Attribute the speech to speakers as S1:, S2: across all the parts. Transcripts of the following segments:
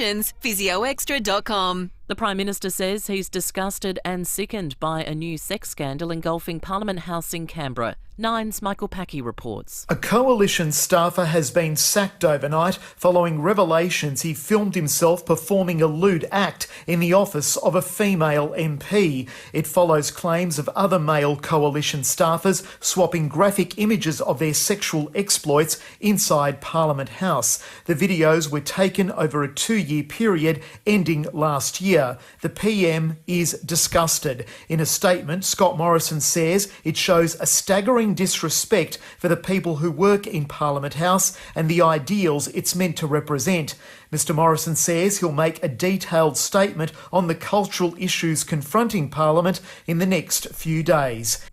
S1: questions, physioextra.com.
S2: The Prime Minister says he's disgusted and sickened by a new sex scandal engulfing Parliament House in Canberra. Nine's Michael Packy reports.
S3: A coalition staffer has been sacked overnight following revelations he filmed himself performing a lewd act in the office of a female MP. It follows claims of other male coalition staffers swapping graphic images of their sexual exploits inside Parliament House. The videos were taken over a 2-year period ending last year. The PM is disgusted. In a statement, Scott Morrison says it shows a staggering disrespect for the people who work in Parliament House and the ideals it's meant to represent. Mr Morrison says he'll make a detailed statement on the cultural issues confronting Parliament in the next few days.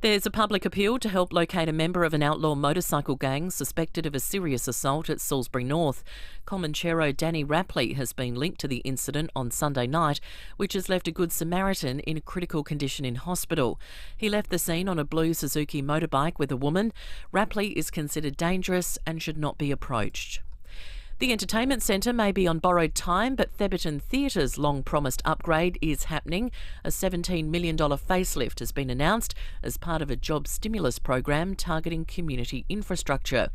S2: There's a public appeal to help locate a member of an outlaw motorcycle gang suspected of a serious assault at Salisbury North. Comanchero Danny Rapley has been linked to the incident on Sunday night, which has left a Good Samaritan in a critical condition in hospital. He left the scene on a blue Suzuki motorbike with a woman. Rapley is considered dangerous and should not be approached. The entertainment centre may be on borrowed time, but Theberton Theatre's long-promised upgrade is happening. A $17 million facelift has been announced as part of a job stimulus program targeting community infrastructure.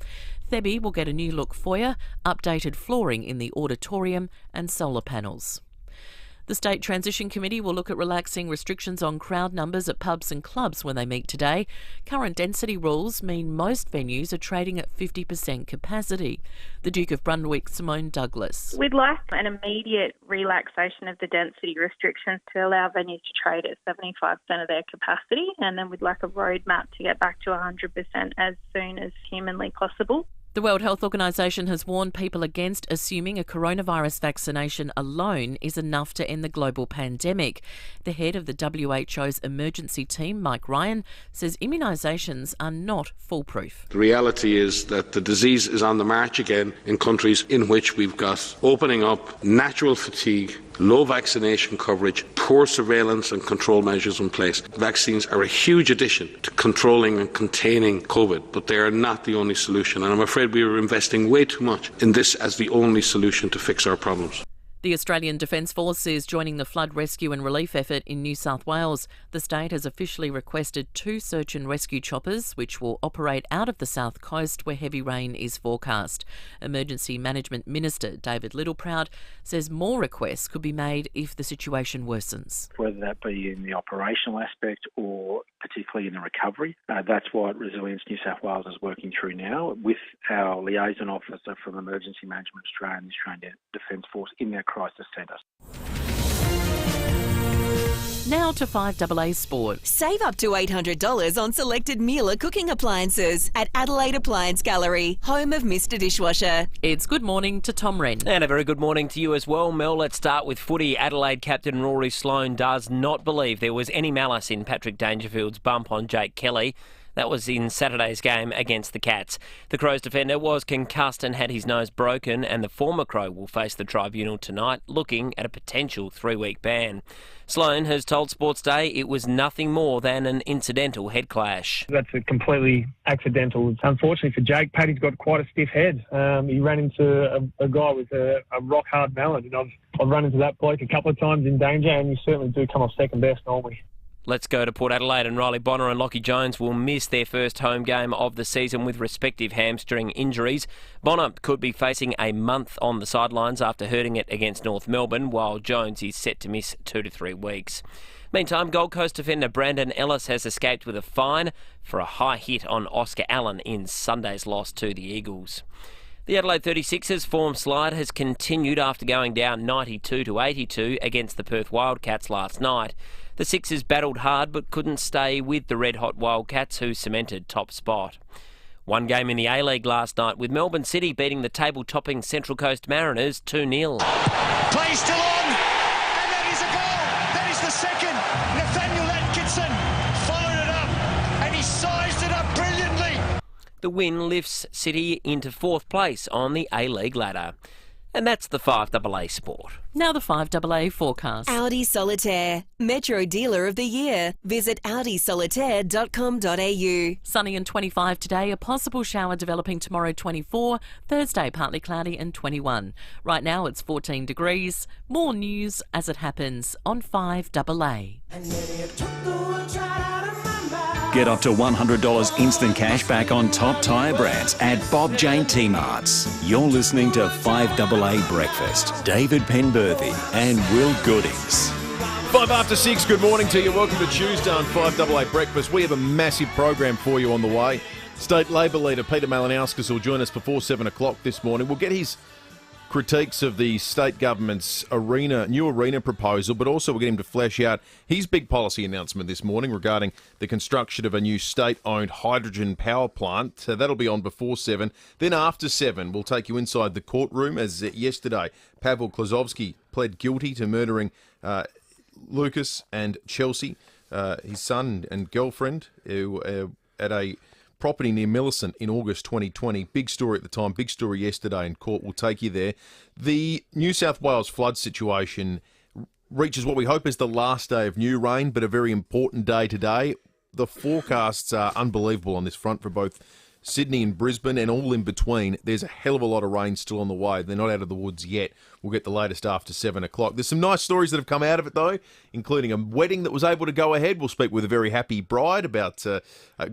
S2: Thebe will get a new look foyer, updated flooring in the auditorium and solar panels. The State Transition Committee will look at relaxing restrictions on crowd numbers at pubs and clubs when they meet today. Current density rules mean most venues are trading at 50% capacity. The Duke of Brunswick, Simone Douglas.
S4: We'd like an immediate relaxation of the density restrictions to allow venues to trade at 75% of their capacity, and then we'd like a roadmap to get back to 100% as soon as humanly possible.
S2: The World Health Organisation has warned people against assuming a coronavirus vaccination alone is enough to end the global pandemic. The head of the WHO's emergency team, Mike Ryan, says immunisations are not foolproof.
S5: The reality is that the disease is on the march again in countries in which we've got opening up, natural fatigue, low vaccination coverage, poor surveillance and control measures in place. Vaccines are a huge addition to controlling and containing COVID, but they are not the only solution. And I'm afraid we are investing way too much in this as the only solution to fix our problems.
S2: The Australian Defence Force is joining the flood rescue and relief effort in New South Wales. The state has officially requested 2 search and rescue choppers, which will operate out of the south coast where heavy rain is forecast. Emergency Management Minister David Littleproud says more requests could be made if the situation worsens.
S6: Whether that be in the operational aspect or particularly in the recovery. That's what Resilience New South Wales is working through now with our liaison officer from Emergency Management Australia and the Australian Defence Force in their crisis centre.
S2: Now to FIVEaa Sport.
S1: Save up to $800 on selected Miele cooking appliances at Adelaide Appliance Gallery, home of Mr Dishwasher.
S2: It's good morning to Tom Wren.
S7: And a very good morning to you as well, Mel. Let's start with footy. Adelaide captain Rory Sloane does not believe there was any malice in Patrick Dangerfield's bump on Jake Kelly. That was in Saturday's game against the Cats. The Crows defender was concussed and had his nose broken, and the former Crow will face the tribunal tonight, looking at a potential 3-week ban. Sloane has told Sports Day it was nothing more than an incidental head clash.
S8: That's a completely accidental. Unfortunately for Jake, Paddy's got quite a stiff head. He ran into a guy with a rock-hard melon, and I've run into that bloke a couple of times in danger, and you certainly do come off second best normally.
S7: Let's go to Port Adelaide, and Riley Bonner and Lockie Jones will miss their first home game of the season with respective hamstring injuries. Bonner could be facing a month on the sidelines after hurting it against North Melbourne, while Jones is set to miss 2 to 3 weeks. Meantime, Gold Coast defender Brandon Ellis has escaped with a fine for a high hit on Oscar Allen in Sunday's loss to the Eagles. The Adelaide 36ers form slide has continued after going down 92 to 82 against the Perth Wildcats last night. The Sixers battled hard but couldn't stay with the red-hot Wildcats, who cemented top spot. One game in the A-League last night with Melbourne City beating the table-topping Central Coast Mariners 2-0.
S9: Play still on, and that is a goal. That is the second. Nathaniel Atkinson followed it up, and he sized it up brilliantly.
S7: The win lifts City into 4th place on the A-League ladder. And that's the 5AA Sport.
S2: Now the 5AA forecast.
S1: Audi Solitaire, Metro Dealer of the Year. Visit audisolitaire.com.au.
S2: Sunny and 25 today, a possible shower developing tomorrow 24, Thursday partly cloudy and 21. Right now it's 14 degrees. More news as it happens on 5AA.
S10: Get up to $100 instant cash back on top tyre brands at Bob Jane T-Marts. You're listening to 5AA Breakfast. David Penberthy and Will Goodings.
S11: 6:05. Good morning to you. Welcome to Tuesday on 5AA Breakfast. We have a massive program for you on the way. State Labor leader Peter Malinauskas will join us before 7 o'clock this morning. We'll get his critiques of the state government's new arena proposal, but also we'll get him to flesh out his big policy announcement this morning regarding the construction of a new state-owned hydrogen power plant. So that'll be on before 7. Then after 7, we'll take you inside the courtroom as yesterday Pavel Klazovsky pled guilty to murdering Lucas and Chelsea, his son and girlfriend, who at a property near Millicent in August 2020. Big story at the time, big story yesterday in court. We'll take you there. The New South Wales flood situation reaches what we hope is the last day of new rain, but a very important day today. The forecasts are unbelievable on this front for both Sydney and Brisbane and all in between. There's a hell of a lot of rain still on the way. They're not out of the woods yet. We'll get the latest after 7 o'clock. There's some nice stories that have come out of it, though, including a wedding that was able to go ahead. We'll speak with a very happy bride about a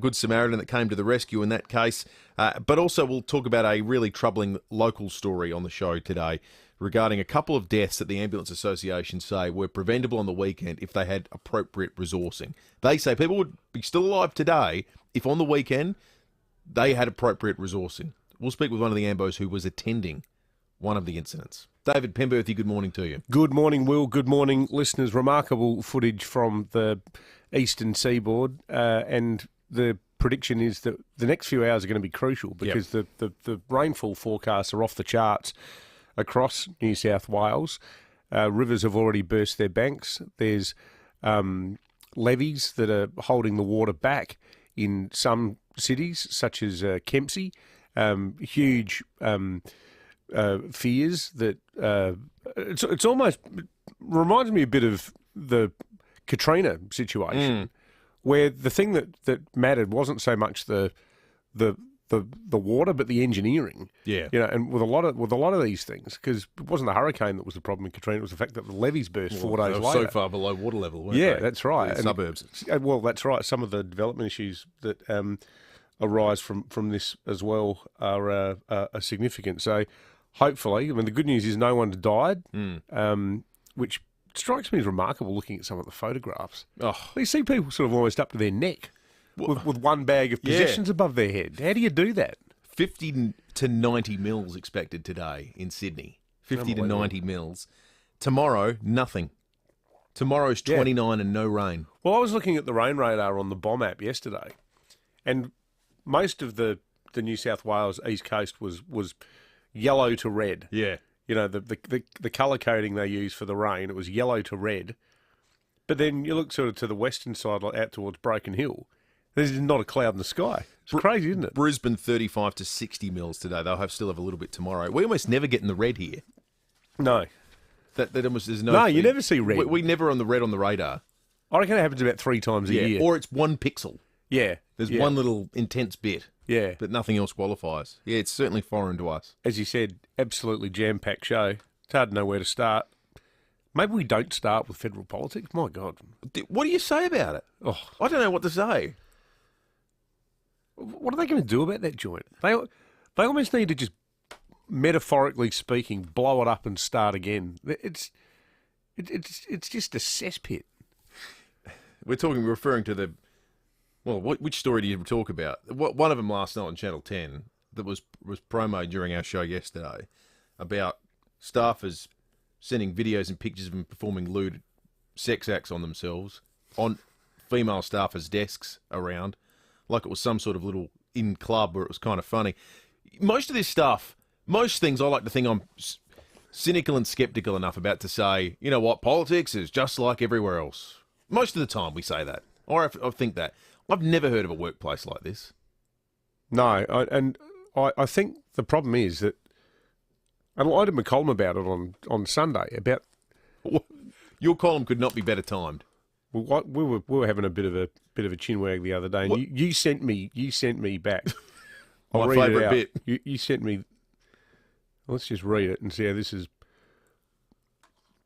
S11: Good Samaritan that came to the rescue in that case. But also we'll talk about a really troubling local story on the show today regarding a couple of deaths that the Ambulance Association say were preventable on the weekend if they had appropriate resourcing. They say people would be still alive today if on the weekend they had appropriate resourcing. We'll speak with one of the Ambos who was attending one of the incidents. David Penberthy, good morning to you.
S12: Good morning, Will. Good morning, listeners. Remarkable footage from the eastern seaboard, and the prediction is that the next few hours are going to be crucial because the rainfall forecasts are off the charts across New South Wales. Rivers have already burst their banks. There's levees that are holding the water back in some cities, such as Kempsey. Huge fears that it's almost reminds me a bit of the Katrina situation, where the thing that mattered wasn't so much the water, but the engineering. Yeah, you know, and with a lot of these things, because it wasn't the hurricane that was the problem in Katrina; it was the fact that the levees burst 4 days later.
S11: So far below water level, weren't they?
S12: Yeah, that's right.
S11: The suburbs.
S12: Well, that's right. Some of the development issues that arise from this as well are significant. So hopefully, I mean, the good news is no one died, which strikes me as remarkable looking at some of the photographs. Oh. You see people sort of almost up to their neck with one bag of possessions above their head. How do you do that?
S11: 50 to 90 mils expected today in Sydney. 50 to 90 mils. Tomorrow, nothing. Tomorrow's 29 and no rain.
S12: Well, I was looking at the rain radar on the BOM app yesterday, and most of the New South Wales East Coast was yellow to red.
S11: Yeah.
S12: You know, the colour coding they use for the rain, it was yellow to red. But then you look sort of to the western side, like out towards Broken Hill, there's not a cloud in the sky. It's crazy, isn't it?
S11: Brisbane 35 to 60 mils today. They'll still have a little bit tomorrow. We almost never get in the red here.
S12: No.
S11: That almost there's
S12: no, you never see red.
S11: We never on the red on the radar.
S12: I reckon it happens about 3 times a year.
S11: Or it's 1 pixel.
S12: Yeah.
S11: There's one little intense bit.
S12: Yeah.
S11: But nothing else qualifies. Yeah, it's certainly foreign to us.
S12: As you said, absolutely jam-packed show. It's hard to know where to start. Maybe we don't start with federal politics. My God.
S11: What do you say about it? Oh, I don't know what to say.
S12: What are they going to do about that joint? They almost need to just, metaphorically speaking, blow it up and start again. It's just a cesspit.
S11: We're referring to the... Well, which story do you talk about? One of them last night on Channel 10 that was promoted during our show yesterday about staffers sending videos and pictures of them performing lewd sex acts on themselves on female staffers' desks around, like it was some sort of little in club where it was kind of funny. Most of this stuff, most things I like to think I'm cynical and sceptical enough about to say, you know what, politics is just like everywhere else. Most of the time we say that, or I think that. I've never heard of a workplace like this.
S12: No, I think the problem is that And I did a column about it on Sunday. About
S11: your column could not be better timed.
S12: Well, we were having a bit of a chinwag the other day, and you sent me back.
S11: My favourite bit.
S12: You sent me. Let's just read it and see how this has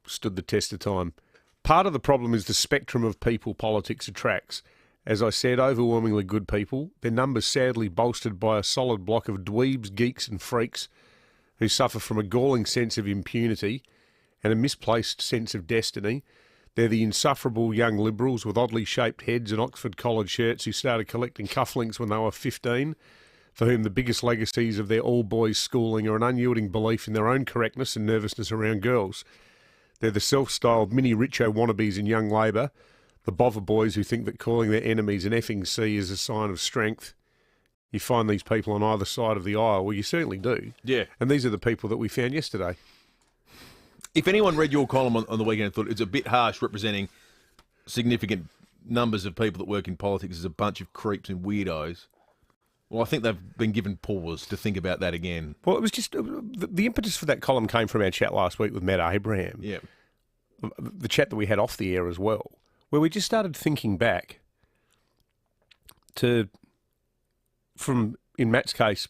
S12: stood the test of time. Part of the problem is the spectrum of people politics attracts. As I said, overwhelmingly good people, their numbers sadly bolstered by a solid block of dweebs, geeks and freaks who suffer from a galling sense of impunity and a misplaced sense of destiny. They're the insufferable young liberals with oddly shaped heads and Oxford collared shirts who started collecting cufflinks when they were 15, for whom the biggest legacies of their all-boys schooling are an unyielding belief in their own correctness and nervousness around girls. They're the self-styled mini-Richo wannabes in young Labor, the bother boys who think that calling their enemies an effing C is a sign of strength. You find these people on either side of the aisle. Well, you certainly do.
S11: Yeah.
S12: And these are the people that we found yesterday.
S11: If anyone read your column on the weekend and thought it's a bit harsh representing significant numbers of people that work in politics as a bunch of creeps and weirdos, well, I think they've been given pause to think about that again.
S12: Well, it was just the impetus for that column came from our chat last week with Matt Abraham.
S11: Yeah.
S12: The chat that we had off the air as well, where we just started thinking back from, in Matt's case,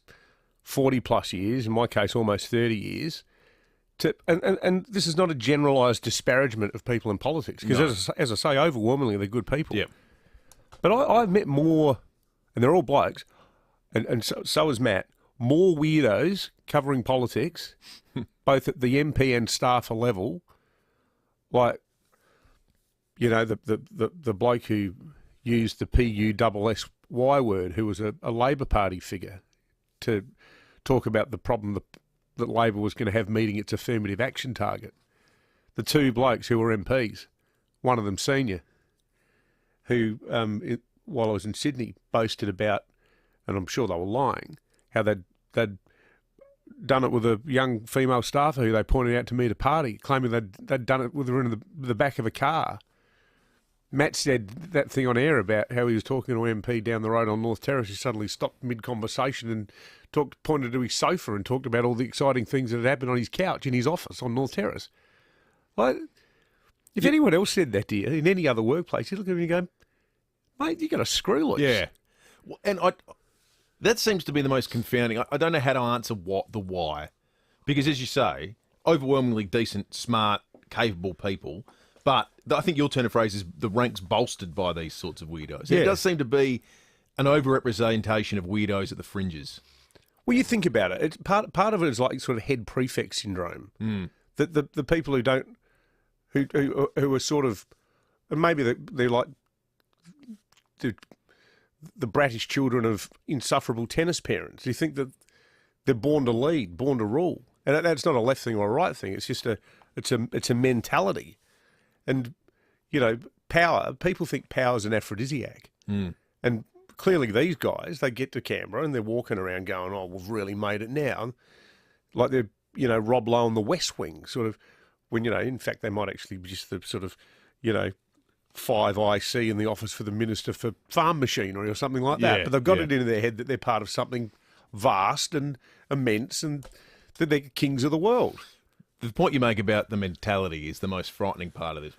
S12: 40 plus years, in my case, almost 30 years, and this is not a generalised disparagement of people in politics, because as I say, overwhelmingly they're good people.
S11: Yeah.
S12: But I've met more, and they're all blokes, and so is Matt, more weirdos covering politics, both at the MP and staffer level, like, you know, the bloke who used the PUSSY word, who was a Labor Party figure, to talk about the problem that Labor was going to have meeting its affirmative action target. The two blokes who were MPs, one of them senior, who, while I was in Sydney, boasted about, and I'm sure they were lying, how they'd done it with a young female staffer who they pointed out to me at a party, claiming they'd done it with her in the back of a car. Matt said that thing on air about how he was talking to an MP down the road on North Terrace. He suddenly stopped mid-conversation and pointed to his sofa and talked about all the exciting things that had happened on his couch in his office on North Terrace. Like, if anyone else said that to you in any other workplace, you look at him and you go, mate, you got a screw loose.
S11: Yeah. And that seems to be the most confounding. I don't know how to answer the why. Because, as you say, overwhelmingly decent, smart, capable people. But I think your turn of phrase is the ranks bolstered by these sorts of weirdos. Yeah. It does seem to be an overrepresentation of weirdos at the fringes.
S12: Well, you think about it. It's part of it is like sort of head prefect syndrome. That the people who are sort of, and maybe they're like the brattish children of insufferable tennis parents. You think that they're born to lead, born to rule, and that's not a left thing or a right thing. It's just it's a mentality. And, you know, power, people think power is an aphrodisiac. And clearly these guys, they get to Canberra and they're walking around going, oh, we've really made it now. Like they're, you know, Rob Lowe on the West Wing, sort of, when, you know, in fact, they might actually be just the sort of, you know, 5IC in the office for the Minister for Farm Machinery or something like that.
S11: Yeah,
S12: but they've got it into their head that they're part of something vast and immense and that they're kings of the world.
S11: The point you make about the mentality is the most frightening part of this.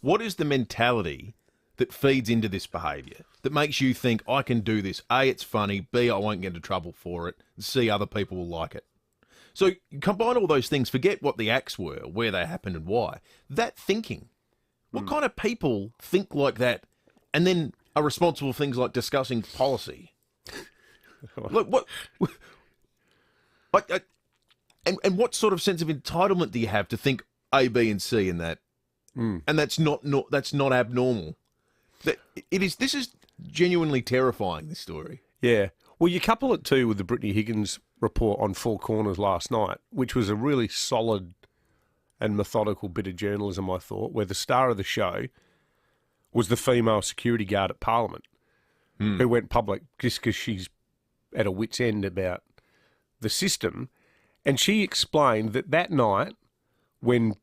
S11: What is the mentality that feeds into this behaviour, that makes you think, I can do this? A, it's funny. B, I won't get into trouble for it. C, other people will like it. So you combine all those things, forget what the acts were, where they happened and why. That thinking. What kind of people think like that and then are responsible for things like discussing policy? Look, what... And what sort of sense of entitlement do you have to think A, B, and C in that? And that's not abnormal. This is genuinely terrifying, this story.
S12: Yeah. Well, you couple it too with the Brittany Higgins report on Four Corners last night, which was a really solid and methodical bit of journalism, I thought, where the star of the show was the female security guard at Parliament, who went public just because she's at a wit's end about the system. And she explained that night, when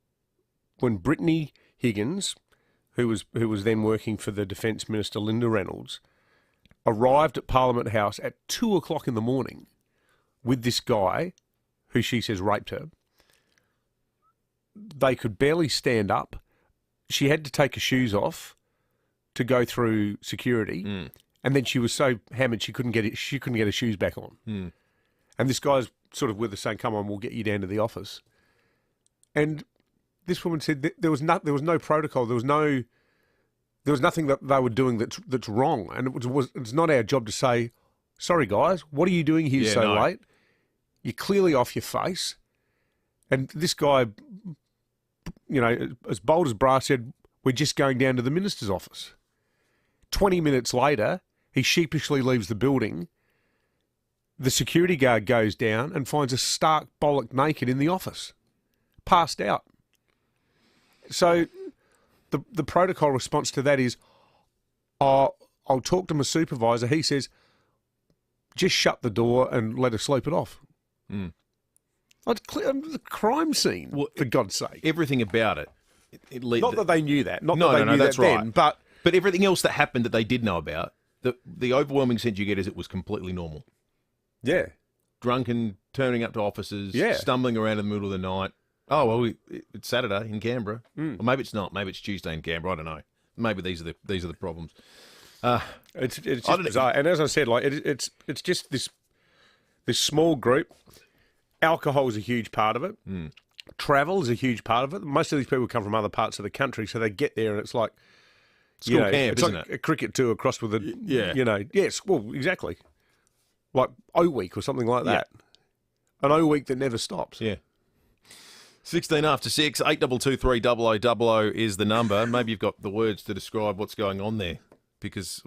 S12: Brittany Higgins, who was then working for the Defence Minister Linda Reynolds, arrived at Parliament House at 2:00 in the morning with this guy who she says raped her. They could barely stand up. She had to take her shoes off to go through security, and then she was so hammered she couldn't get her shoes back on. And this guy's sort of with her saying, "Come on, we'll get you down to the office." And this woman said that there was no protocol. There was nothing that they were doing that's wrong, and it's not our job to say, "Sorry, guys, what are you doing here late? You're clearly off your face." And this guy, as bold as brass, said, "We're just going down to the minister's office." 20 minutes later, he sheepishly leaves the building. The security guard goes down and finds a stark bollock naked in the office, passed out. So the protocol response to that is, I'll talk to my supervisor. He says, just shut the door and let her sleep it off. It's a crime scene, for God's sake.
S11: Everything about it.
S12: Not that they knew that. Not
S11: No,
S12: that they knew
S11: that's
S12: that
S11: right.
S12: then, but
S11: everything else that happened that they did know about, the overwhelming sense you get is it was completely normal.
S12: Yeah.
S11: Drunken, turning up to offices,
S12: Yeah. stumbling
S11: around in the middle of the night. Oh, well, it's Saturday in Canberra. Or maybe it's not. Maybe it's Tuesday in Canberra. I don't know. Maybe these are the problems.
S12: It's just bizarre. And as I said, it's just this small group. Alcohol is a huge part of it. Travel is a huge part of it. Most of these people come from other parts of the country, so they get there and it's like
S11: school camp,
S12: it's
S11: isn't
S12: like
S11: it?
S12: a cricket tour across with yes, well, exactly. Like O Week or something like that. An O Week that never stops.
S11: Yeah. 16 after 6, 8223 0000 is the number. Maybe you've got the words to describe what's going on there, because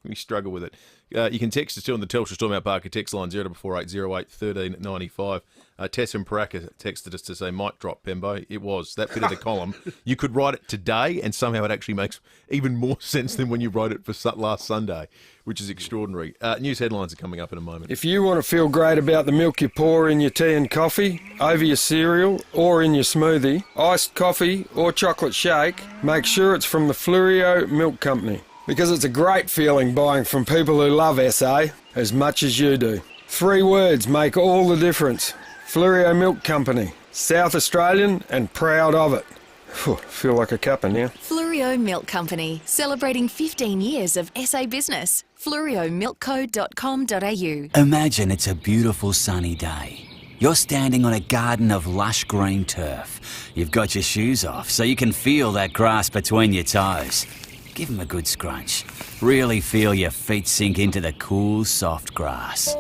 S11: we struggle with it. You can text us too on the Telstra Stormont Parker text line 044808 1395. Tess and Paraka texted us to say, mic drop, Pembo. It was. That bit of the column. You could write it today and somehow it actually makes even more sense than when you wrote it for last Sunday, which is extraordinary. News headlines are coming up in a moment.
S13: If you want to feel great about the milk you pour in your tea and coffee, over your cereal or in your smoothie, iced coffee or chocolate shake, make sure it's from the Fleurieu Milk Company. Because it's a great feeling buying from people who love SA as much as you do. 3 words make all the difference. Fleurieu Milk Company. South Australian and proud of it. Feel like a cuppa now.
S1: Fleurieu Milk Company, celebrating 15 years of SA business. Fleurieumilkco.com.au.
S14: Imagine it's a beautiful sunny day. You're standing on a garden of lush green turf. You've got your shoes off so you can feel that grass between your toes. Give them a good scrunch. Really feel your feet sink into the cool, soft grass.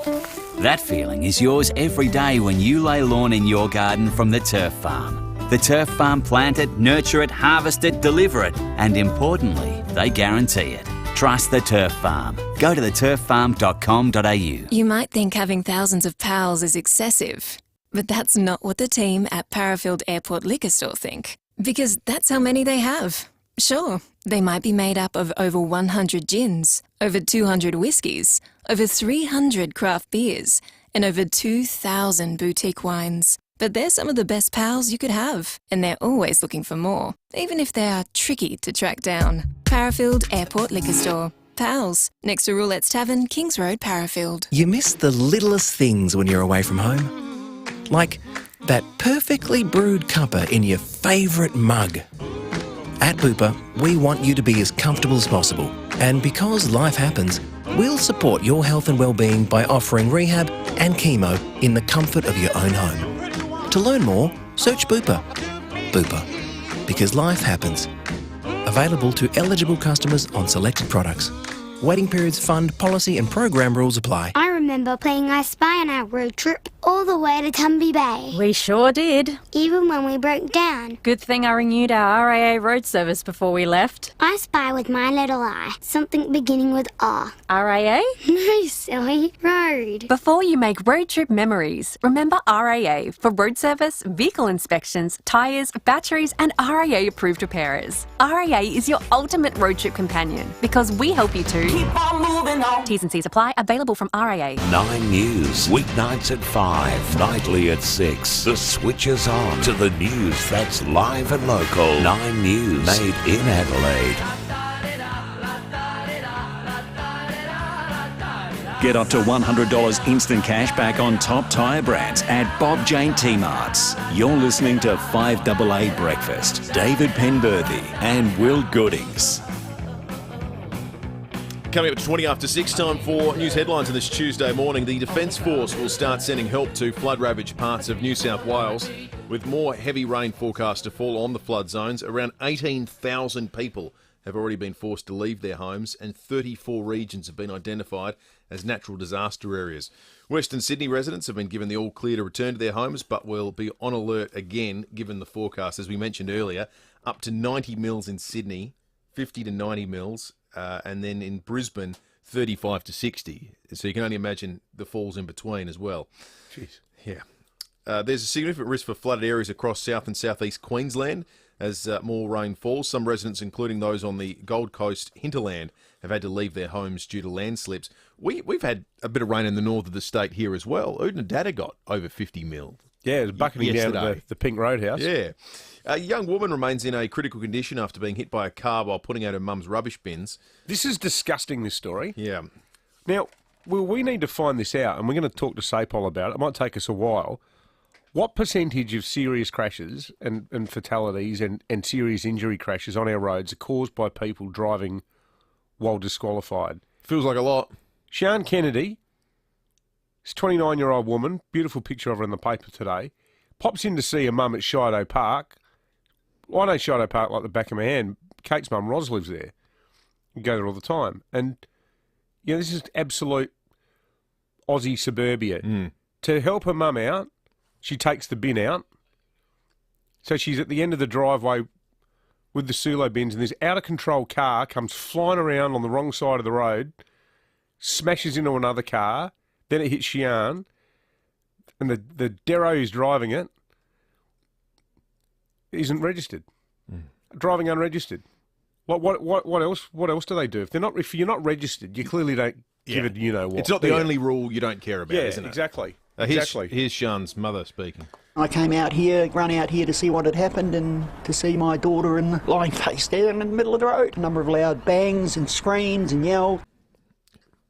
S14: That feeling is yours every day when you lay lawn in your garden from the Turf Farm. The Turf Farm plant it, nurture it, harvest it, deliver it, and importantly, they guarantee it. Trust the Turf Farm. Go to theturffarm.com.au.
S15: You might think having thousands of pals is excessive, but that's not what the team at Parafield Airport Liquor Store think, because that's how many they have. Sure, they might be made up of over 100 gins, over 200 whiskies, over 300 craft beers, and over 2,000 boutique wines. But they're some of the best pals you could have, and they're always looking for more, even if they are tricky to track down. Parafield Airport Liquor Store. Pals, next to Roulette's Tavern, Kings Road, Parafield.
S16: You miss the littlest things when you're away from home. Like that perfectly brewed cuppa in your favourite mug. At Bupa, we want you to be as comfortable as possible. And because life happens, we'll support your health and well-being by offering rehab and chemo in the comfort of your own home. To learn more, search Bupa. Bupa. Because life happens. Available to eligible customers on selected products. Waiting periods, fund, policy and program rules apply.
S17: I remember playing I Spy on our road trip all the way to Tumby Bay.
S18: We sure did.
S17: Even when we broke down.
S18: Good thing I renewed our RAA road service before we left.
S17: I Spy with my little eye. Something beginning with R.
S18: RAA?
S17: No, silly. Road.
S18: Before you make road trip memories, remember RAA for road service, vehicle inspections, tyres, batteries and RAA approved repairers. RAA is your ultimate road trip companion because we help you to keep on moving on. T's and C's apply. Available from RAA.
S10: 9 News, weeknights at 5, nightly at 6. The switch is on to the news that's live and local. 9 News, made in Adelaide. Get up to $100 instant cash back on top tyre brands at Bob Jane T-Marts. You're listening to 5AA Breakfast. David Penberthy and Will Goodings.
S11: Coming up to 20 after 6, time for news headlines on this Tuesday morning. The Defence Force will start sending help to flood-ravaged parts of New South Wales, with more heavy rain forecast to fall on the flood zones. Around 18,000 people have already been forced to leave their homes, and 34 regions have been identified as natural disaster areas. Western Sydney residents have been given the all-clear to return to their homes, but will be on alert again, given the forecast, as we mentioned earlier, up to 90 mils in Sydney, 50 to 90 mils, and then in Brisbane, 35 to 60. So you can only imagine the falls in between as well.
S12: Jeez.
S11: Yeah. There's a significant risk for flooded areas across south and southeast Queensland as more rain falls. Some residents, including those on the Gold Coast hinterland, have had to leave their homes due to landslips. We've had a bit of rain in the north of the state here as well. Oodnadatta got over 50 mil.
S12: Yeah, it was bucketing down at the Pink Roadhouse.
S11: Yeah. A young woman remains in a critical condition after being hit by a car while putting out her mum's rubbish bins.
S12: This is disgusting, this story.
S11: Yeah.
S12: Now, we need to find this out, and we're going to talk to SAPOL about it. It might take us a while. What percentage of serious crashes and fatalities and serious injury crashes on our roads are caused by people driving while disqualified?
S11: Feels like a lot.
S12: Sian Kennedy, this 29-year-old woman, beautiful picture of her in the paper today, pops in to see her mum at Shido Park. I know Shido Park like the back of my hand. Kate's mum, Ros, lives there. You go there all the time. And, you know, this is absolute Aussie suburbia. To help her mum out, she takes the bin out. So she's at the end of the driveway with the Sulo bins, and this out-of-control car comes flying around on the wrong side of the road, smashes into another car, then it hits Sian, and the Dero who's driving it isn't registered. Driving unregistered. What else? What else do they do? If you're not registered, you clearly don't give it. You know what?
S11: It's not the only rule you don't care about, isn't it?
S12: Exactly.
S11: Here's Sian's mother speaking.
S19: I came out here, run out here to see what had happened and to see my daughter lying face down in the middle of the road. A number of loud bangs and screams and yells.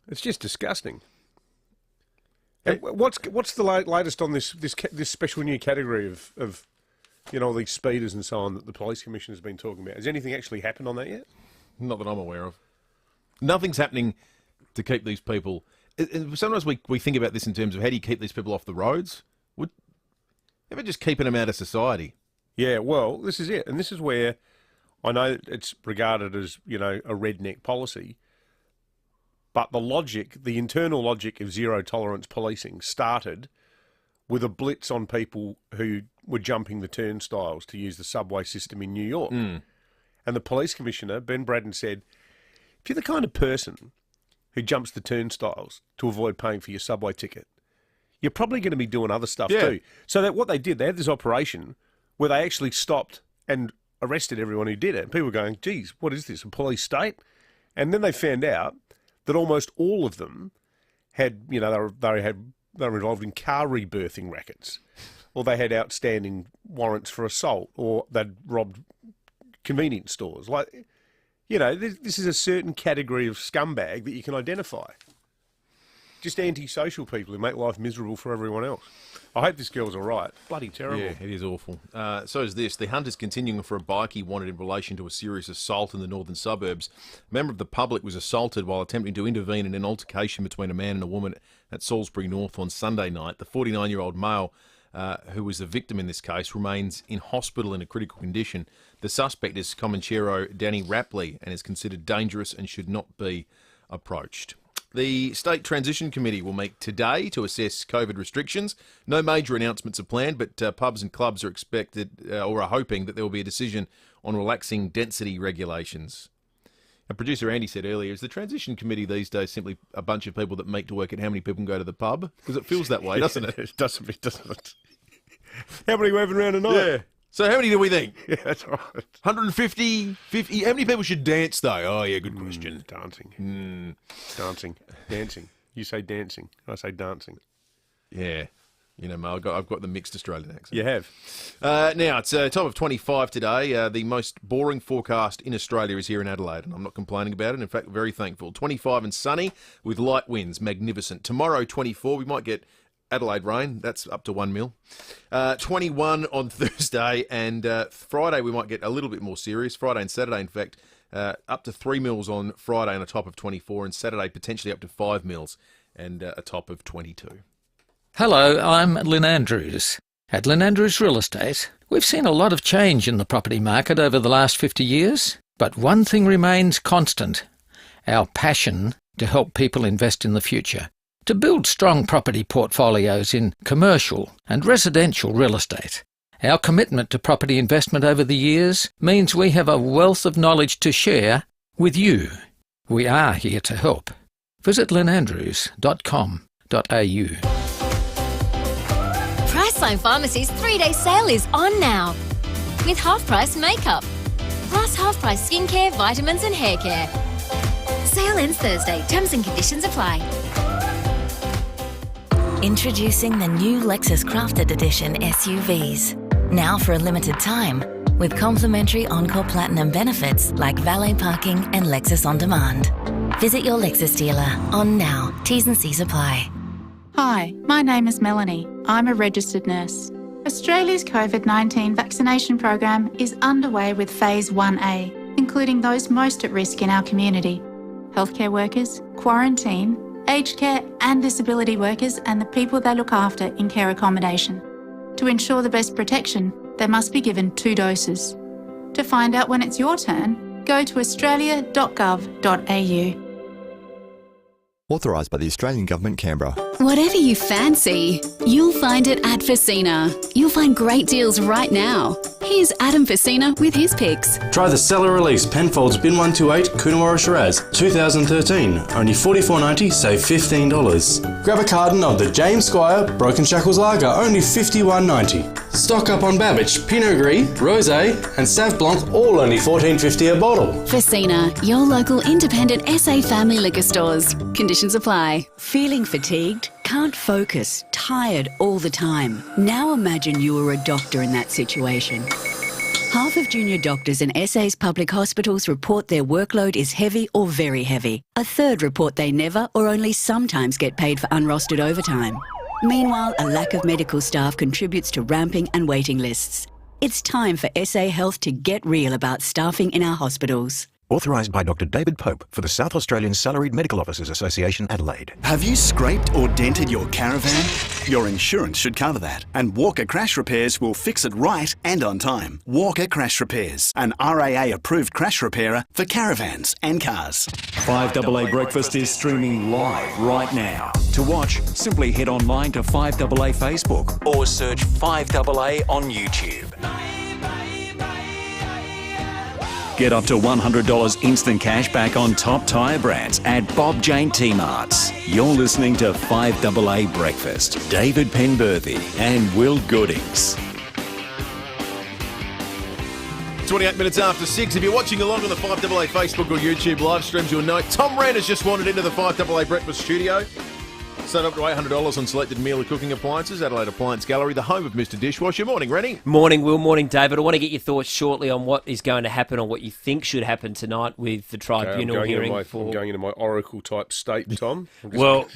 S12: It's just disgusting. And what's the latest on this special new category of you know, all these speeders and so on that the Police Commission has been talking about? Has anything actually happened on that yet?
S11: Not that I'm aware of. Nothing's happening to keep these people. Sometimes we think about this in terms of how do you keep these people off the roads? Ever just keeping them out of society?
S12: Yeah, well, this is it. And this is where I know it's regarded as, you know, a redneck policy. But the internal logic of zero tolerance policing started with a blitz on people who were jumping the turnstiles to use the subway system in New York. And the police commissioner, Ben Braddon, said, if you're the kind of person who jumps the turnstiles to avoid paying for your subway ticket, you're probably going to be doing other stuff too. So that what they did, they had this operation where they actually stopped and arrested everyone who did it. And people were going, geez, what is this, a police state? And then they found out that almost all of them had, you know, they were involved in car rebirthing rackets, or they had outstanding warrants for assault, or they'd robbed convenience stores. Like, you know, this is a certain category of scumbag that you can identify. Just antisocial people who make life miserable for everyone else. I hope this girl's all right. Bloody terrible.
S11: Yeah, it is awful. So is this. The hunt is continuing for a bikie wanted in relation to a serious assault in the northern suburbs. A member of the public was assaulted while attempting to intervene in an altercation between a man and a woman at Salisbury North on Sunday night. The 49-year-old male, who was the victim in this case, remains in hospital in a critical condition. The suspect is Comanchero Danny Rapley and is considered dangerous and should not be approached. The State Transition Committee will meet today to assess COVID restrictions. No major announcements are planned, but pubs and clubs are expected or are hoping that there will be a decision on relaxing density regulations. And producer Andy said earlier, is the Transition Committee these days simply a bunch of people that meet to work out how many people can go to the pub? Because it feels that way, doesn't it?
S12: It doesn't. How many are we having around tonight?
S11: Yeah. So how many do we think?
S12: Yeah, that's right.
S11: 150? 50? How many people should dance, though? Oh, yeah, good question.
S12: Dancing. Dancing. You say dancing. I say dancing.
S11: Yeah. You know, Mo, I've got the mixed Australian accent.
S12: You have.
S11: Now, it's a top of 25 today. The most boring forecast in Australia is here in Adelaide, and I'm not complaining about it. In fact, very thankful. 25 and sunny with light winds. Magnificent. Tomorrow, 24. We might get Adelaide rain. That's up to 1 mil. 21 on Thursday, and Friday we might get a little bit more serious. Friday and Saturday, in fact, up to 3 mils on Friday and a top of 24, and Saturday potentially up to 5 mils and a top of 22.
S20: Hello, I'm Lynn Andrews. At Lynn Andrews Real Estate, we've seen a lot of change in the property market over the last 50 years, but one thing remains constant: our passion to help people invest in the future, to build strong property portfolios in commercial and residential real estate. Our commitment to property investment over the years means we have a wealth of knowledge to share with you. We are here to help. Visit lynnandrews.com.au.
S21: Priceline Pharmacy's 3-day sale is on now, with half-price makeup, plus half-price skincare, vitamins and hair care. Sale ends Thursday. Terms and conditions apply.
S22: Introducing the new Lexus Crafted Edition SUVs. Now for a limited time, with complimentary Encore Platinum benefits like valet parking and Lexus On Demand. Visit your Lexus dealer on now. T's and C's apply.
S23: Hi, my name is Melanie. I'm a registered nurse. Australia's COVID-19 vaccination program is underway with FIVEaa, including those most at risk in our community: healthcare workers, quarantine, aged care and disability workers, and the people they look after in care accommodation. To ensure the best protection, they must be given 2 doses. To find out when it's your turn, go to australia.gov.au.
S24: Authorised by the Australian Government, Canberra.
S25: Whatever you fancy, you'll find it at FIVEaa. You'll find great deals right now. Here's Adam FIVEaa with his picks.
S26: Try the Cellar Release Penfolds Bin 128 Coonawarra Shiraz 2013. Only $44.90, save $15. Grab a carton of the James Squire Broken Shackles Lager, only $51.90. Stock up on Babbage, Pinot Gris, Rosé and Sauv Blanc, all only $14.50 a bottle.
S25: FIVEaa, your local independent SA family liquor stores. Conditions apply.
S27: Feeling fatigued? Can't focus? Tired all the time? Now imagine you were a doctor in that situation. Half of junior doctors in SA's public hospitals report their workload is heavy or very heavy. A third report they never or only sometimes get paid for unrostered overtime. Meanwhile, a lack of medical staff contributes to ramping and waiting lists. It's time for SA Health to get real about staffing in our hospitals.
S28: Authorised by Dr. David Pope for the South Australian Salaried Medical Officers Association, Adelaide.
S29: Have you scraped or dented your caravan? Your insurance should cover that, and Walker Crash Repairs will fix it right and on time. Walker Crash Repairs, an RAA-approved crash repairer for caravans and cars.
S10: 5AA Breakfast is streaming live right now. To watch, simply head online to 5AA Facebook or search 5AA on YouTube. Get up to $100 instant cash back on top tyre brands at Bob Jane T-Marts. You're listening to 5AA Breakfast. David Penberthy and Will Goodings.
S11: 28 minutes after 6. If you're watching along on the 5AA Facebook or YouTube live streams, you'll know Tom Rand has just wandered into the 5AA Breakfast studio. Set up to $800 on selected Miele cooking appliances. Adelaide Appliance Gallery, the home of Mr. Dishwasher. Morning, Rennie.
S7: Morning, Will. Morning, David. I want to get your thoughts shortly on what is going to happen or what you think should happen tonight with the tribunal hearing.
S12: I'm going into my oracle-type state, Tom.
S7: Well,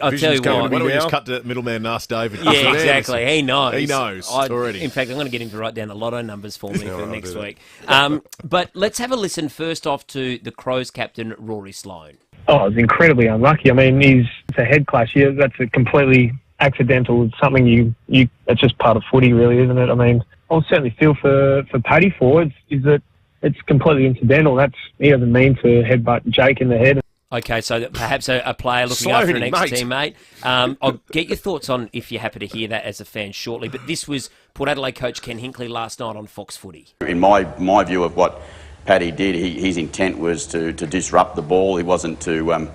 S7: I'll tell you what.
S11: Why don't we just cut to middleman and ask David?
S7: Yeah, exactly. He knows.
S11: He knows already.
S7: In fact, I'm going to get him to write down the lotto numbers for me for next week. But let's have a listen first off to the Crows captain, Rory Sloane.
S8: Oh, it was incredibly unlucky. I mean, it's a head clash. Yeah, that's a completely accidental. It's something it's just part of footy, really, isn't it? I mean, I'll certainly feel for Paddy forwards is that it's completely incidental. He doesn't mean to headbutt Jake in the head.
S7: Okay, so perhaps a player looking after an ex-teammate. I'll get your thoughts on if you're happy to hear that as a fan shortly. But this was Port Adelaide coach Ken Hinkley last night on Fox Footy.
S30: In my view of what Paddy did, his intent was to disrupt the ball. He wasn't to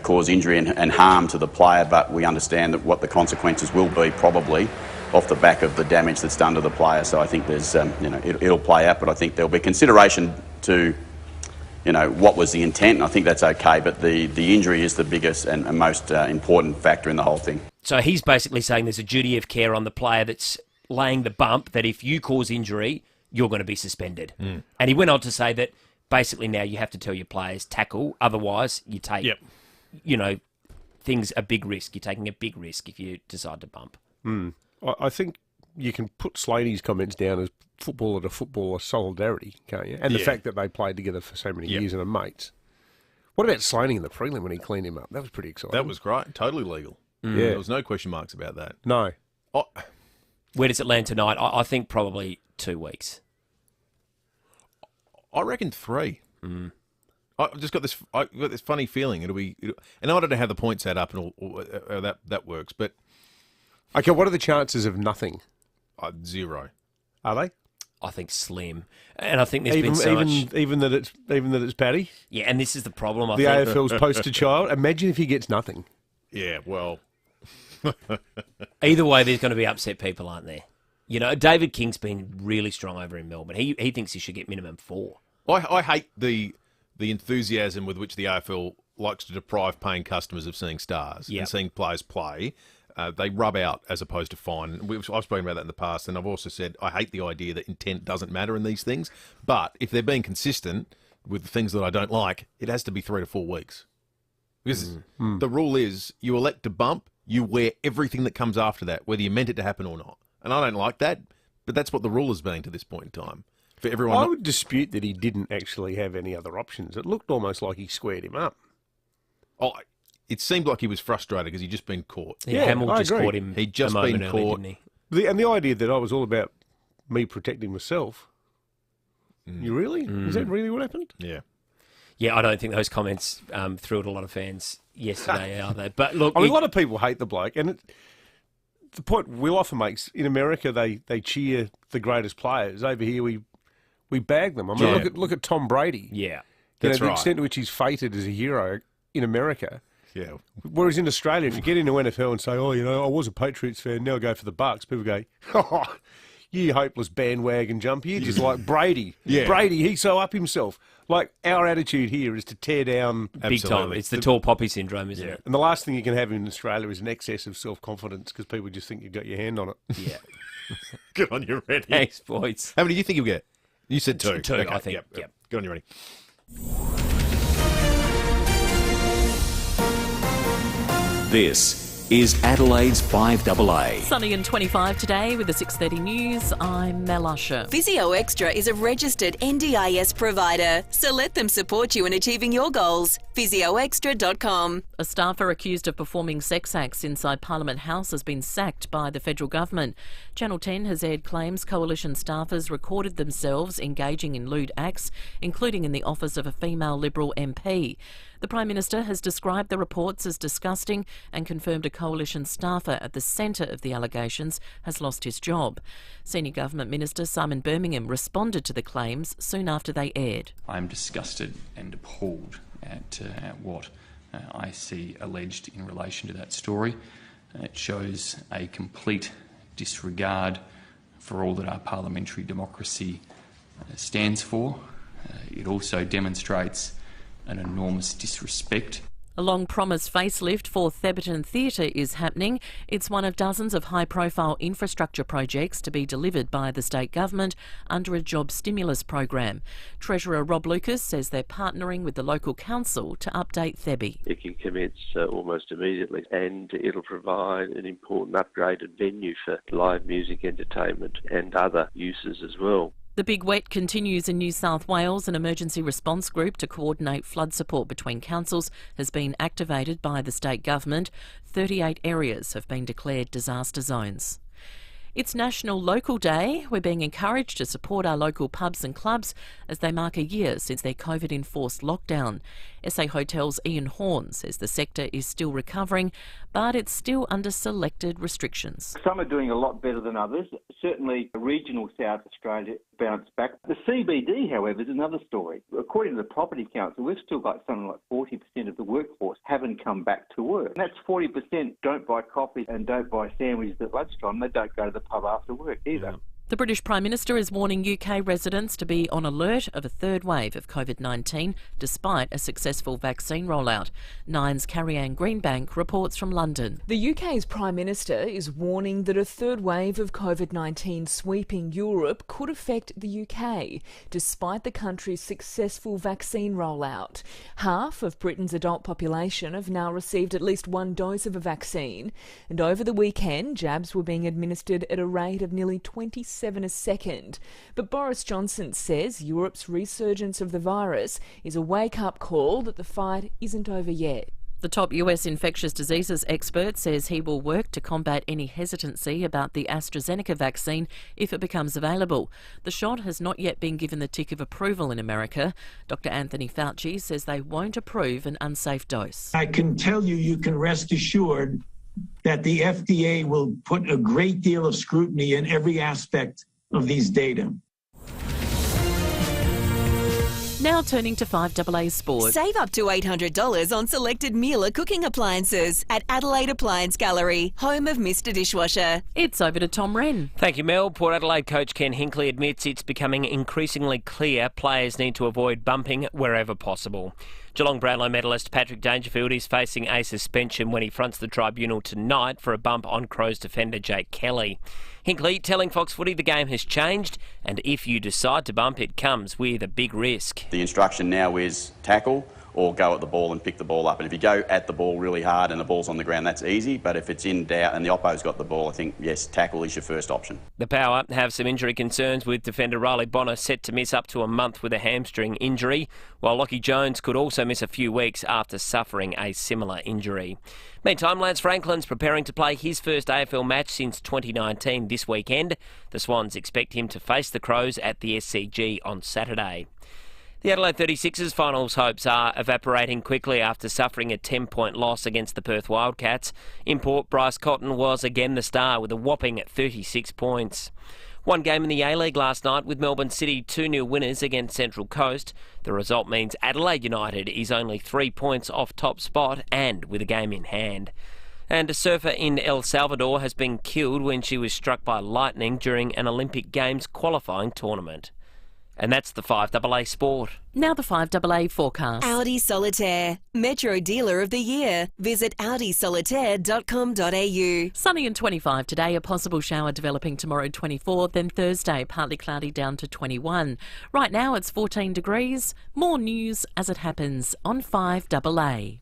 S30: cause injury and harm to the player, but we understand that what the consequences will be probably off the back of the damage that's done to the player. So I think there's it'll play out, but I think there'll be consideration to what was the intent, and I think that's okay, but the injury is the biggest and most important factor in the whole thing.
S7: So he's basically saying there's a duty of care on the player that's laying the bump, that if you cause injury, you're going to be suspended. And he went on to say that basically now you have to tell your players tackle, otherwise you take, things a big risk. You're taking a big risk if you decide to bump.
S12: I think you can put Slaney's comments down as footballer to footballer solidarity, can't you? And the fact that they played together for so many years and are mates. What about Slaney in the prelim when he cleaned him up? That was pretty exciting.
S11: That was great. Totally legal.
S12: Yeah.
S11: There was no question marks about that.
S12: No.
S7: Where does it land tonight? I think probably 2 weeks.
S11: I reckon 3. I just got this. I got this funny feeling it'll be. And I don't know how the points add up and all that works. But
S12: okay, what are the chances of nothing?
S11: 0.
S12: Are they?
S7: I think slim, and I think there's been so much.
S12: Even that it's Paddy.
S7: Yeah, and this is the problem. I
S12: the
S7: think
S12: AFL's poster child. Imagine if he gets nothing.
S11: Yeah, well.
S7: Either way, there's going to be upset people, aren't there? You know, David King's been really strong over in Melbourne. He thinks he should get minimum 4.
S11: I hate the enthusiasm with which the AFL likes to deprive paying customers of seeing stars and seeing players play. They rub out as opposed to fine. I've spoken about that in the past, and I've also said I hate the idea that intent doesn't matter in these things. But if they're being consistent with the things that I don't like, it has to be 3 to 4 weeks. Because the rule is you elect to bump, you wear everything that comes after that, whether you meant it to happen or not. And I don't like that, but that's what the rule has been to this point in time. For everyone,
S12: I would dispute that he didn't actually have any other options. It looked almost like he squared him up.
S11: Oh, it seemed like he was frustrated because he'd just been caught.
S7: Yeah, Hamill just caught him.
S11: He'd just been caught.
S7: Didn't he?
S12: And the idea that I was all about me protecting myself. You really? Is that really what happened?
S11: Yeah.
S7: Yeah, I don't think those comments thrilled a lot of fans yesterday, are they? But look,
S12: I mean, a lot of people hate the bloke, and the point Will often makes, in America, they cheer the greatest players. Over here, we bag them. I mean, look at Tom Brady.
S7: Yeah.
S12: That's right. The extent to which he's feted as a hero in America.
S11: Yeah.
S12: Whereas in Australia, if you get into NFL and say, oh, you know, I was a Patriots fan, now I go for the Bucks, people go, oh, you hopeless bandwagon jump. You're just like Brady.
S11: Yeah.
S12: Brady, he's so up himself. Like, our attitude here is to tear down...
S7: Big time. It's the tall poppy syndrome, isn't it?
S12: And the last thing you can have in Australia is an excess of self-confidence because people just think you've got your hand on it.
S7: Yeah.
S11: Good on you, Reddy.
S7: Thanks, boys.
S11: How many do you think you'll get? You said 2.
S7: 2,
S11: okay.
S7: I think.
S11: Yep. Good on you, Reddy.
S10: This is Adelaide's 5AA.
S1: Sunny and 25 today with the 6:30 news. I'm Mel Usher.
S2: Physio Extra is a registered NDIS provider, so let them support you in achieving your goals. physioextra.com.
S1: A staffer accused of performing sex acts inside Parliament House has been sacked by the federal government. Channel 10 has aired claims coalition staffers recorded themselves engaging in lewd acts, including in the office of a female Liberal MP. The Prime Minister has described the reports as disgusting and confirmed a coalition staffer at the centre of the allegations has lost his job. Senior Government Minister Simon Birmingham responded to the claims soon after they aired.
S3: I am disgusted and appalled at what I see alleged in relation to that story. It shows a complete disregard for all that our parliamentary democracy stands for. It also demonstrates an enormous disrespect.
S1: A long-promised facelift for Theberton Theatre is happening. It's one of dozens of high-profile infrastructure projects to be delivered by the state government under a job stimulus program. Treasurer Rob Lucas says they're partnering with the local council to update Thebe.
S4: It can commence almost immediately, and it'll provide an important upgraded venue for live music, entertainment and other uses as well.
S1: The big wet continues in New South Wales. An emergency response group to coordinate flood support between councils has been activated by the state government. 38 areas have been declared disaster zones. It's National Local Day. We're being encouraged to support our local pubs and clubs as they mark a year since their COVID-enforced lockdown. SA Hotels' Ian Horn says the sector is still recovering, but it's still under selected restrictions.
S5: Some are doing a lot better than others. Certainly regional South Australia bounced back. The CBD, however, is another story. According to the Property Council, we've still got something like 40% of the workforce haven't come back to work. And that's 40% don't buy coffee and don't buy sandwiches at lunchtime. They don't go to the pub after work either.
S1: The British Prime Minister is warning UK residents to be on alert of a third wave of COVID-19 despite a successful vaccine rollout. Nine's Carrie-Anne Greenbank reports from London.
S6: The UK's Prime Minister is warning that a third wave of COVID-19 sweeping Europe could affect the UK despite the country's successful vaccine rollout. Half of Britain's adult population have now received at least one dose of a vaccine, and over the weekend jabs were being administered at a rate of nearly 27 a second. But Boris Johnson says Europe's resurgence of the virus is a wake-up call that the fight isn't over yet.
S1: The top US infectious diseases expert says he will work to combat any hesitancy about the AstraZeneca vaccine if it becomes available. The shot has not yet been given the tick of approval in America. Dr. Anthony Fauci says they won't approve an unsafe dose.
S9: I can tell you, you can rest assured that the FDA will put a great deal of scrutiny in every aspect of these data.
S1: Now turning to FIVEaa Sport.
S2: Save up to $800 on selected Miele cooking appliances at Adelaide Appliance Gallery, home of Mr Dishwasher.
S1: It's over to Tom Wren.
S7: Thank you, Mel. Port Adelaide coach Ken Hinkley admits it's becoming increasingly clear players need to avoid bumping wherever possible. Geelong Brownlow medalist Patrick Dangerfield is facing a suspension when he fronts the tribunal tonight for a bump on Crows defender Jake Kelly. Hinkley telling Fox Footy the game has changed, and if you decide to bump, it comes with a big risk.
S30: The instruction now is tackle or go at the ball and pick the ball up. And if you go at the ball really hard and the ball's on the ground, that's easy. But if it's in doubt and the oppo's got the ball, I think, yes, tackle is your first option.
S7: The Power have some injury concerns with defender Riley Bonner set to miss up to a month with a hamstring injury, while Lockie Jones could also miss a few weeks after suffering a similar injury. Meantime, Lance Franklin's preparing to play his first AFL match since 2019 this weekend. The Swans expect him to face the Crows at the SCG on Saturday. The Adelaide 36ers finals hopes are evaporating quickly after suffering a 10-point loss against the Perth Wildcats. Import Bryce Cotton was again the star with a whopping 36 points. One game in the A-League last night with Melbourne City 2-0 winners against Central Coast. The result means Adelaide United is only 3 points off top spot and with a game in hand. And a surfer in El Salvador has been killed when she was struck by lightning during an Olympic Games qualifying tournament. And that's the FIVEaa Sport.
S1: Now the FIVEaa forecast.
S2: Audi Solitaire, Metro Dealer of the Year. Visit audisolitaire.com.au.
S1: Sunny and 25 today, a possible shower developing tomorrow 24, then Thursday partly cloudy down to 21. Right now it's 14 degrees. More news as it happens on FIVEaa.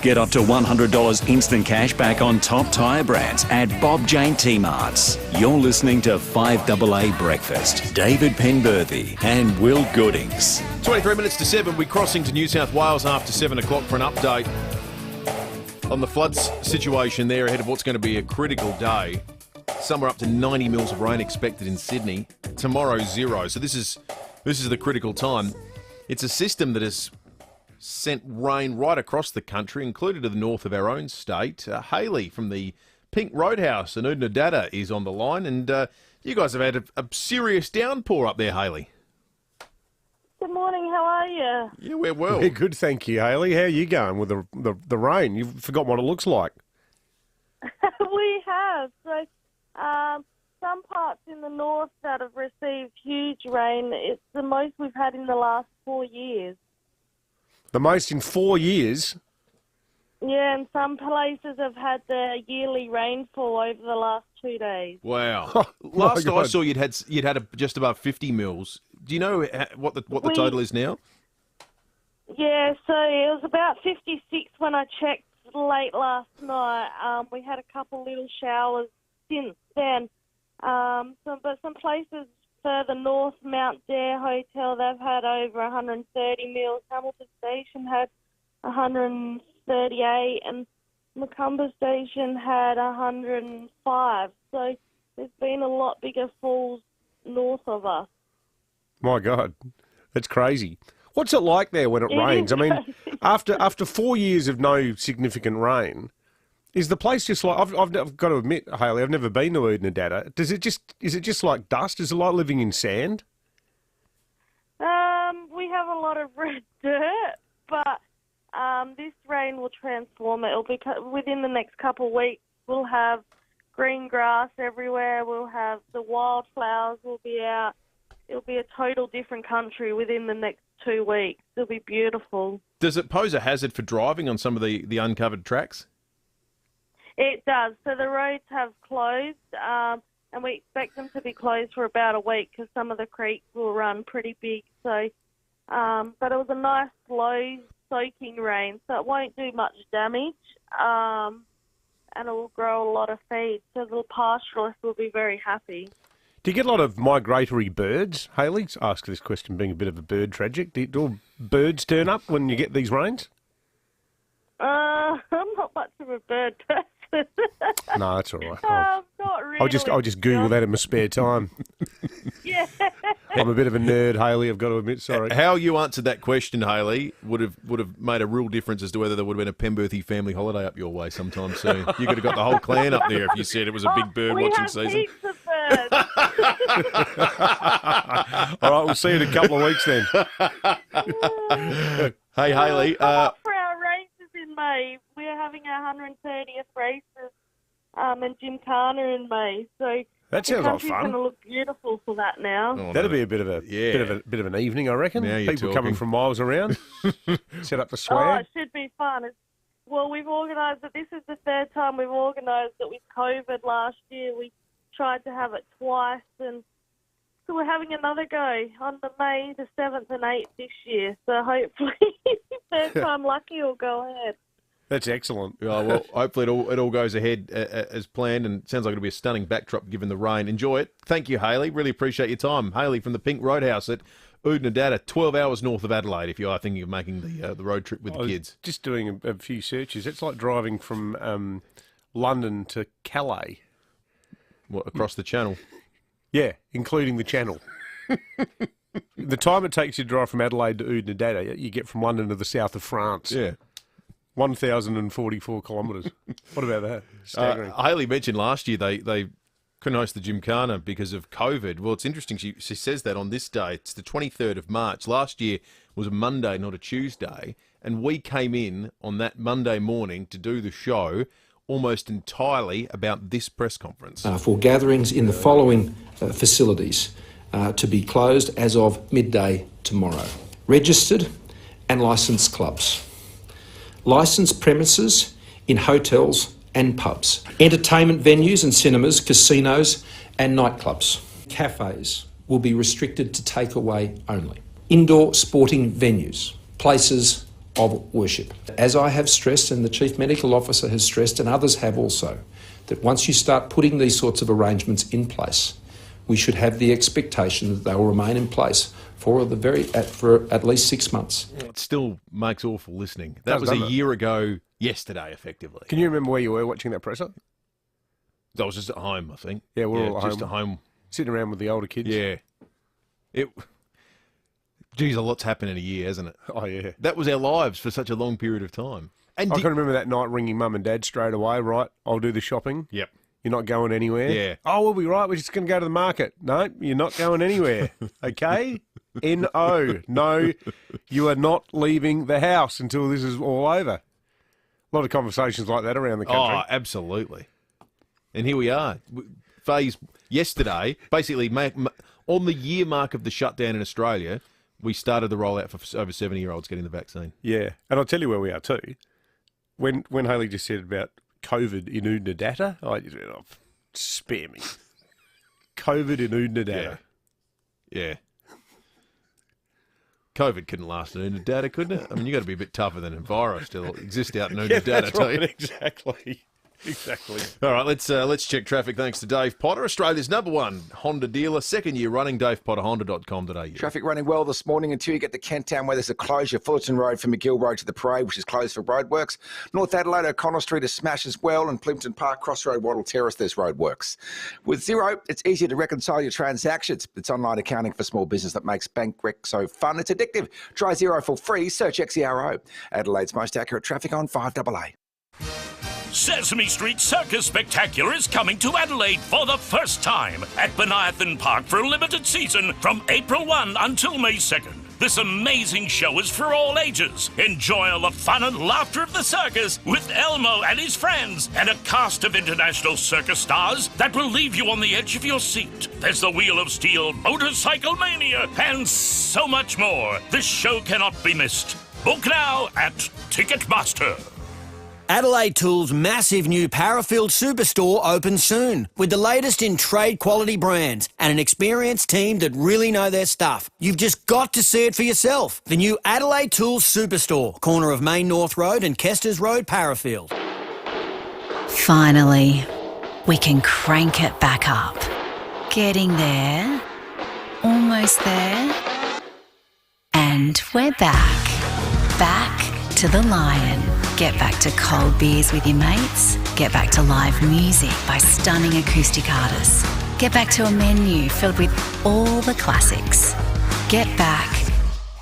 S10: Get up to $100 instant cash back on top tyre brands at Bob Jane T-Marts. You're listening to FIVEaa Breakfast. David Penberthy and Will Goodings.
S11: 23 minutes to 7, we're crossing to New South Wales after 7 o'clock for an update on the floods situation there ahead of what's going to be a critical day. Somewhere up to 90 mils of rain expected in Sydney. Tomorrow, 0. So this is the critical time. It's a system that has sent rain right across the country, included to the north of our own state. Hayley from the Pink Roadhouse in Oodnadatta is on the line, and you guys have had a serious downpour up there, Hayley.
S13: Good morning, how are you?
S11: Yeah, we're well.
S12: We're good, thank you, Hayley. How are you going with the rain? You've forgotten what it looks like.
S13: We have. So some parts in the north that have received huge rain, it's the most we've had in the last 4 years.
S12: The most in 4 years?
S13: Yeah, and some places have had their yearly rainfall over the last 2 days.
S11: Wow. Last I saw you'd had just above 50 mils. Do you know what the total is now?
S13: Yeah, so it was about 56 when I checked late last night. We had a couple little showers since then. But some places further north, Mount Dare Hotel, they've had over 130 mils. Hamilton Station had 138, and Macumber Station had 105. So there's been a lot bigger falls north of us.
S12: My God, that's crazy. What's it like there when it rains? I mean, after 4 years of no significant rain, is the place just like, I've got to admit, Hayley, I've never been to Oodnadatta. Is it just like dust? Is it like living in sand?
S13: We have a lot of red dirt, but this rain will transform it. It'll be within the next couple of weeks. We'll have green grass everywhere. We'll have the wildflowers will be out. It'll be a total different country within the next 2 weeks. It'll be beautiful.
S11: Does it pose a hazard for driving on some of the uncovered tracks?
S13: It does. So the roads have closed, and we expect them to be closed for about a week because some of the creeks will run pretty big. So, but it was a nice, slow, soaking rain, so it won't do much damage, and it will grow a lot of feed. So the pastoralists will be very happy.
S12: Do you get a lot of migratory birds, Hayley? Ask this question being a bit of a bird tragic. Do all birds turn up when you get these rains?
S13: I'm not much of a bird person.
S12: No, that's all right.
S13: Not really.
S12: I'll just Google that in my spare time.
S13: Yeah.
S12: I'm a bit of a nerd, Hayley, I've got to admit, sorry.
S11: How you answered that question, Hayley, would have made a real difference as to whether there would have been a Penberthy family holiday up your way sometime soon. You could have got the whole clan up there if you said it was a big bird watching season.
S13: Heaps of birds.
S12: All right, we'll see you in a couple of weeks then.
S11: Hey, Hayley.
S13: For our races in May, we're having our 130th races and Gymkhana in May. So
S12: that sounds like fun.
S13: The country's going to look beautiful for that now.
S12: Oh, that'll be a bit of an evening, I reckon.
S11: Now you're
S12: People
S11: talking.
S12: coming from miles around, set up the
S13: Oh,
S12: swag.
S13: it should be fun. Well, we've organised it. This is the third time we've organised it with COVID last year. We tried to have it twice, and so we're having another go on the May the 7th and 8th this year. So hopefully, third time lucky will go ahead.
S12: That's excellent.
S11: Oh, well, hopefully it all goes ahead as planned, and it sounds like it'll be a stunning backdrop given the rain. Enjoy it. Thank you, Hayley. Really appreciate your time. Hayley from the Pink Roadhouse at Oodnadatta, 12 hours north of Adelaide, if you are thinking of making the road trip with the kids.
S12: Just doing a few searches. It's like driving from London to Calais.
S11: What, across the channel?
S12: Yeah, including the channel. The time it takes you to drive from Adelaide to Oodnadatta, you get from London to the south of France.
S11: Yeah.
S12: 1,044 kilometres. What about that? Staggering.
S11: Hayley mentioned last year they couldn't host the Gymkhana because of COVID. Well, it's interesting. She says that on this day. It's the 23rd of March. Last year was a Monday, not a Tuesday. And we came in on that Monday morning to do the show almost entirely about this press conference.
S14: For gatherings in the following facilities to be closed as of midday tomorrow. Registered and licensed clubs. Licensed premises in hotels and pubs. Entertainment venues and cinemas, casinos and nightclubs. Cafes will be restricted to takeaway only. Indoor sporting venues. Places of worship. As I have stressed, and the Chief Medical Officer has stressed, and others have also, that once you start putting these sorts of arrangements in place, we should have the expectation that they will remain in place for at least 6 months.
S11: It still makes awful listening. That was a year ago yesterday, effectively.
S12: Can you remember where you were watching that presser?
S11: I was just at home, I think.
S12: Yeah, we're all
S11: just at home.
S12: Sitting around with the older kids.
S11: Yeah. Geez, a lot's happened in a year, hasn't it?
S12: Oh, yeah.
S11: That was our lives for such a long period of time. And
S12: I can remember that night ringing Mum and Dad straight away, right, I'll do the shopping.
S11: Yep.
S12: You're not going anywhere?
S11: Yeah.
S12: Oh, we'll be right. We're just going to go to the market. No, you're not going anywhere. Okay? N-O. No, you are not leaving the house until this is all over. A lot of conversations like that around the country.
S11: Oh, absolutely. And here we are. Phase yesterday, basically on the year mark of the shutdown in Australia, we started the rollout for over 70-year-olds getting the vaccine.
S12: Yeah. And I'll tell you where we are too. When Hayley just said about COVID in Oodnadatta, I just went, oh, spare me. COVID in Oodnadatta.
S11: Yeah. COVID couldn't last in Oodnadatta, couldn't it? I mean, you got to be a bit tougher than a virus to exist out in Oodnadatta.
S12: Yeah, that's right, exactly.
S11: All right, let's check traffic thanks to Dave Potter, Australia's #1 Honda dealer, second year running, davepotterhonda.com.au.
S15: Traffic running well this morning until you get to Kent Town where there's a closure. Fullerton Road from McGill Road to the Parade, which is closed for roadworks. North Adelaide, O'Connell Street is smashed as well, and Plimpton Park, Crossroad, Wattle Terrace, there's roadworks. With Xero, it's easier to reconcile your transactions. It's online accounting for small business that makes bank rec so fun. It's addictive. Try Xero for free. Search XERO. Adelaide's most accurate traffic on 5AA.
S16: Sesame Street Circus Spectacular is coming to Adelaide for the first time at Penberthy Park for a limited season from April 1 until May 2nd. This amazing show is for all ages. Enjoy all the fun and laughter of the circus with Elmo and his friends and a cast of international circus stars that will leave you on the edge of your seat. There's the Wheel of Steel, Motorcycle Mania, and so much more. This show cannot be missed. Book now at Ticketmaster.
S17: Adelaide Tools' massive new Parafield Superstore opens soon with the latest in trade quality brands and an experienced team that really know their stuff. You've just got to see it for yourself. The new Adelaide Tools Superstore, corner of Main North Road and Kesters Road, Parafield.
S27: Finally, we can crank it back up. Getting there. Almost there. And we're back. Back to the Lion. Get back to cold beers with your mates. Get back to live music by stunning acoustic artists. Get back to a menu filled with all the classics. Get back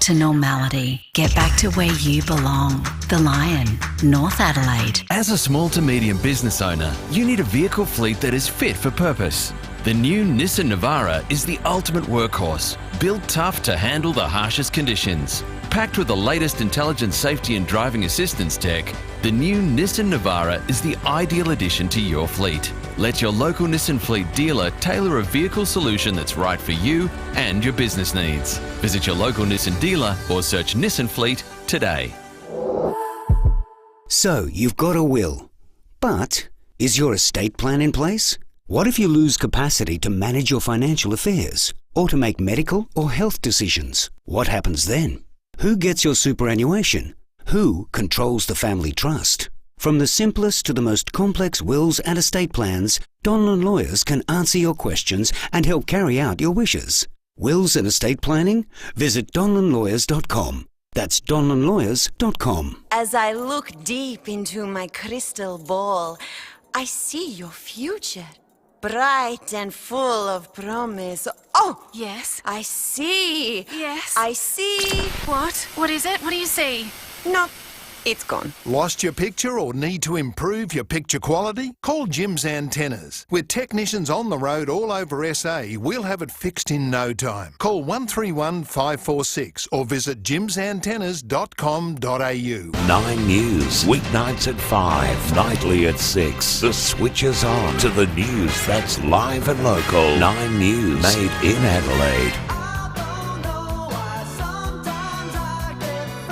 S27: to normality. Get back to where you belong. The Lion, North Adelaide.
S18: As a small to medium business owner, you need a vehicle fleet that is fit for purpose. The new Nissan Navara is the ultimate workhorse, built tough to handle the harshest conditions. Packed with the latest intelligent safety and driving assistance tech, the new Nissan Navara is the ideal addition to your fleet. Let your local Nissan fleet dealer tailor a vehicle solution that's right for you and your business needs. Visit your local Nissan dealer or search Nissan Fleet today.
S19: So, you've got a will. But, is your estate plan in place? What if you lose capacity to manage your financial affairs or to make medical or health decisions? What happens then? Who gets your superannuation? Who controls the family trust? From the simplest to the most complex wills and estate plans, Donlan Lawyers can answer your questions and help carry out your wishes. Wills and estate planning? Visit donlanlawyers.com. That's donlanlawyers.com.
S20: As I look deep into my crystal ball, I see your future. Bright and full of promise. Oh!
S21: Yes?
S20: I see.
S21: Yes?
S20: I see.
S21: What? What is it? What do you see?
S20: No, it's gone.
S22: Lost your picture or need to improve your picture quality? Call Jim's Antennas. With technicians on the road all over SA, we'll have it fixed in no time. Call 131 546 or visit jimsantennas.com.au.
S23: 9 News, weeknights at 5, nightly at 6. The switch is on to the news that's live and local. 9 News, made in Adelaide.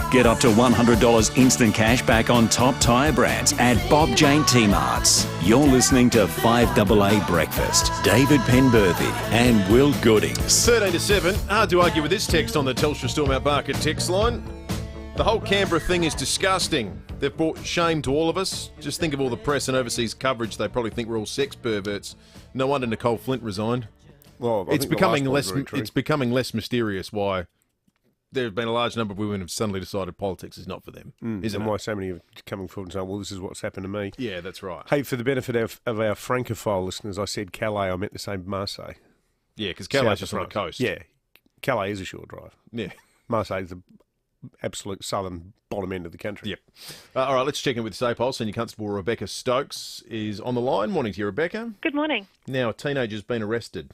S10: Get up to $100 instant cash back on top tyre brands at Bob Jane T-Marts. You're listening to 5AA Breakfast. David Penberthy and Will Goodings.
S11: 13 to 7. Hard to argue with this text on the Telstra Stormont Market text line. The whole Canberra thing is disgusting. They've brought shame to all of us. Just think of all the press and overseas coverage. They probably think we're all sex perverts. No wonder Nicole Flint resigned.
S12: Well,
S11: it's becoming less mysterious why there have been a large number of women who have suddenly decided politics is not for them. Isn't
S12: and why so many are coming forward and saying, well, this is what's happened to me.
S11: Yeah, that's right.
S12: Hey, for the benefit of our Francophile listeners, I said Calais, I meant to say Marseille.
S11: Yeah, because Calais is just on the coast.
S12: Yeah, Calais is a short drive.
S11: Yeah.
S12: Marseille is the absolute southern bottom end of the country.
S11: Yep. All right, let's check in with SAPOL. Senior Constable Rebecca Stokes is on the line. Morning to you, Rebecca.
S24: Good morning.
S11: Now, a teenager's been arrested.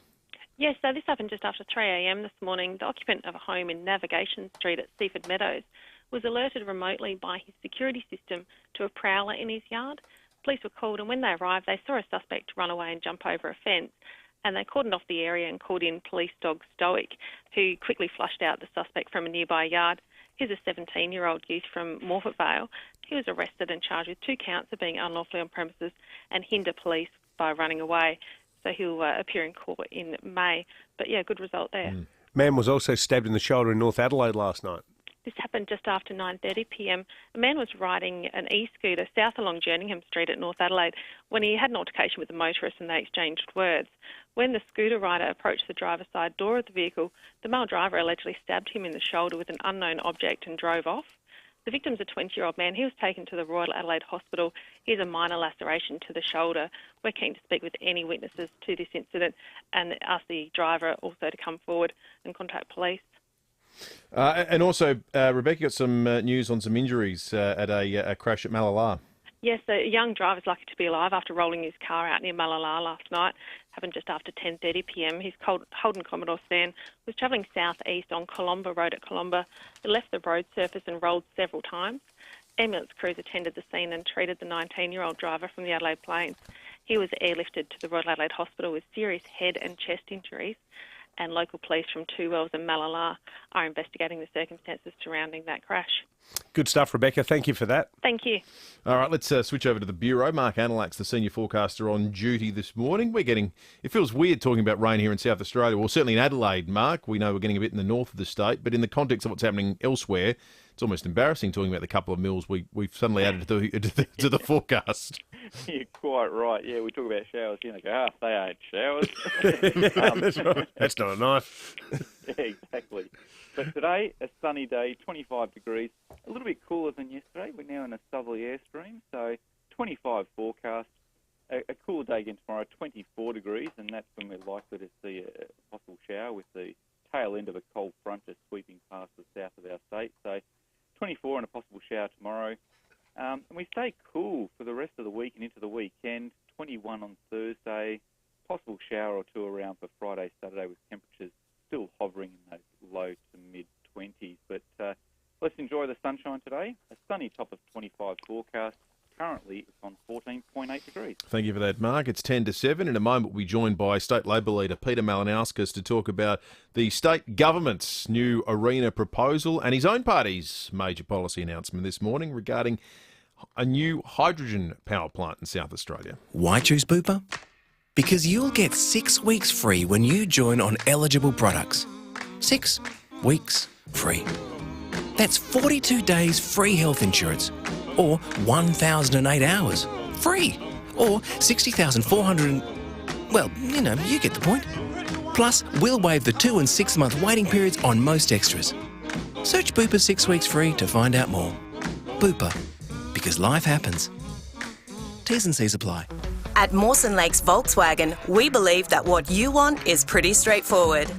S24: Yes, so this happened just after 3 a.m. this morning. The occupant of a home in Navigation Street at Seaford Meadows was alerted remotely by his security system to a prowler in his yard. Police were called, and when they arrived, they saw a suspect run away and jump over a fence, and they cordoned off the area and called in police dog Stoic, who quickly flushed out the suspect from a nearby yard. He's a 17-year-old youth from Morford Vale. He was arrested and charged with 2 counts of being unlawfully on premises and hinder police by running away. So he'll appear in court in May. But, yeah, good result there.
S12: Man was also stabbed in the shoulder in North Adelaide last night.
S24: This happened just after 9:30 p.m. A man was riding an e-scooter south along Jerningham Street at North Adelaide when he had an altercation with a motorist and they exchanged words. When the scooter rider approached the driver's side door of the vehicle, the male driver allegedly stabbed him in the shoulder with an unknown object and drove off. The victim's a 20-year-old man. He was taken to the Royal Adelaide Hospital. He has a minor laceration to the shoulder. We're keen to speak with any witnesses to this incident and ask the driver also to come forward and contact police.
S11: And also, Rebecca got some news on some injuries at a crash at Malala.
S24: Yes, a young driver is lucky to be alive after rolling his car out near Malala last night. Happened just after 10:30pm. His Holden Commodore sedan was travelling south-east on Colomba Road at Colomba. It left the road surface and rolled several times. Ambulance crews attended the scene and treated the 19-year-old driver from the Adelaide Plains. He was airlifted to the Royal Adelaide Hospital with serious head and chest injuries, and local police from Two Wells and Malala are investigating the circumstances surrounding that crash.
S12: Good stuff, Rebecca. Thank you for that.
S24: Thank you.
S11: All right, let's switch over to the Bureau. Mark Analax, the senior forecaster, on duty this morning. It feels weird talking about rain here in South Australia. Well, certainly in Adelaide, Mark. We know we're getting a bit in the north of the state, but in the context of what's happening elsewhere, it's almost embarrassing talking about the couple of mils we've suddenly added to the forecast.
S3: You're quite right. Yeah, we talk about showers. You know, go, they ain't showers.
S12: That's right. That's not a knife.
S3: Yeah, exactly. But today, a sunny day, 25 degrees, a little bit cooler than yesterday. We're now in a southerly airstream, so 25 forecast. A cooler day again tomorrow, 24 degrees, and that's when we're likely to see a possible shower with the tail end of a cold front just sweeping past the south of our state. So 24 and a possible shower tomorrow. And we stay cool for the rest of the week and into the weekend. 21 on Thursday, possible shower or two around for Friday, Saturday, with temperatures still hovering in those low to mid-20s. But let's enjoy the sunshine today. A sunny top of 25 forecast. Currently, it's on 14.8 degrees.
S11: Thank you for that, Mark. It's 10 to 7. In a moment, we'll be joined by State Labor leader Peter Malinauskas to talk about the state government's new arena proposal and his own party's major policy announcement this morning regarding a new hydrogen power plant in South Australia.
S4: Why choose Bupa? Because you'll get 6 weeks free when you join on eligible products. 6 weeks free. That's 42 days free health insurance. Or 1,008 hours free. Or 60,400 well, you know, you get the point. Plus, we'll waive the 2 and 6 month waiting periods on most extras. Search Bupa 6 weeks free to find out more. Bupa, because life happens. T's and C's apply.
S5: At Mawson Lakes Volkswagen, we believe that what you want is pretty straightforward.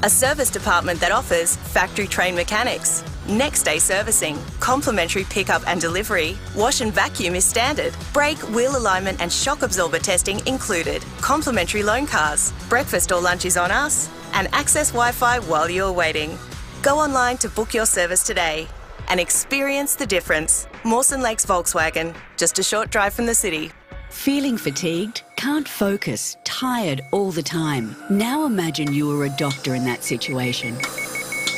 S5: A service department that offers factory-trained mechanics, next-day servicing, complimentary pickup and delivery, wash and vacuum is standard, brake, wheel alignment and shock absorber testing included, complimentary loan cars, breakfast or lunch is on us, and access Wi-Fi while you're waiting. Go online to book your service today and experience the difference. Mawson Lakes Volkswagen, just a short drive from the city.
S27: Feeling fatigued? Can't focus? Tired all the time? Now imagine you were a doctor in that situation.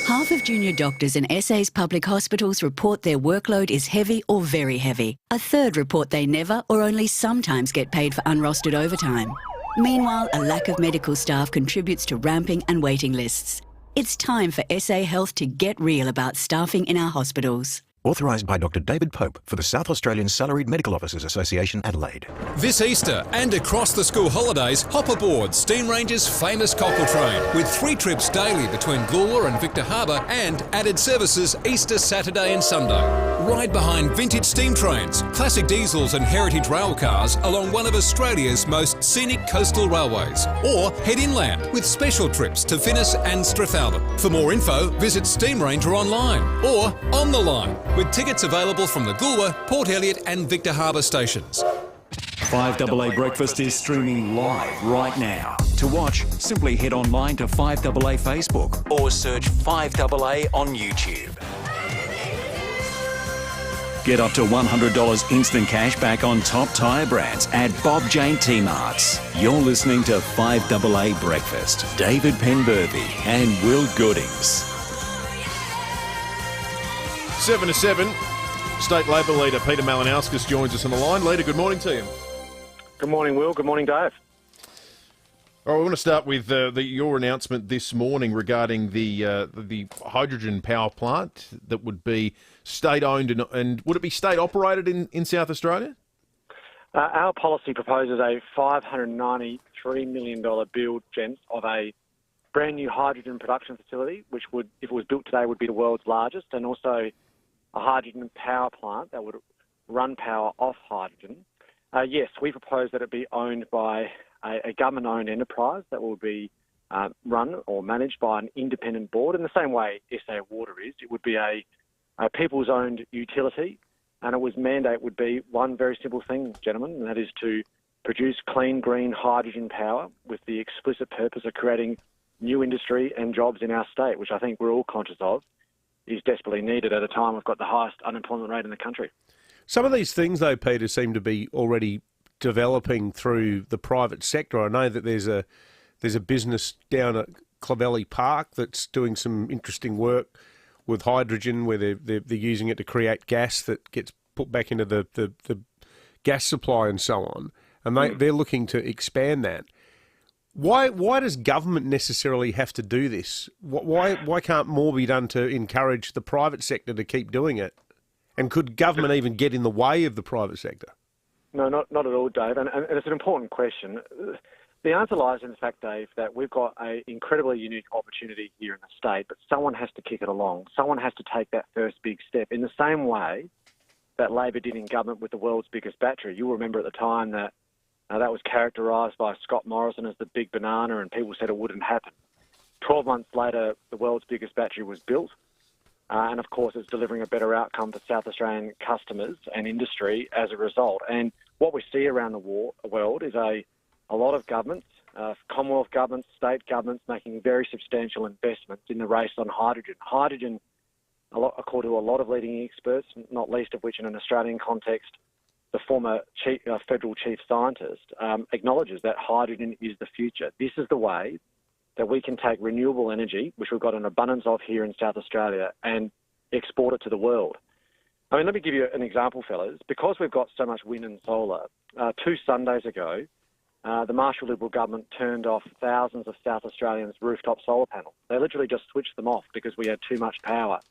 S27: Half of junior doctors in SA's public hospitals report their workload is heavy or very heavy. A third report they never or only sometimes get paid for unrostered overtime. Meanwhile, a lack of medical staff contributes to ramping and waiting lists. It's time for SA Health to get real about staffing in our hospitals.
S6: Authorised by Dr David Pope for the South Australian Salaried Medical Officers Association, Adelaide.
S8: This Easter and across the school holidays, hop aboard Steam Range's famous cockle train with 3 trips daily between Goolwa and Victor Harbour and added services Easter, Saturday and Sunday. Ride behind vintage steam trains, classic diesels and heritage rail cars along one of Australia's most scenic coastal railways. Or head inland with special trips to Finnis and Strathalbyn. For more info, visit Steam Ranger online or on the line, with tickets available from the Goolwa, Port Elliot and Victor Harbour stations.
S10: 5AA Breakfast is streaming live right now. To watch, simply head online to 5AA Facebook or search 5AA on YouTube. Get up to $100 instant cash back on top tyre brands at Bob Jane T-Marts. You're listening to 5AA Breakfast. David Penberthy and Will Goodings.
S11: 7 to 7. State Labor leader Peter Malinauskas joins us on the line. Leader, good morning to you.
S9: Good morning, Will. Good morning, Dave.
S11: All right, we want to start with your announcement this morning regarding the hydrogen power plant that would be state-owned and would it be state-operated in South Australia?
S9: Our policy proposes a $593 million build, Jens, of a brand new hydrogen production facility, which would, if it was built today, would be the world's largest, and also a hydrogen power plant that would run power off hydrogen. Yes, we propose that it be owned by a government-owned enterprise that will be run or managed by an independent board in the same way SA Water is. It would be a people's-owned utility and its mandate would be one very simple thing, gentlemen, and that is to produce clean, green hydrogen power with the explicit purpose of creating new industry and jobs in our state, which I think we're all conscious of is desperately needed at a time we've got the highest unemployment rate in the country.
S12: Some of these things, though, Peter, seem to be already developing through the private sector. I know that there's a business down at Clovelly Park that's doing some interesting work with hydrogen, where they're using it to create gas that gets put back into the gas supply and so on. And they're looking to expand that. Why does government necessarily have to do this? Why can't more be done to encourage the private sector to keep doing it? And could government even get in the way of the private sector?
S9: No, not at all, Dave. And it's an important question. The answer lies in the fact, Dave, that we've got an incredibly unique opportunity here in the state, but someone has to kick it along. Someone has to take that first big step in the same way that Labor did in government with the world's biggest battery. You'll remember at the time that that was characterised by Scott Morrison as the big banana, and people said it wouldn't happen. 12 months later, the world's biggest battery was built, and of course it's delivering a better outcome for South Australian customers and industry as a result. And what we see around the world is a lot of governments, Commonwealth governments, state governments, making very substantial investments in the race on hydrogen. Hydrogen, according to a lot of leading experts, not least of which in an Australian context, the former federal chief scientist acknowledges that hydrogen is the future. This is the way that we can take renewable energy, which we've got an abundance of here in South Australia, and export it to the world. I mean, let me give you an example, fellas. Because we've got so much wind and solar, 2 Sundays ago, the Marshall Liberal government turned off thousands of South Australians' rooftop solar panels. They literally just switched them off because we had too much power.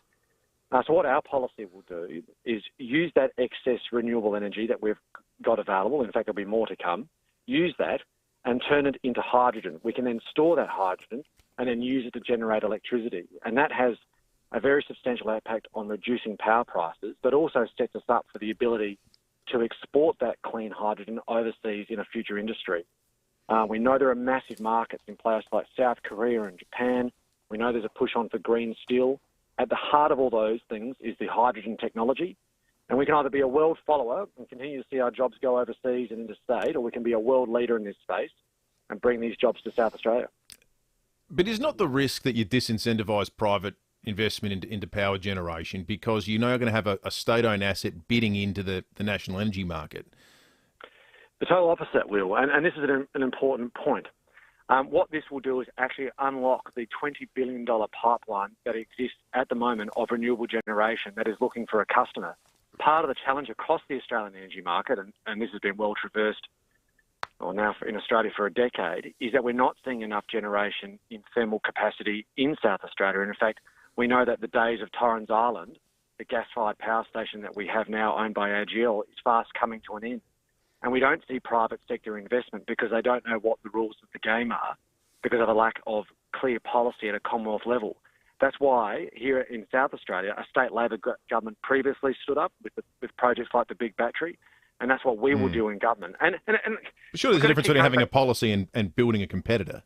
S9: So what our policy will do is use that excess renewable energy that we've got available, in fact there'll be more to come, use that and turn it into hydrogen. We can then store that hydrogen and then use it to generate electricity. And that has a very substantial impact on reducing power prices, but also sets us up for the ability to export that clean hydrogen overseas in a future industry. We know there are massive markets in places like South Korea and Japan. We know there's a push on for green steel. At the heart of all those things is the hydrogen technology. And we can either be a world follower and continue to see our jobs go overseas and interstate, or we can be a world leader in this space and bring these jobs to South Australia.
S11: But is not the risk that you disincentivise private investment into power generation because you're now going to have a state-owned asset bidding into the national energy market?
S9: The total opposite, Will, and this is an important point. What this will do is actually unlock the $20 billion pipeline that exists at the moment of renewable generation that is looking for a customer. Part of the challenge across the Australian energy market, and this has been well traversed in Australia for a decade, is that we're not seeing enough generation in thermal capacity in South Australia. And in fact, we know that the days of Torrens Island, the gas-fired power station that we have now owned by AGL, is fast coming to an end. And we don't see private sector investment because they don't know what the rules of the game are because of a lack of clear policy at a Commonwealth level. That's why here in South Australia, a state Labor government previously stood up with projects like the Big Battery, and that's what we will do in government. And
S11: sure, there's a difference between having a policy and building a competitor.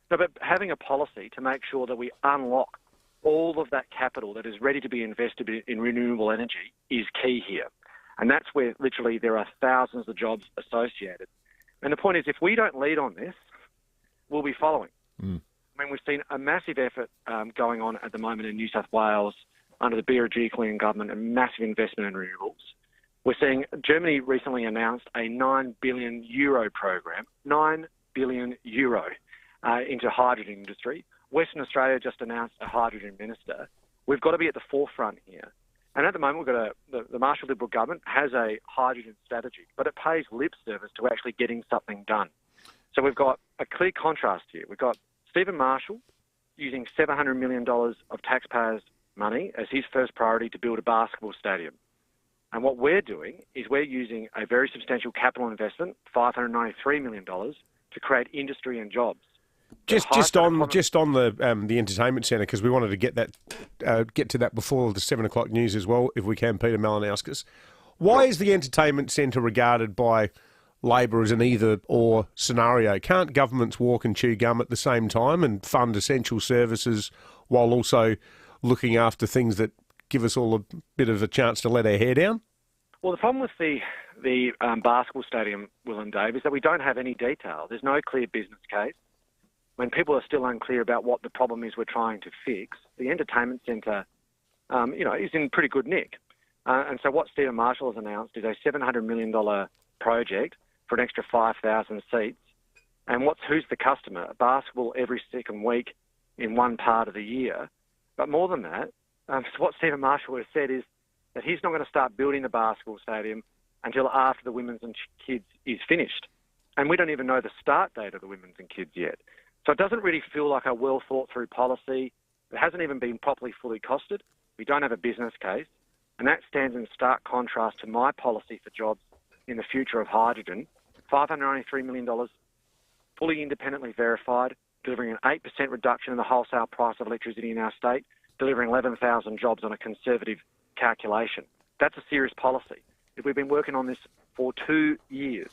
S9: No, but having a policy to make sure that we unlock all of that capital that is ready to be invested in renewable energy is key here. And that's where literally there are thousands of jobs associated. And the point is, if we don't lead on this, we'll be following. I mean, we've seen a massive effort going on at the moment in New South Wales under the Berejiklian government, a massive investment in renewables. We're seeing Germany recently announced a €9 billion program, €9 billion into hydrogen industry. Western Australia just announced a hydrogen minister. We've got to be at the forefront here. And at the moment, we've got the Marshall Liberal government has a hydrogen strategy, but it pays lip service to actually getting something done. So we've got a clear contrast here. We've got Stephen Marshall using $700 million of taxpayers' money as his first priority to build a basketball stadium. And what we're doing is we're using a very substantial capital investment, $593 million, to create industry and jobs.
S12: Just on the entertainment centre, because we wanted to get to that before the 7 o'clock news as well, if we can, Peter Malinauskas. Why is the entertainment centre regarded by Labor as an either-or scenario? Can't governments walk and chew gum at the same time and fund essential services while also looking after things that give us all a bit of a chance to let our hair down?
S9: Well, the problem with the basketball stadium, Will and Dave, is that we don't have any detail. There's no clear business case. When people are still unclear about what the problem is we're trying to fix, the entertainment centre, is in pretty good nick. And so what Stephen Marshall has announced is a $700 million project for an extra 5,000 seats. And who's the customer? Basketball every second week in one part of the year. But more than that, so what Stephen Marshall has said is that he's not going to start building the basketball stadium until after the women's and kids is finished. And we don't even know the start date of the women's and kids yet. So it doesn't really feel like a well thought through policy. It hasn't even been properly fully costed. We don't have a business case. And that stands in stark contrast to my policy for jobs in the future of hydrogen. $593 million, fully independently verified, delivering an 8% reduction in the wholesale price of electricity in our state, delivering 11,000 jobs on a conservative calculation. That's a serious policy. We've been working on this for 2 years,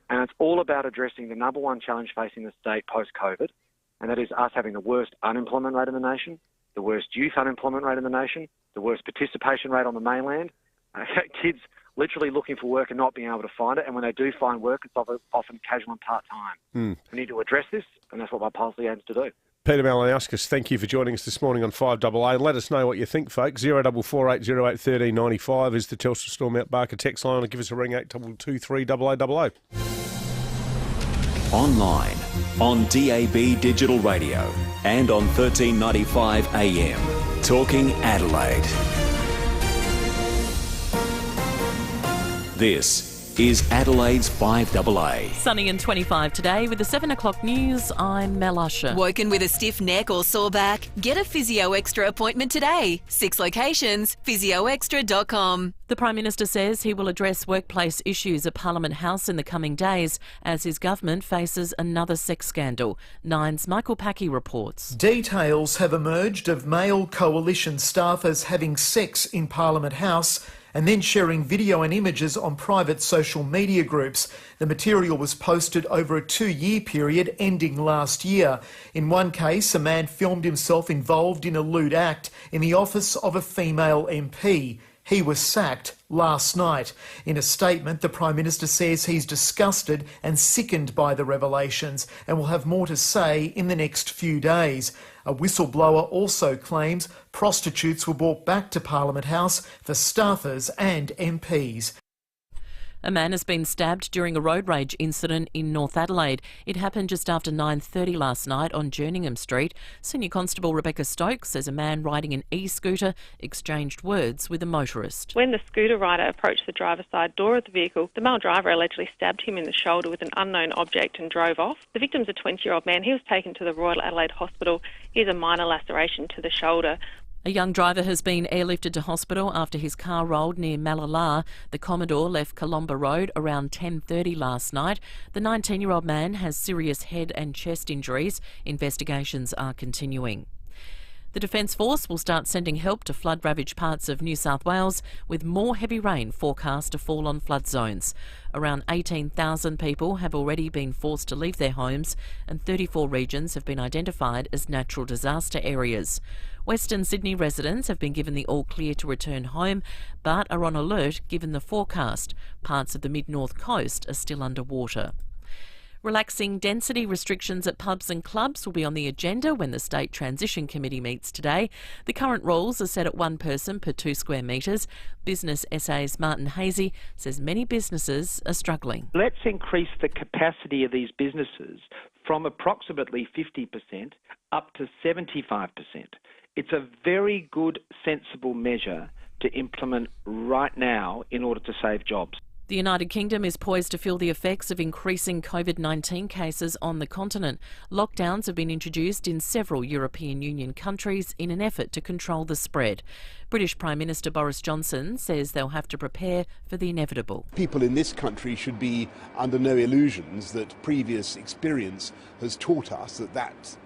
S9: and it's all about addressing the number one challenge facing the state post-COVID, and that is us having the worst unemployment rate in the nation, the worst youth unemployment rate in the nation, the worst participation rate on the mainland, kids literally looking for work and not being able to find it, and when they do find work, it's often casual and part-time. We need to address this, and that's what my policy aims to do.
S12: Peter Malinauskas, thank you for joining us this morning on 5AA. And let us know what you think, folks. 044808 1395 is the Telstra Storm Mount Barker text line. Or give us a ring, 8223 8800.
S10: Online, on DAB Digital Radio and on 1395 AM. Talking Adelaide. This is Adelaide's 5AA.
S1: Sunny and 25 today with the 7 o'clock news. I'm Mel Usher.
S2: Woken with a stiff neck or sore back? Get a Physio Extra appointment today. 6 locations, physioextra.com.
S1: The Prime Minister says he will address workplace issues at Parliament House in the coming days as his government faces another sex scandal. Nine's Michael Packey reports.
S7: Details have emerged of male coalition staffers having sex in Parliament House and then sharing video and images on private social media groups. The material was posted over a 2-year period ending last year. In one case, a man filmed himself involved in a lewd act in the office of a female MP. He was sacked last night. In a statement, the Prime Minister says he's disgusted and sickened by the revelations and will have more to say in the next few days. A whistleblower also claims prostitutes were brought back to Parliament House for staffers and MPs.
S1: A man has been stabbed during a road rage incident in North Adelaide. It happened just after 9:30 last night on Jerningham Street. Senior Constable Rebecca Stokes says a man riding an e-scooter exchanged words with a motorist.
S24: When the scooter rider approached the driver's side door of the vehicle, the male driver allegedly stabbed him in the shoulder with an unknown object and drove off. The victim's a 20-year-old man. He was taken to the Royal Adelaide Hospital. He has a minor laceration to the shoulder.
S1: A young driver has been airlifted to hospital after his car rolled near Malala. The Commodore left Colomba Road around 10:30 last night. The 19-year-old man has serious head and chest injuries. Investigations are continuing. The Defence Force will start sending help to flood-ravaged parts of New South Wales with more heavy rain forecast to fall on flood zones. Around 18,000 people have already been forced to leave their homes and 34 regions have been identified as natural disaster areas. Western Sydney residents have been given the all-clear to return home but are on alert given the forecast. Parts of the mid-north coast are still underwater. Relaxing density restrictions at pubs and clubs will be on the agenda when the State Transition Committee meets today. The current rules are set at 1 person per 2 square metres. Business SA's Martin Hazy says many businesses are struggling.
S13: Let's increase the capacity of these businesses from approximately 50% up to 75%. It's a very good, sensible measure to implement right now in order to save jobs.
S1: The United Kingdom is poised to feel the effects of increasing COVID-19 cases on the continent. Lockdowns have been introduced in several European Union countries in an effort to control the spread. British Prime Minister Boris Johnson says they'll have to prepare for the inevitable.
S14: People in this country should be under no illusions that previous experience has taught us that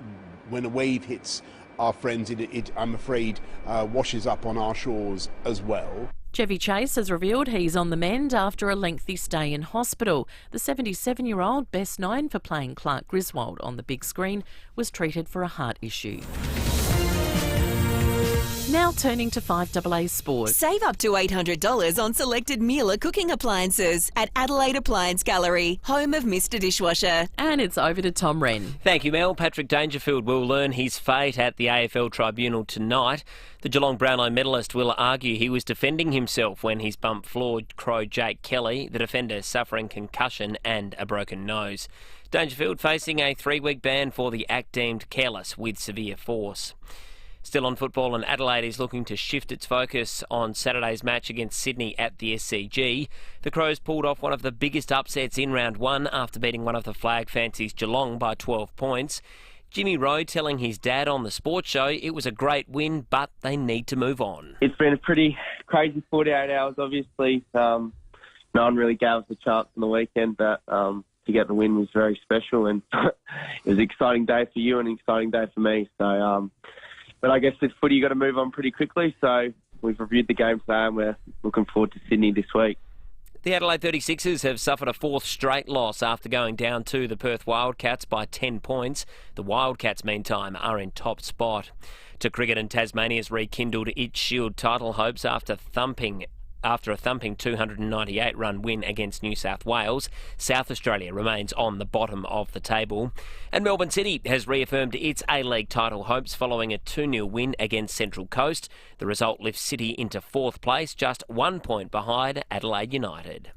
S14: when a wave hits our friends, it I'm afraid, washes up on our shores as well.
S1: Chevy Chase has revealed he's on the mend after a lengthy stay in hospital. The 77-year-old, best known for playing Clark Griswold on the big screen, was treated for a heart issue. Now turning to 5AA Sport.
S2: Save up to $800 on selected Miele cooking appliances at Adelaide Appliance Gallery, home of Mr Dishwasher.
S1: And it's over to Tom Wren.
S15: Thank you, Mel. Patrick Dangerfield will learn his fate at the AFL Tribunal tonight. The Geelong Brownlow medalist will argue he was defending himself when he's bumped floored Crow Jake Kelly, the defender suffering concussion and a broken nose. Dangerfield facing a 3-week ban for the act deemed careless with severe force. Still on football, and Adelaide is looking to shift its focus on Saturday's match against Sydney at the SCG. The Crows pulled off one of the biggest upsets in round one after beating one of the flag fancies Geelong by 12 points. Jimmy Rowe telling his dad on the sports show it was a great win, but they need to move on.
S16: It's been a pretty crazy 48 hours, obviously. No one really gave us a chance on the weekend, but to get the win was very special, and it was an exciting day for you and an exciting day for me. So, but I guess this footy, you got to move on pretty quickly. So we've reviewed the game today and we're looking forward to Sydney this week.
S15: The Adelaide 36ers have suffered a fourth straight loss after going down to the Perth Wildcats by 10 points. The Wildcats, meantime, are in top spot. To cricket, and Tasmania's rekindled its Shield title hopes after a thumping 298-run win against New South Wales. South Australia remains on the bottom of the table. And Melbourne City has reaffirmed its A-League title hopes following a 2-0 win against Central Coast. The result lifts City into 4th place, just 1 point behind Adelaide United.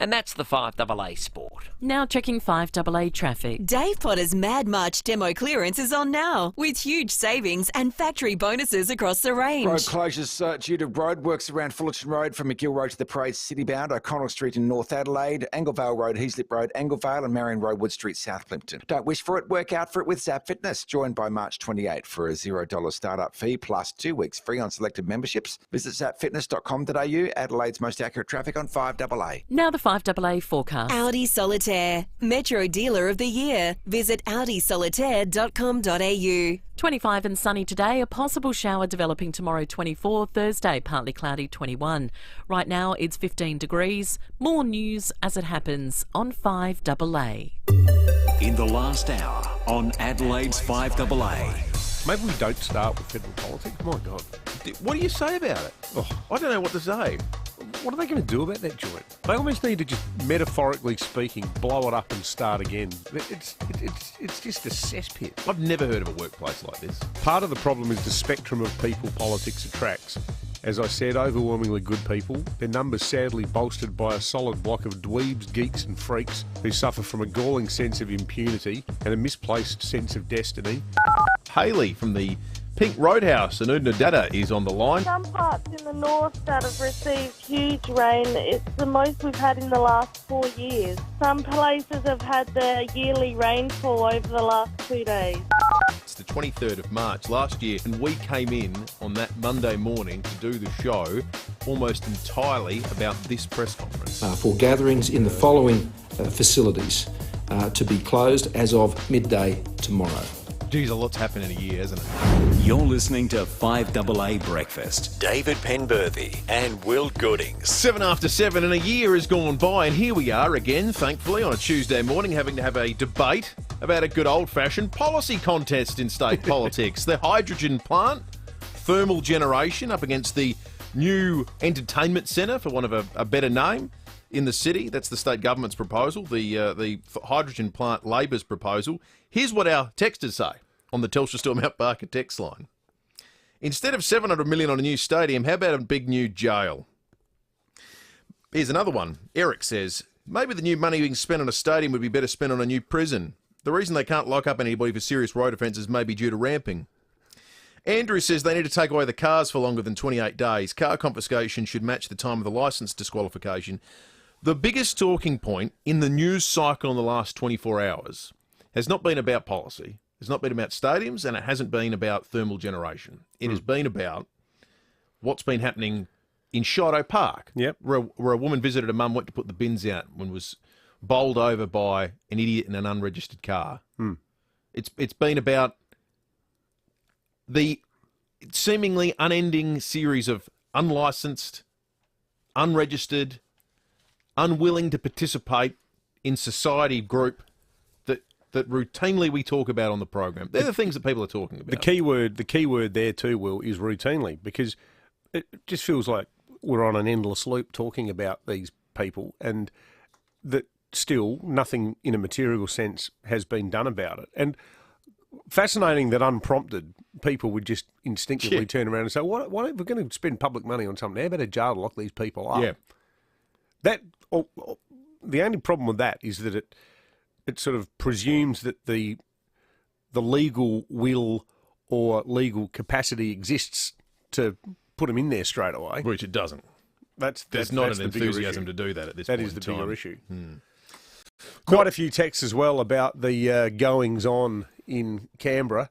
S15: And that's the 5AA Sport.
S1: Now checking 5AA traffic.
S2: Dave Potter's Mad March demo clearance is on now, with huge savings and factory bonuses across the range.
S17: Road closures due to roadworks around Fullerton Road from McGill Road to the Parade Citybound, O'Connell Street in North Adelaide, Anglevale Road, Heaslip Road, Anglevale and Marion Road, Wood Street, South Plimpton. Don't wish for it, work out for it with Zap Fitness. Join by March 28 for a $0 startup fee plus 2 weeks free on selected memberships. Visit zapfitness.com.au, Adelaide's most accurate traffic on 5AA.
S1: Now the 5AA forecast.
S2: Audi Solitaire, Metro Dealer of the Year. Visit audisolitaire.com.au.
S1: 25 and sunny today, a possible shower developing tomorrow 24, Thursday partly cloudy 21. Right now it's 15 degrees. More news as it happens on 5AA.
S10: In the last hour on Adelaide's 5AA.
S12: Maybe we don't start with federal politics. My God.
S11: What do you say about it? Oh, I don't know what to say.
S12: What are they going to do about that joint? They almost need to just, metaphorically speaking, blow it up and start again. It's just a cesspit.
S11: I've never heard of a workplace like this.
S12: Part of the problem is the spectrum of people politics attracts. As I said, overwhelmingly good people, their numbers sadly bolstered by a solid block of dweebs, geeks and freaks who suffer from a galling sense of impunity and a misplaced sense of destiny.
S11: Hayley from the Pink Roadhouse in Oodnadatta is on the line.
S18: Some parts in the north that have received huge rain. It's the most we've had in the last 4 years. Some places have had their yearly rainfall over the last 2 days.
S11: It's the 23rd of March last year, and we came in on that Monday morning to do the show almost entirely about this press conference.
S19: For gatherings in the following facilities to be closed as of midday tomorrow.
S11: Geez, a lot's happened in a year, hasn't it?
S10: You're listening to 5AA Breakfast. David Penberthy and Will Goodings.
S11: 7 after 7 and a year has gone by, and here we are again, thankfully, on a Tuesday morning having to have a debate about a good old-fashioned policy contest in state politics. The hydrogen plant, thermal generation up against the new entertainment centre, for want of a better name, in the city. That's the state government's proposal, the hydrogen plant Labor's proposal. Here's what our texters say on the Telstra Store Mount Barker text line. Instead of $700 million on a new stadium, how about a big new jail? Here's another one. Eric says, maybe the new money being spent on a stadium would be better spent on a new prison. The reason they can't lock up anybody for serious road offences may be due to ramping. Andrew says they need to take away the cars for longer than 28 days. Car confiscation should match the time of the licence disqualification. The biggest talking point in the news cycle in the last 24 hours has not been about policy. It's not been about stadiums, and it hasn't been about thermal generation. It has been about what's been happening in Shido Park, where a woman visited a mum, went to put the bins out, and was bowled over by an idiot in an unregistered car. It's been about the seemingly unending series of unlicensed, unregistered, unwilling to participate in society group that that routinely we talk about on the program. They're the things that people are talking about.
S12: The key word there too, Will, is routinely, because it just feels like we're on an endless loop talking about these people, and that still nothing in a material sense has been done about it. And fascinating that unprompted, people would just instinctively turn around and say, "Why we're going to spend public money on something? How about a jail to lock these people up?" Yeah. The only problem with that is that it sort of presumes that the legal will or legal capacity exists to put them in there straight away.
S11: Which it doesn't.
S12: There's
S11: not an enthusiasm to do that at this point in time.
S12: That is the bigger issue. Quite a few texts as well about the goings-on in Canberra.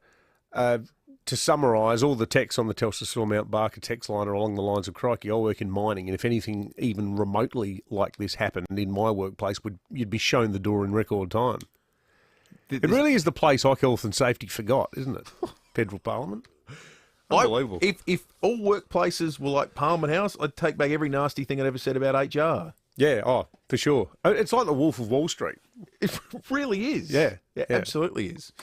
S12: To summarise, all the texts on the Telstra Mount Barker text line are along the lines of, crikey, I work in mining, and if anything even remotely like this happened in my workplace, you'd be shown the door in record time. It really is the place IC Health and Safety forgot, isn't it? Federal Parliament. Unbelievable.
S11: If all workplaces were like Parliament House, I'd take back every nasty thing I'd ever said about HR.
S12: Yeah, for sure. It's like the Wolf of Wall Street.
S11: It really is.
S12: Yeah.
S11: Absolutely is.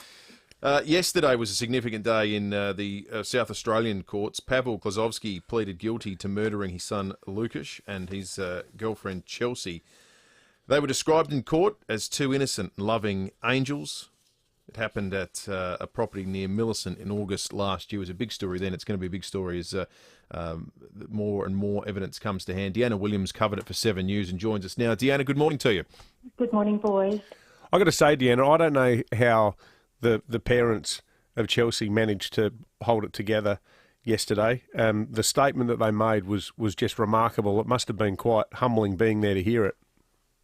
S11: Yesterday was a significant day in the South Australian courts. Pavel Klazovsky pleaded guilty to murdering his son Lukasz and his girlfriend Chelsea. They were described in court as two innocent and loving angels. It happened at a property near Millicent in August last year. It was a big story then. It's going to be a big story as more and more evidence comes to hand. Deanna Williams covered it for 7 News and joins us now. Deanna, good morning to you.
S3: Good morning, boys.
S12: I've got to say, Deanna, I don't know how the parents of Chelsea managed to hold it together yesterday. The statement that they made was just remarkable. It must have been quite humbling being there to hear it.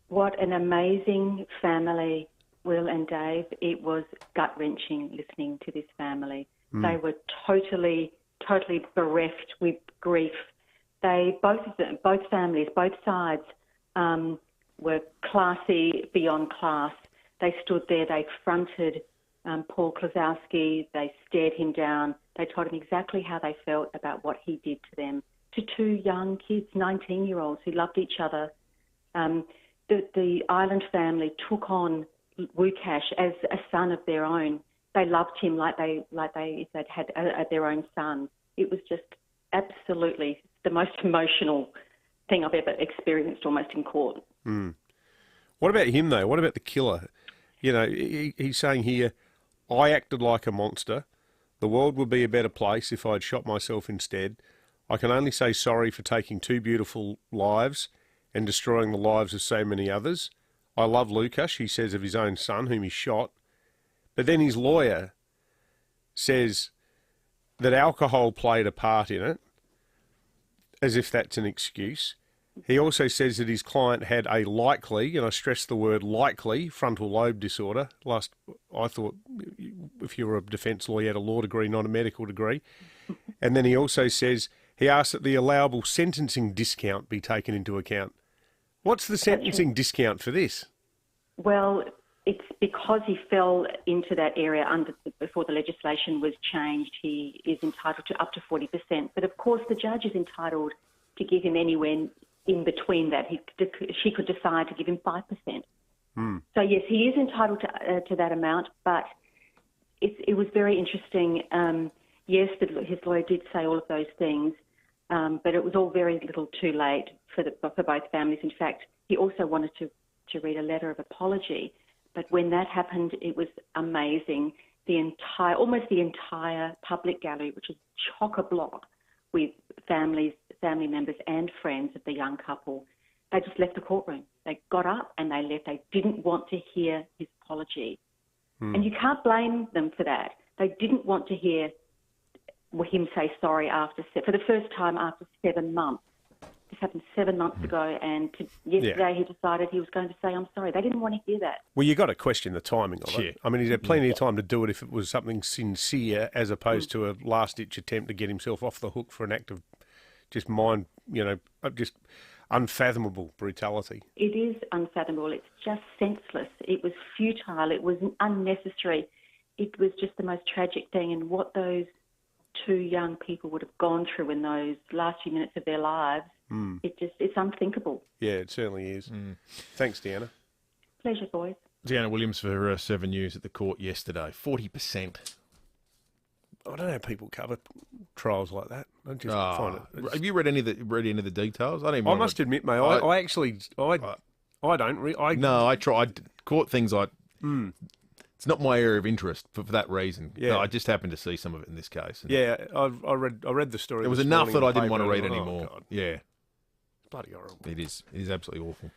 S3: What an amazing family, Will and Dave. It was gut-wrenching listening to this family. They were totally bereft with grief. Both families, both sides, were classy beyond class. They stood there, they fronted Paul Klazowski, they stared him down, they told him exactly how they felt about what he did to them, to two young kids, 19-year-olds who loved each other. The Island family took on Lukasz as a son of their own. They loved him like they'd had their own son. It was just absolutely the most emotional thing I've ever experienced almost in court.
S12: What about him, though? What about the killer? You know, he's saying here, I acted like a monster. The world would be a better place if I'd shot myself instead. I can only say sorry for taking two beautiful lives and destroying the lives of so many others. I love Lukasz, he says of his own son, whom he shot. But then his lawyer says that alcohol played a part in it, as if that's an excuse. He also says that his client had a likely, and I stress the word likely, frontal lobe disorder. I thought if you were a defence lawyer, you had a law degree, not a medical degree. And then he also says he asked that the allowable sentencing discount be taken into account. What's the sentencing discount for this?
S3: Well, it's because he fell into that area before the legislation was changed. He is entitled to up to 40%. But of course, the judge is entitled to give him anywhere in between that. She could decide to give him 5%. So yes, he is entitled to that amount. But it was very interesting. Yes, his lawyer did say all of those things, but it was all very little too late for both families. In fact, he also wanted to read a letter of apology. But when that happened, it was amazing. Almost the entire public gallery, which is chock-a-block with family members and friends of the young couple, they just left the courtroom. They got up and they left. They didn't want to hear his apology. And you can't blame them for that. They didn't want to hear him say sorry for the first time after 7 months. This happened 7 months ago, and yesterday he decided he was going to say, I'm sorry. They didn't want to hear that.
S12: Well, you've got to question the timing of it. I mean, he's had plenty of time to do it if it was something sincere as opposed to a last-ditch attempt to get himself off the hook for an act of just just unfathomable brutality.
S3: It is unfathomable. It's just senseless. It was futile. It was unnecessary. It was just the most tragic thing, and what those two young people would have gone through in those last few minutes of their lives, it's unthinkable.
S12: Yeah, it certainly is. Thanks, Deanna.
S3: Pleasure, boys.
S11: Deanna Williams for 7 News at the court yesterday. 40%.
S12: I don't know how people cover trials like that. I just find it.
S11: Have you read any of the details?
S12: I must admit, mate, I don't.
S11: No, I tried. Court things it's not my area of interest for that reason.
S12: Yeah.
S11: No, I just happened to see some of it in this case.
S12: Yeah, I read the story.
S11: It was enough that I didn't want to read anymore.
S12: God.
S11: Yeah.
S12: Bloody horrible.
S11: It is absolutely awful.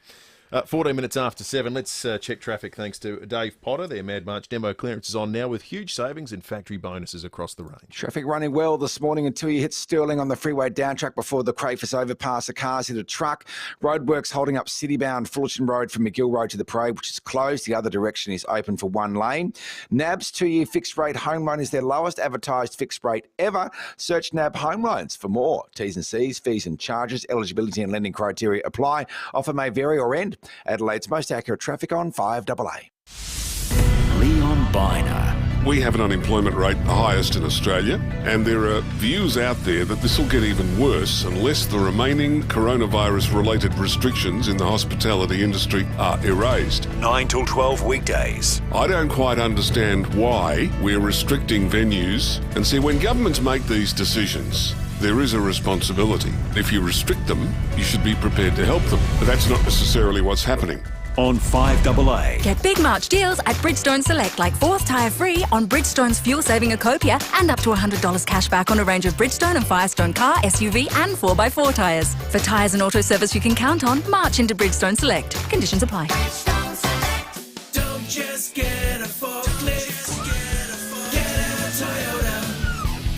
S11: 14 minutes after 7. Let's check traffic thanks to Dave Potter. Their Mad March demo clearance is on now with huge savings and factory bonuses across the range.
S17: Traffic running well this morning until you hit Stirling on the freeway down track before the Crayfus overpass. The cars hit a truck. Roadworks holding up city-bound Fullerton Road from McGill Road to the Parade, which is closed. The other direction is open for one lane. NAB's 2-year fixed rate home loan is their lowest advertised fixed rate ever. Search NAB Home Loans for more. T's and C's, fees and charges, eligibility and lending criteria apply. Offer may vary or end. Adelaide's most accurate traffic on 5AA.
S10: Leon Biner.
S4: We have an unemployment rate the highest in Australia, and there are views out there that this will get even worse unless the remaining coronavirus-related restrictions in the hospitality industry are erased.
S10: 9 till 12 weekdays.
S4: I don't quite understand why we're restricting venues. And see, when governments make these decisions, there is a responsibility. If you restrict them, you should be prepared to help them. But that's not necessarily what's happening.
S10: On 5AA.
S20: Get big March deals at Bridgestone Select, like 4th tyre free on Bridgestone's fuel-saving Ecopia and up to $100 cash back on a range of Bridgestone and Firestone car, SUV and 4x4 tyres. For tyres and auto service you can count on, march into Bridgestone Select. Conditions apply.
S21: Don't just get a forklift, get a Toyota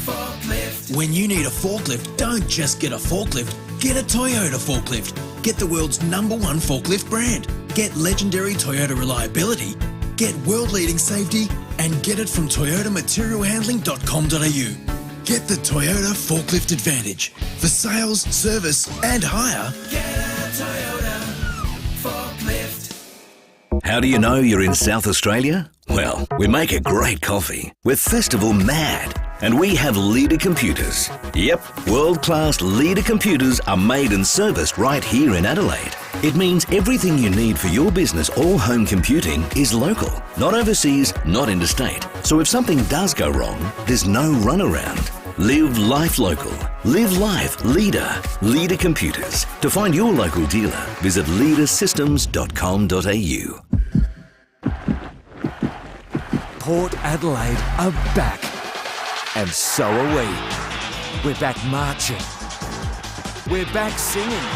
S21: forklift. When you need a forklift, don't just get a forklift, get a Toyota forklift. Get the world's #1 forklift brand. Get legendary Toyota reliability, get world-leading safety, and get it from toyotamaterialhandling.com.au. Get the Toyota Forklift Advantage. For sales, service, and hire, get a Toyota forklift.
S10: How do you know you're in South Australia? Well, we make a great coffee. We're Festival Mad. And we have Leader computers. Yep, world-class Leader computers are made and serviced right here in Adelaide. It means everything you need for your business or home computing is local, not overseas, not interstate. So if something does go wrong, there's no runaround. Live life local. Live life Leader. Leader computers. To find your local dealer, visit leadersystems.com.au.
S22: Port Adelaide are back. And so are we. We're back marching. We're back singing.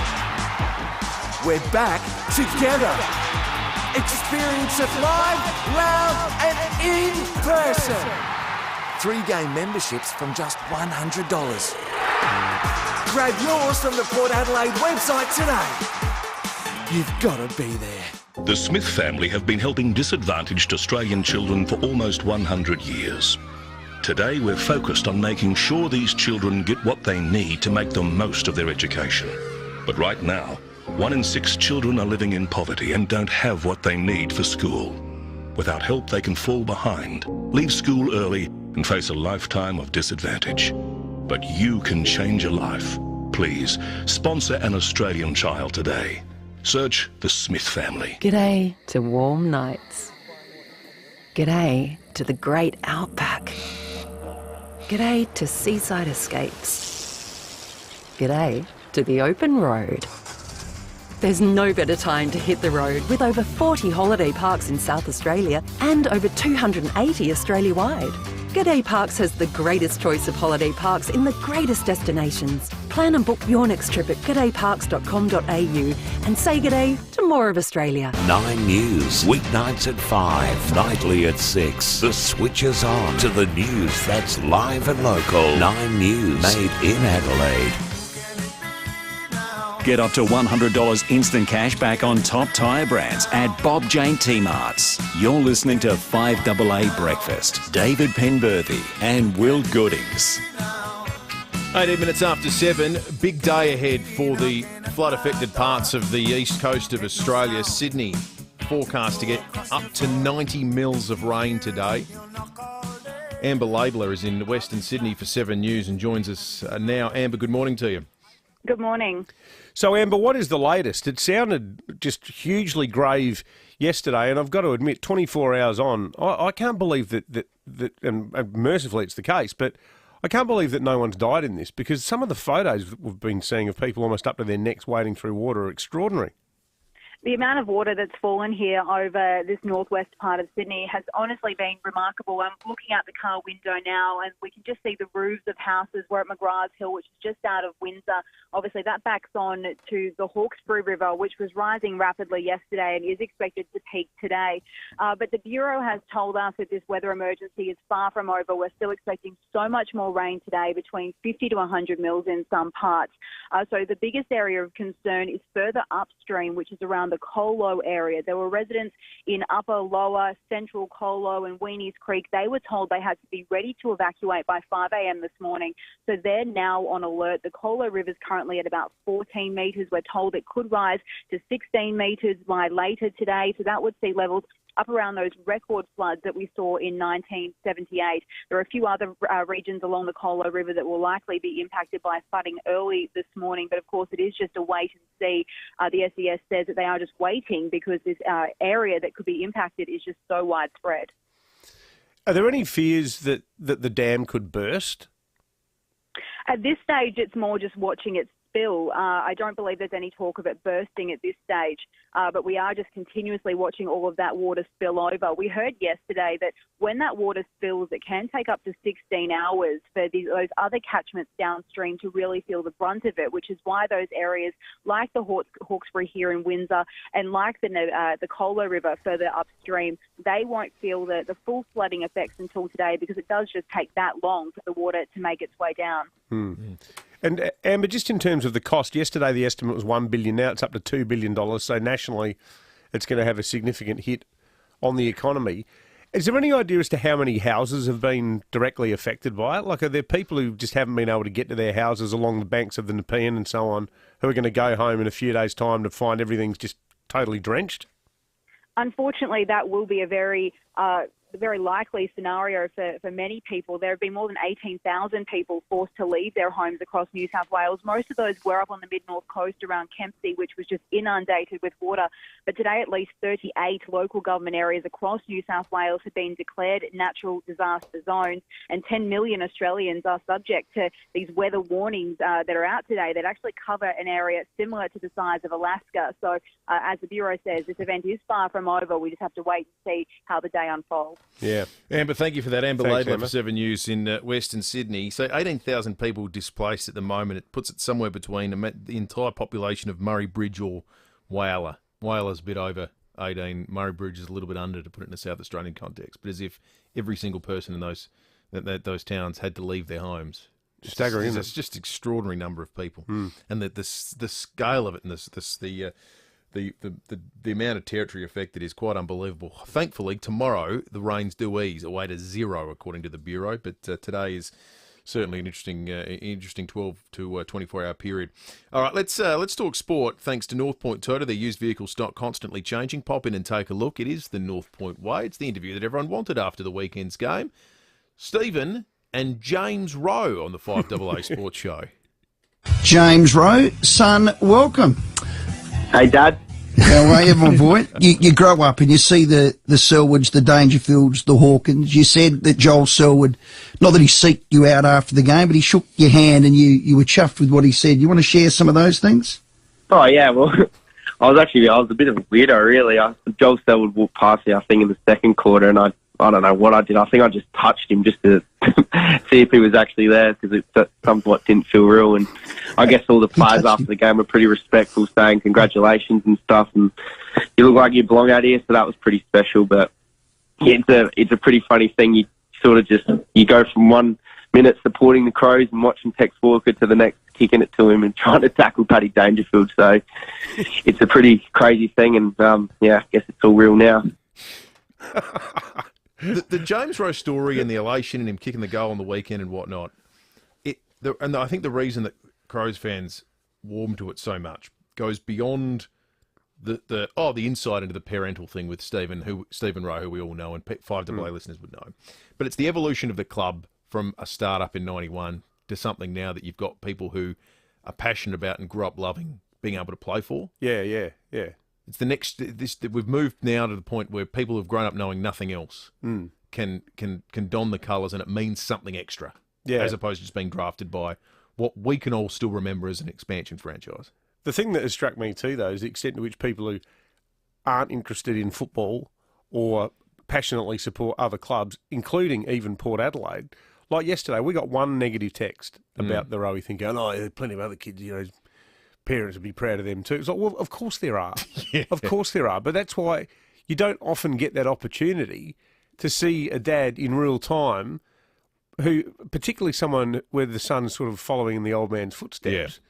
S22: We're back together. Experience it live, loud, and in person. 3-game memberships from just $100. Grab yours from the Port Adelaide website today. You've got to be there.
S23: The Smith family have been helping disadvantaged Australian children for almost 100 years. Today we're focused on making sure these children get what they need to make the most of their education. But right now, 1 in 6 children are living in poverty and don't have what they need for school. Without help, they can fall behind, leave school early, and face a lifetime of disadvantage. But you can change a life. Please, sponsor an Australian child today. Search the Smith family.
S25: G'day to warm nights. G'day to the great Outback. G'day to seaside escapes. G'day to the open road. There's no better time to hit the road with over 40 holiday parks in South Australia and over 280 Australia-wide. G'day Parks has the greatest choice of holiday parks in the greatest destinations. Plan and book your next trip at g'dayparks.com.au and say g'day to more of Australia.
S26: 9 News, weeknights at 5, nightly at 6. The switch is on to the news that's live and local. 9 News, made in Adelaide.
S10: Get up to $100 instant cash back on top tyre brands at Bob Jane T-Marts. You're listening to 5AA Breakfast. David Penberthy and Will Goodings.
S11: 18 minutes after 7, big day ahead for the flood-affected parts of the east coast of Australia. Sydney forecast to get up to 90 mils of rain today. Amber Laidler is in Western Sydney for 7 News and joins us now. Amber, good morning to you.
S28: Good morning.
S12: So, Amber, what is the latest? It sounded just hugely grave yesterday, and I've got to admit, 24 hours on, I can't believe that and mercifully it's the case, but I can't believe that no one's died in this, because some of the photos that we've been seeing of people almost up to their necks wading through water are extraordinary.
S5: The amount of water that's fallen here over this northwest part of Sydney has honestly been remarkable. I'm looking out the car window now and we can just see the roofs of houses. We're at McGrath's Hill, which is just out of Windsor. Obviously, that backs on to the Hawkesbury River, which was rising rapidly yesterday and is expected to peak today. But the Bureau has told us that this weather emergency is far from over. We're still expecting so much more rain today, between 50 to 100 mils in some parts. So the biggest area of concern is further upstream, which is around the Colo area. There were residents in Upper, Lower, Central Colo and Weenies Creek. They were told they had to be ready to evacuate by 5 a.m. this morning. So they're now on alert. The Colo River is currently at about 14 metres. We're told it could rise to 16 metres by later today. So that would see levels up around those record floods that we saw in 1978. There are a few other regions along the Colo River that will likely be impacted by flooding early this morning, but of course it is just a wait and see. The SES says that they are just waiting because this area that could be impacted is just so widespread.
S12: Are there any fears that the dam could burst?
S5: At this stage, it's more just watching it spill. I don't believe there's any talk of it bursting at this stage, but we are just continuously watching all of that water spill over. We heard yesterday that when that water spills, it can take up to 16 hours for those other catchments downstream to really feel the brunt of it, which is why those areas like the Hawkesbury here in Windsor and like the Colo River further upstream, they won't feel the full flooding effects until today, because it does just take that long for the water to make its way down.
S12: And Amber, just in terms of the cost, yesterday the estimate was $1 billion. Now it's up to $2 billion. So nationally, it's going to have a significant hit on the economy. Is there any idea as to how many houses have been directly affected by it? Like, are there people who just haven't been able to get to their houses along the banks of the Nepean and so on, who are going to go home in a few days' time to find everything's just totally drenched?
S5: Unfortunately, that will be a very likely scenario for many people. There have been more than 18,000 people forced to leave their homes across New South Wales. Most of those were up on the mid-north coast around Kempsey, which was just inundated with water. But today, at least 38 local government areas across New South Wales have been declared natural disaster zones, and 10 million Australians are subject to these weather warnings that are out today that actually cover an area similar to the size of Alaska. So, as the Bureau says, this event is far from over. We just have to wait and see how the day unfolds.
S11: Yeah. Amber, thank you for that. Amber
S12: Thanks,
S11: Laidlaw
S12: Amber.
S11: for 7 News in Western Sydney. So 18,000 people displaced at the moment. It puts it somewhere between the entire population of Murray Bridge or Whyalla. Whyalla's a bit over 18. Murray Bridge is a little bit under, to put it in a South Australian context. But as if every single person in those towns had to leave their homes.
S12: Staggering, isn't it?
S11: It's just an extraordinary number of people. And the scale of it and the amount of territory affected is quite unbelievable. Thankfully, tomorrow the rains do ease away to zero, according to the Bureau. But today is certainly an interesting 12 to 24-hour period. All right, let's talk sport. Thanks to North Point Toyota, their used vehicle stock constantly changing. Pop in and take a look. It is the North Point way. It's the interview that everyone wanted after the weekend's game. Stephen and James Rowe on the 5AA Sports Show.
S6: James Rowe, son, welcome.
S16: Hey, Dad.
S6: How are you, my boy? You grow up and you see the Selwoods, the Dangerfields, the Hawkins. You said that Joel Selwood, not that he seeked you out after the game, but he shook your hand and you were chuffed with what he said. You want to share some of those things?
S16: Oh, yeah, well, I was a bit of a weirdo, really. Joel Selwood walked past me, I think, in the second quarter, and I don't know what I did. I think I just touched him just to see if he was actually there, because it somewhat didn't feel real. And I guess all the players after the game were pretty respectful, saying congratulations and stuff. And you look like you belong out here, so that was pretty special. But it's a pretty funny thing. You sort of you go from 1 minute supporting the Crows and watching Tex Walker to the next kicking it to him and trying to tackle Paddy Dangerfield. So it's a pretty crazy thing. And I guess it's all real now.
S11: The James Rowe story and the elation and him kicking the goal on the weekend and whatnot, and I think the reason that Crows fans warm to it so much goes beyond the insight into the parental thing with Stephen Rowe, who we all know and 5AA listeners would know. But it's the evolution of the club from a start-up in 91 to something now that you've got people who are passionate about and grew up loving being able to play for.
S12: Yeah.
S11: it's the next. We've moved now to the point where people who've grown up knowing nothing else can don the colours, and it means something extra.
S12: Yeah.
S11: As opposed to just being drafted by what we can all still remember as an expansion franchise.
S12: The thing that has struck me too, though, is the extent to which people who aren't interested in football or passionately support other clubs, including even Port Adelaide. Like yesterday, we got one negative text about the Rowie thing going, oh, there's plenty of other kids, parents would be proud of them too. It's like, well, of course there are.
S11: Yeah.
S12: Of course there are. But that's why you don't often get that opportunity to see a dad in real time who, particularly someone where the son's sort of following in the old man's footsteps.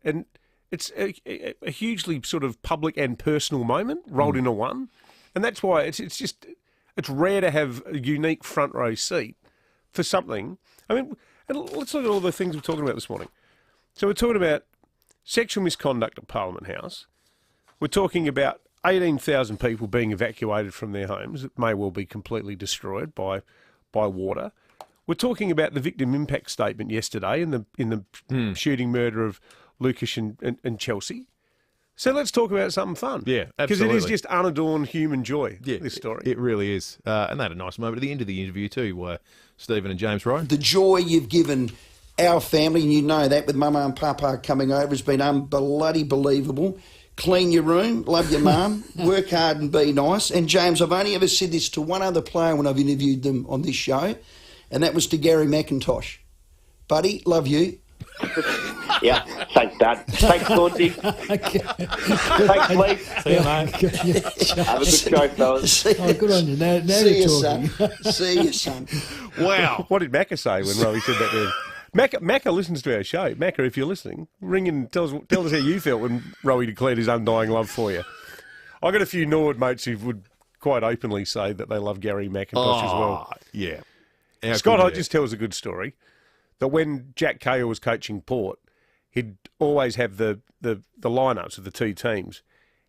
S12: Yeah. And it's a hugely sort of public and personal moment rolled into one. And that's why it's rare to have a unique front row seat for something. I mean, and let's look at all the things we're talking about this morning. So we're talking about sexual misconduct at Parliament House. We're talking about 18,000 people being evacuated from their homes that may well be completely destroyed by water. We're talking about the victim impact statement yesterday in the shooting murder of Lucas and Chelsea. So let's talk about something fun.
S11: Yeah, absolutely.
S12: Because it is just unadorned human joy, this story.
S11: It really is. And they had a nice moment at the end of the interview too, Stephen and James Rowe.
S6: The joy you've given our family, and you know that with Mama and Papa coming over, has been unbelievable. Clean your room, love your mum, work hard and be nice. And James, I've only ever said this to one other player when I've interviewed them on this show, and that was to Gary McIntosh. Buddy, love you.
S16: Yeah, thanks, Dad. Thanks, Gordy. Thanks, Lee.
S7: See you, mate.
S16: Have a good show, fellas.
S7: Good on you. Now
S6: See
S7: you're
S6: you,
S7: talking.
S6: son. See you, son.
S12: Wow. What did Macca say when Rowie said that then? Macca listens to our show. Macca, if you're listening, ring in and tell us how you felt when Rowie declared his undying love for you. I got a few Nord mates who would quite openly say that they love Gary McIntosh as well.
S11: Yeah.
S12: Scott Hodges tells a good story that when Jack Cahill was coaching Port, he'd always have the lineups of the two teams,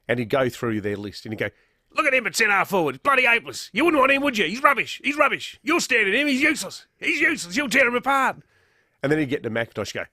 S12: and he'd go through their list and he'd go, look at him at centre forward. He's bloody hopeless. You wouldn't want him, would you? He's rubbish. He's rubbish. You'll stand at him. He's useless. He's useless. You'll tear him apart. And then he'd get to McIntosh and go,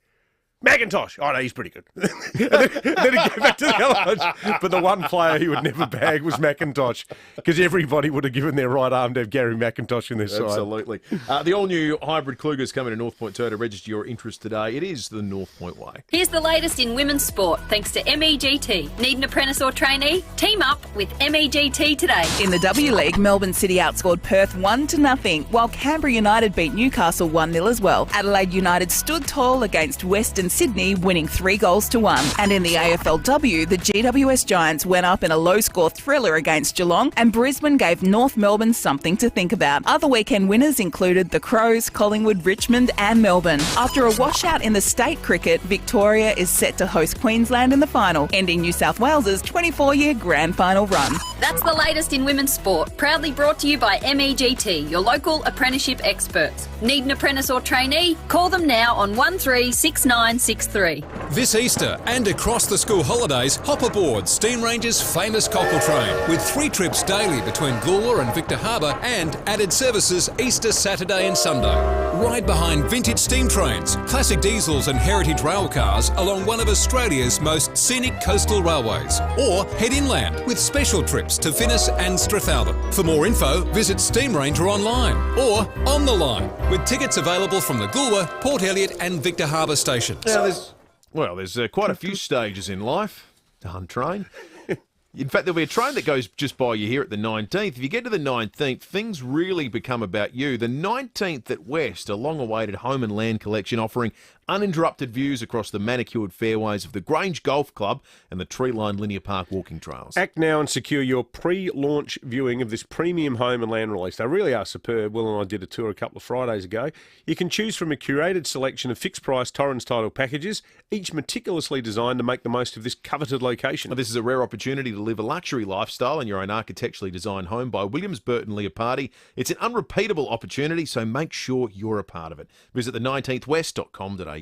S12: McIntosh. Oh, no, he's pretty good. and then he'd go back to the other ones. But the one player he would never bag was McIntosh, because everybody would have given their right arm to have Gary McIntosh in their side.
S11: Absolutely. The all-new hybrid Kluger's coming to North Point Tour. To register your interest today, it is the North Point way.
S8: Here's the latest in women's sport, thanks to MEGT. Need an apprentice or trainee? Team up with MEGT today.
S9: In the W League, Melbourne City outscored Perth 1-0, while Canberra United beat Newcastle 1-0 as well. Adelaide United stood tall against Western Sydney, winning 3-1. And in the AFLW, the GWS Giants went up in a low-score thriller against Geelong, and Brisbane gave North Melbourne something to think about. Other weekend winners included the Crows, Collingwood, Richmond and Melbourne. After a washout in the state cricket, Victoria is set to host Queensland in the final, ending New South Wales's 24-year grand final run.
S8: That's the latest in women's sport, proudly brought to you by MEGT, your local apprenticeship experts. Need an apprentice or trainee? Call them now on 136963.
S13: This Easter and across the school holidays, hop aboard Steam Range's famous cockle train with 3 trips daily between Goolwa and Victor Harbour and added services Easter Saturday and Sunday. Ride behind vintage steam trains, classic diesels and heritage rail cars along one of Australia's most scenic coastal railways, or head inland with special trips to Finnis and Strathalbyn. For more info, visit Steam Ranger online or on the line, with tickets available from the Goolwa, Port Elliot and Victor Harbour stations.
S11: Now, there's quite a few stages in life. Darn train. In fact, there'll be a train that goes just by you here at the 19th. If you get to the 19th, things really become about you. The 19th at West, a long-awaited home and land collection offering uninterrupted views across the manicured fairways of the Grange Golf Club and the tree-lined Linear Park walking trails.
S12: Act now and secure your pre-launch viewing of this premium home and land release. They really are superb. Will and I did a tour a couple of Fridays ago. You can choose from a curated selection of fixed-price Torrens title packages, each meticulously designed to make the most of this coveted location.
S11: This is a rare opportunity to live a luxury lifestyle in your own architecturally designed home by Williams Burton Leopardi. It's an unrepeatable opportunity, so make sure you're a part of it. Visit the 19thwest.com.au.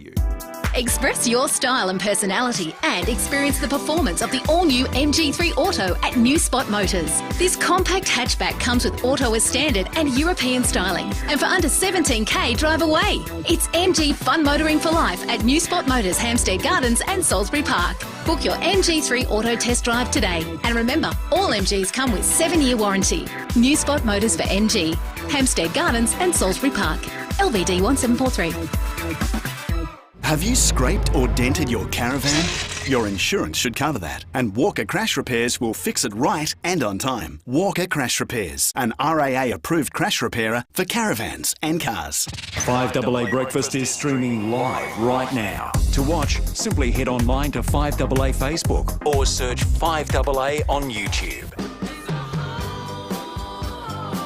S1: Express your style and personality and experience the performance of the all-new MG3 Auto at New Spot Motors. This compact hatchback comes with auto as standard and European styling. And for under $17,000, drive away. It's MG Fun Motoring for life at New Spot Motors, Hampstead Gardens and Salisbury Park. Book your MG3 Auto test drive today. And remember, all MGs come with 7-year warranty. New Spot Motors for MG, Hampstead Gardens and Salisbury Park. LVD 1743.
S2: Have you scraped or dented your caravan? Your insurance should cover that, and Walker Crash Repairs will fix it right and on time. Walker Crash Repairs, an RAA-approved crash repairer for caravans and cars.
S10: 5AA Breakfast is streaming live right now. To watch, simply head online to 5AA Facebook or search 5AA on YouTube.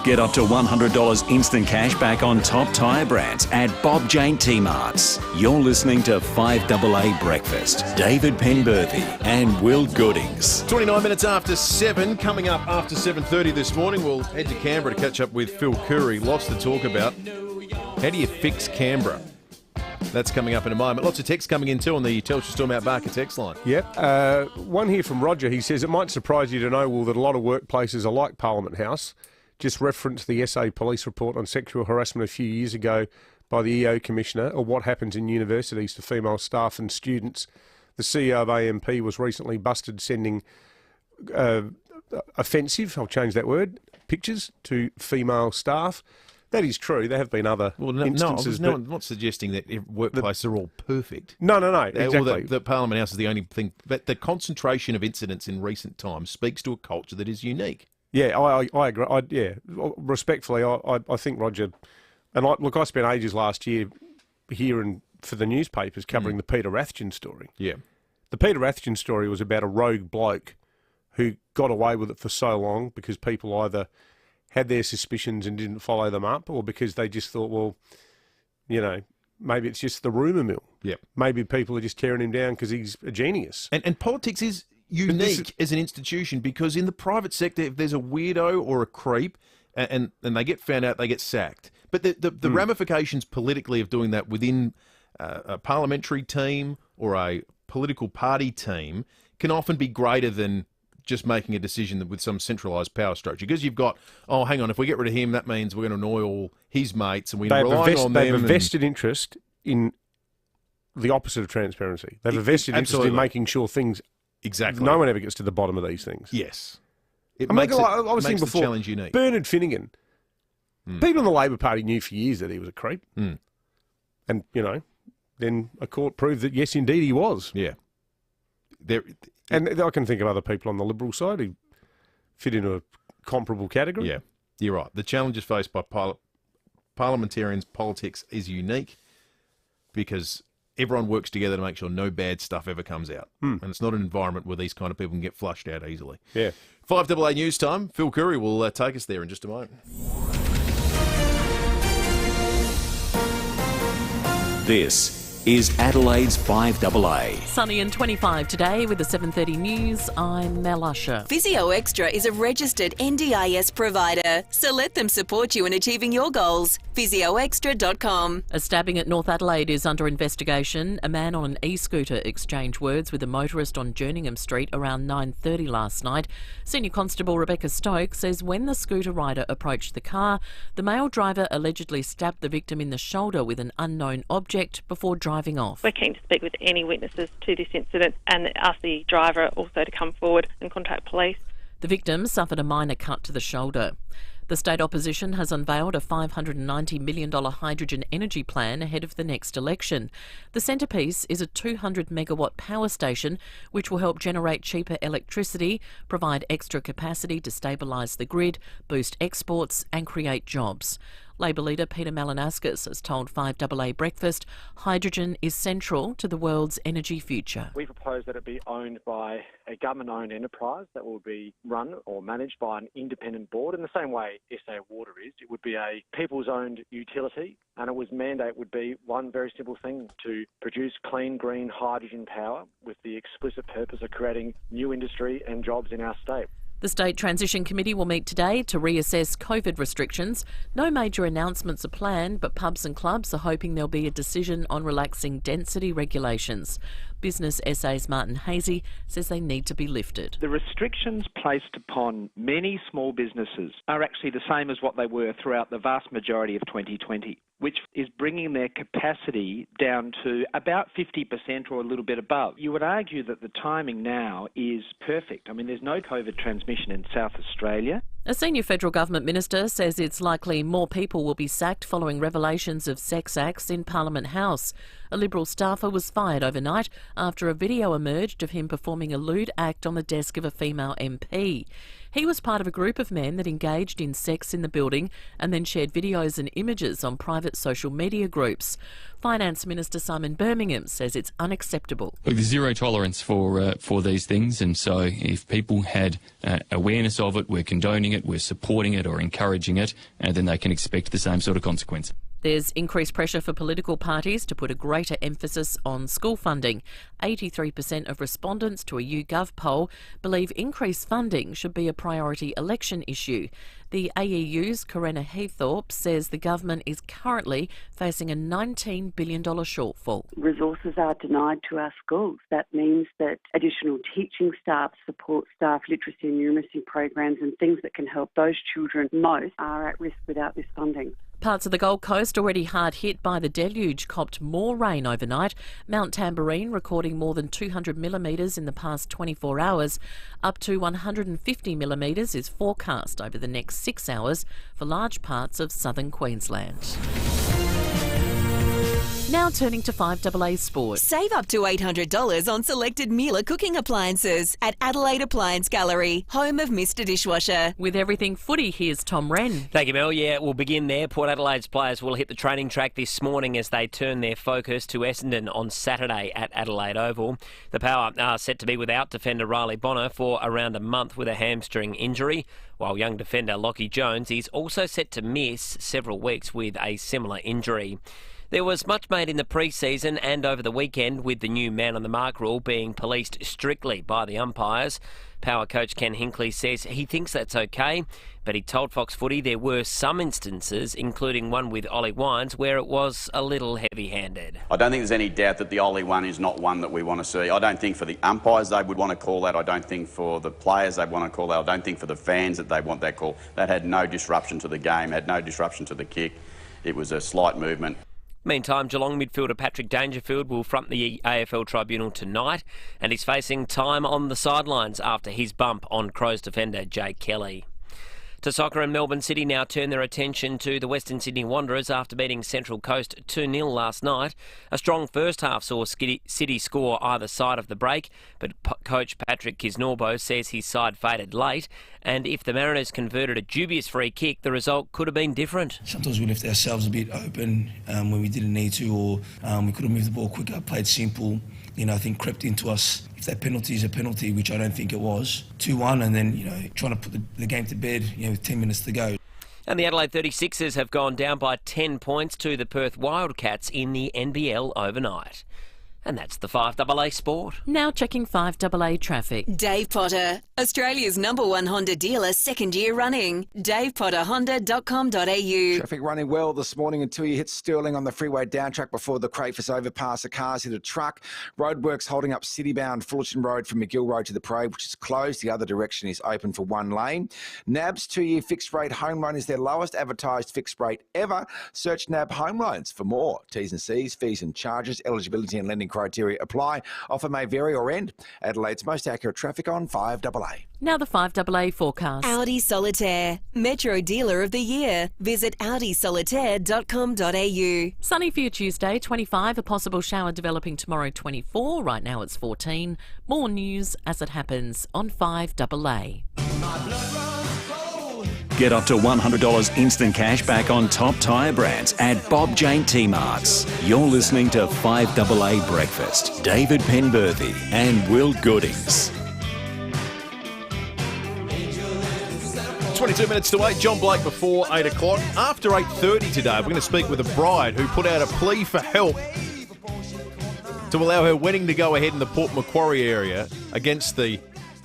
S10: Get up to $100 instant cash back on top tyre brands at Bob Jane T-Marts. You're listening to 5AA Breakfast. David Penberthy and Will Goodings.
S11: 29 minutes after 7. Coming up after 7:30 this morning, we'll head to Canberra to catch up with Phil Curry. Lots to talk about. How do you fix Canberra? That's coming up in a moment. Lots of texts coming in too on the Telstra Storm Outback text line.
S12: Yep. One here from Roger. He says, it might surprise you to know, Will, that a lot of workplaces are like Parliament House. Just reference the SA police report on sexual harassment a few years ago by the EO Commissioner, or what happens in universities to female staff and students. The CEO of AMP was recently busted sending offensive, I'll change that word, pictures to female staff. That is true. There have been other instances.
S11: No, I'm not suggesting that workplaces are all perfect.
S12: No, exactly.
S11: Or that Parliament House is the only thing. But the concentration of incidents in recent times speaks to a culture that is unique.
S12: Yeah, I agree. Respectfully, I think Roger, and I spent ages last year here and for the newspapers covering the Peter Rathjen story.
S11: Yeah.
S12: The Peter Rathjen story was about a rogue bloke who got away with it for so long because people either had their suspicions and didn't follow them up, or because they just thought, well, you know, maybe it's just the rumour mill.
S11: Yeah.
S12: Maybe people are just tearing him down because he's a genius.
S11: And politics is unique as an institution, because in the private sector, if there's a weirdo or a creep and they get found out, they get sacked. But the ramifications politically of doing that within a parliamentary team or a political party team can often be greater than just making a decision with some centralised power structure. Because you've got, oh, hang on, if we get rid of him, that means we're going to annoy all his mates, and we rely on them.
S12: They have a vested interest in the opposite of transparency. They have a vested interest in making sure things...
S11: Exactly.
S12: No one ever gets to the bottom of these things.
S11: Yes.
S12: I was saying before,
S11: challenge unique.
S12: Bernard Finnegan. People in the Labor Party knew for years that he was a creep. And, you know, then a court proved that, yes, indeed, he was.
S11: Yeah.
S12: And I can think of other people on the Liberal side who fit into a comparable category.
S11: Yeah, you're right. The challenges faced by parliamentarians' politics is unique because everyone works together to make sure no bad stuff ever comes out. And it's not an environment where these kind of people can get flushed out easily.
S12: Yeah.
S11: 5AA News time. Phil Curry will take us there in just a moment.
S10: This is Adelaide's 5AA.
S14: Sunny and 25 today with the 7:30 news. I'm Mel Usher.
S15: Physio Extra is a registered NDIS provider, so let them support you in achieving your goals. PhysioExtra.com.
S14: A stabbing at North Adelaide is under investigation. A man on an e-scooter exchanged words with a motorist on Jerningham Street around 9:30 last night. Senior Constable Rebecca Stokes says when the scooter rider approached the car, the male driver allegedly stabbed the victim in the shoulder with an unknown object before driving off.
S18: We're keen to speak with any witnesses to this incident and ask the driver also to come forward and contact police.
S14: The victim suffered a minor cut to the shoulder. The state opposition has unveiled a $590 million hydrogen energy plan ahead of the next election. The centrepiece is a 200-megawatt power station which will help generate cheaper electricity, provide extra capacity to stabilise the grid, boost exports and create jobs. Labor leader Peter Malinauskas has told 5AA Breakfast hydrogen is central to the world's energy future.
S24: We propose that it be owned by a government-owned enterprise that will be run or managed by an independent board in the same way SA Water is. It would be a people's-owned utility, and its mandate would be one very simple thing: to produce clean, green hydrogen power with the explicit purpose of creating new industry and jobs in our state.
S14: The State Transition Committee will meet today to reassess COVID restrictions. No major announcements are planned, but pubs and clubs are hoping there'll be a decision on relaxing density regulations. Business SA's Martin Hazy says they need to be lifted.
S3: The restrictions placed upon many small businesses are actually the same as what they were throughout the vast majority of 2020, which is bringing their capacity down to about 50% or a little bit above. You would argue that the timing now is perfect. I mean, there's no COVID transmission in South Australia.
S14: A senior federal government minister says it's likely more people will be sacked following revelations of sex acts in Parliament House. A Liberal staffer was fired overnight after a video emerged of him performing a lewd act on the desk of a female MP. He was part of a group of men that engaged in sex in the building and then shared videos and images on private social media groups. Finance Minister Simon Birmingham says it's unacceptable.
S4: Look, there's zero tolerance for these things, and so if people had awareness of it, we're condoning it, we're supporting it or encouraging it, then they can expect the same sort of consequence.
S14: There's increased pressure for political parties to put a greater emphasis on school funding. 83% of respondents to a YouGov poll believe increased funding should be a priority election issue. The AEU's Corinna Heathorpe says the government is currently facing a $19 billion shortfall.
S17: Resources are denied to our schools. That means that additional teaching staff, support staff, literacy and numeracy programs and things that can help those children most are at risk without this funding.
S14: Parts of the Gold Coast already hard hit by the deluge copped more rain overnight. Mount Tamborine recording more than 200 millimetres in the past 24 hours. Up to 150 millimetres is forecast over the next 6 hours for large parts of southern Queensland. Now turning to FIVEaa Sport.
S15: Save up to $800 on selected Miele cooking appliances at Adelaide Appliance Gallery, home of Mr Dishwasher.
S14: With everything footy, here's Tom Wren.
S19: Thank you, Mel. Yeah, we'll begin there. Port Adelaide's players will hit the training track this morning as they turn their focus to Essendon on Saturday at Adelaide Oval. The Power are set to be without defender Riley Bonner for around a month with a hamstring injury, while young defender Lockie Jones is also set to miss several weeks with a similar injury. There was much made in the pre-season and over the weekend with the new man on the mark rule being policed strictly by the umpires. Power coach Ken Hinkley says he thinks that's okay, but he told Fox Footy there were some instances, including one with Ollie Wines, where it was a little heavy-handed.
S20: I don't think there's any doubt that the Ollie one is not one that we want to see. I don't think for the umpires they would want to call that. I don't think for the players they want to call that. I don't think for the fans that they want that call. That had no disruption to the game, had no disruption to the kick. It was a slight movement.
S19: Meantime, Geelong midfielder Patrick Dangerfield will front the AFL Tribunal tonight and he's facing time on the sidelines after his bump on Crows defender Jake Kelly. To soccer, and Melbourne City now turn their attention to the Western Sydney Wanderers after beating Central Coast 2-0 last night. A strong first half saw City score either side of the break, but coach Patrick Kisnorbo says his side faded late, and if the Mariners converted a dubious free kick, the result could have been different.
S21: Sometimes we left ourselves a bit open when we didn't need to, or we could have moved the ball quicker, played simple. I think crept into us. If that penalty is a penalty, which I don't think it was, 2-1, and then, trying to put the game to bed, with 10 minutes to go.
S19: And the Adelaide 36ers have gone down by 10 points to the Perth Wildcats in the NBL overnight. And that's the FIVEaa Sport.
S14: Now checking FIVEaa traffic.
S15: Dave Potter, Australia's #1 Honda dealer, second year running. DavePotterHonda.com.au.
S27: Traffic running well this morning until you hit Stirling on the freeway down track before the Crayfus overpass. The cars hit a truck. Roadworks holding up citybound Fullerton Road from McGill Road to the Parade, which is closed. The other direction is open for one lane. NAB's 2-year fixed rate home loan is their lowest advertised fixed rate ever. Search NAB Home Loans for more. T's and C's, fees and charges, eligibility and lending criteria apply. Offer may vary or end. Adelaide's most accurate traffic on FIVEaa.
S14: Now the FIVEaa forecast.
S15: Audi Solitaire, Metro Dealer of the Year. Visit audisolitaire.com.au.
S14: Sunny for your Tuesday, 25. A possible shower developing tomorrow, 24. Right now it's 14. More news as it happens on FIVEaa.
S10: Get up to $100 instant cash back on top tyre brands at Bob Jane T-Marts. You're listening to FIVEaa Breakfast. David Penberthy and Will Goodings.
S11: 22 minutes to 8. John Blake before 8 o'clock. After 8:30 today, we're going to speak with a bride who put out a plea for help to allow her wedding to go ahead in the Port Macquarie area against the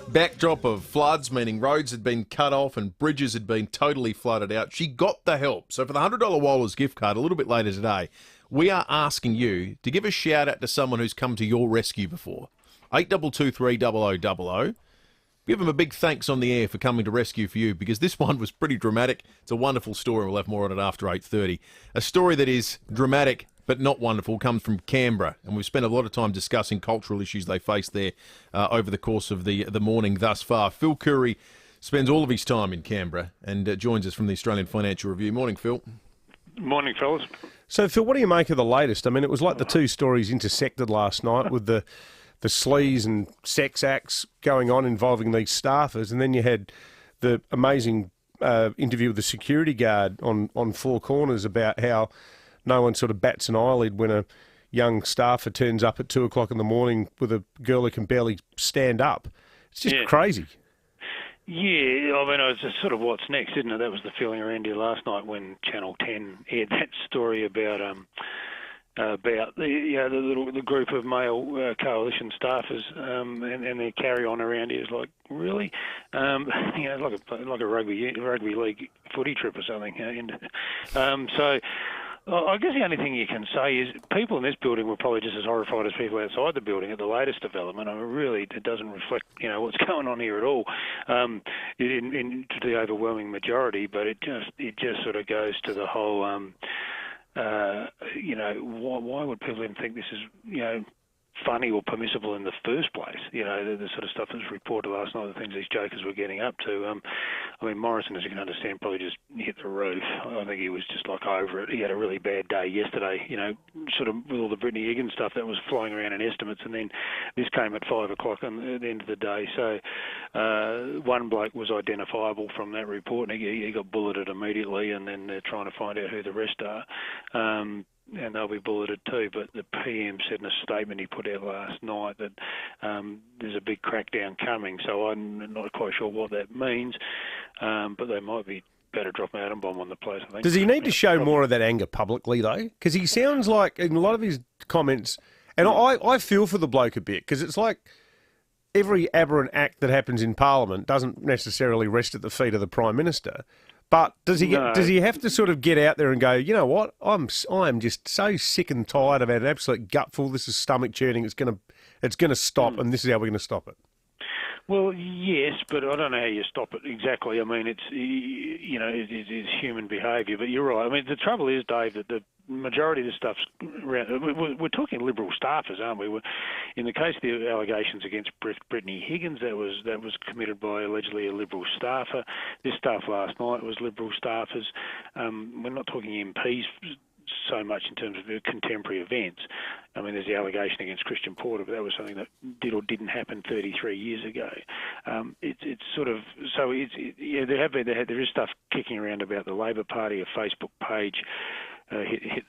S11: backdrop of floods, meaning roads had been cut off and bridges had been totally flooded out. She got the help. So for the $100 Wohlers gift card, a little bit later today, we are asking you to give a shout out to someone who's come to your rescue before. 8223 0000. Give them a big thanks on the air for coming to rescue for you, because this one was pretty dramatic. It's a wonderful story. We'll have more on it after 8:30. A story that is dramatic but not wonderful comes from Canberra, and we've spent a lot of time discussing cultural issues they face there over the course of the morning thus far. Phil Curry spends all of his time in Canberra and joins us from the Australian Financial Review. Morning, Phil.
S5: Morning, fellas.
S12: So, Phil, what do you make of the latest? I mean, it was like the two stories intersected last night with the sleaze and sex acts going on involving these staffers, and then you had the amazing interview with the security guard on Four Corners about how no one sort of bats an eyelid when a young staffer turns up at 2 o'clock in the morning with a girl who can barely stand up. It's just crazy.
S5: Yeah, I mean, it's just sort of what's next, isn't it? That was the feeling around here last night when Channel 10 aired that story about the group of male coalition staffers and their carry on around here is like, really, like a rugby league footy trip or something. So I guess the only thing you can say is people in this building were probably just as horrified as people outside the building at the latest development. I mean, really, it doesn't reflect, what's going on here at all, to the overwhelming majority. But it just sort of goes to the whole, why would people even think this is, funny or permissible in the first place? The sort of stuff that was reported last night, the things these jokers were getting up to. I mean, Morrison, as you can understand, probably just hit the roof. I think he was just like over it. He had a really bad day yesterday, sort of with all the Brittany Higgins stuff that was flying around in estimates, and then this came at 5 o'clock at the end of the day. So one bloke was identifiable from that report, and he got bulleted immediately, and then they're trying to find out who the rest are. And they'll be bulleted too. But the PM said in a statement he put out last night that there's a big crackdown coming. So I'm not quite sure what that means, but they might be better drop an atom bomb on the place, I think.
S12: Does he need to show more of that anger publicly, though? Because he sounds like, in a lot of his comments, and I feel for the bloke a bit, because it's like every aberrant act that happens in Parliament doesn't necessarily rest at the feet of the Prime Minister. But does he have to sort of get out there and go, you know what, I'm just so sick and tired of an absolute gutful. This is stomach churning. It's going to stop, and this is how we're going to stop it.
S5: Well, yes, but I don't know how you stop it exactly. I mean, it's it's human behaviour. But you're right. I mean, the trouble is, Dave, that the majority of the stuff's around. We're talking Liberal staffers, aren't we? In the case of the allegations against Brittany Higgins, that was committed by allegedly a Liberal staffer. This stuff last night was Liberal staffers. We're not talking MPs so much in terms of contemporary events. I mean, there's the allegation against Christian Porter, but that was something that did or didn't happen 33 years ago. It's sort of so. There is stuff kicking around about the Labor Party, a Facebook page. Hit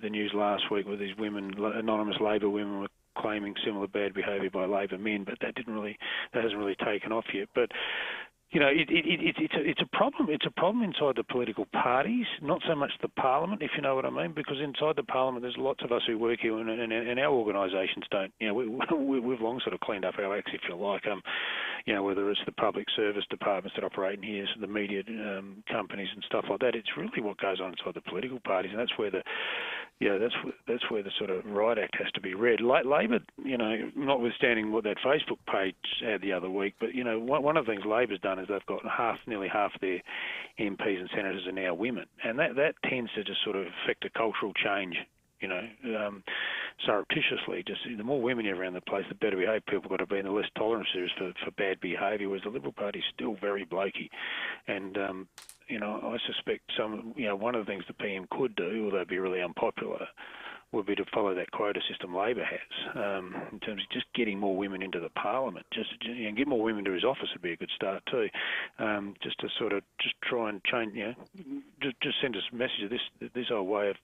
S5: the news last week with these women, anonymous Labor women, were claiming similar bad behaviour by Labor men, but that hasn't really taken off yet. But it's a problem. It's a problem inside the political parties, not so much the Parliament, if you know what I mean. Because inside the Parliament, there's lots of us who work here, and our organisations don't. We've long sort of cleaned up our acts, if you like. Whether it's the public service departments that operate in here, so the media companies and stuff like that. It's really what goes on inside the political parties, and that's where that's where the sort of Riot Act has to be read. Labor, notwithstanding what that Facebook page had the other week, but one of the things Labor's done is they've got nearly half their MPs and senators are now women, and that tends to just sort of affect a cultural change. Surreptitiously, just the more women you have around the place, the better behaved people got to be, and the less tolerance there is for bad behaviour. Whereas the Liberal Party is still very blokey, and I suspect one of the things the PM could do, although it'd be really unpopular, would be to follow that quota system Labor has in terms of just getting more women into the Parliament. Just get more women to his office would be a good start too. Just to sort of just try and change, just send us a message of this whole way of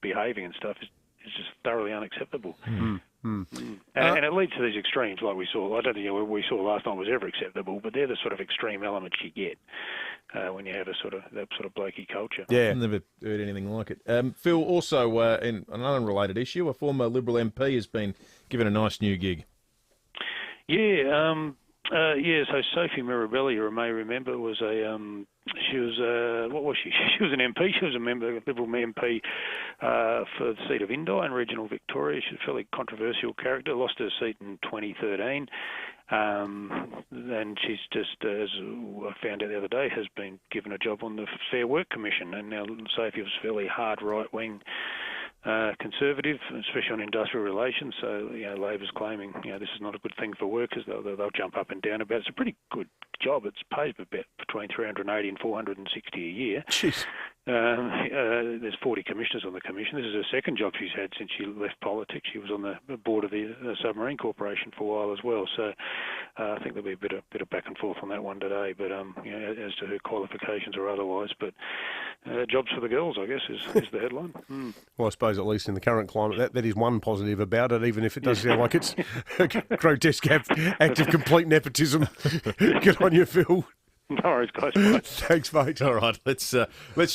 S5: behaving and stuff is just thoroughly unacceptable. And it leads to these extremes like we saw. I don't think what we saw last night was ever acceptable, but they're the sort of extreme elements you get when you have that sort of blokey culture.
S11: Yeah, I've never heard anything like it. Phil, also in an unrelated issue, a former Liberal MP has been given a nice new gig.
S5: Yeah, So Sophie Mirabelli, you may remember, was she was what was she? She was an MP. She was a Liberal MP for the seat of Indi in regional Victoria. She's a fairly controversial character. Lost her seat in 2013. And she's just, as I found out the other day, has been given a job on the Fair Work Commission. And now Sophie was fairly hard right-wing conservative, especially on industrial relations. So, Labor's claiming, this is not a good thing for workers. They'll jump up and down about it. It's a pretty good job. It's paid between $380 and $460 a year.
S12: Jeez.
S5: There's 40 commissioners on the commission. This is her second job she's had since she left politics. She was on the board of the Submarine Corporation for a while as well. So I think there'll be a bit of back and forth on that one today. But as to her qualifications or otherwise, but jobs for the girls, I guess, is the headline.
S12: Well, I suppose at least in the current climate, that is one positive about it, even if it does sound like it's a grotesque act of complete nepotism. Good on you, Phil.
S5: No worries, guys.
S12: Thanks, mate.
S11: All right, let's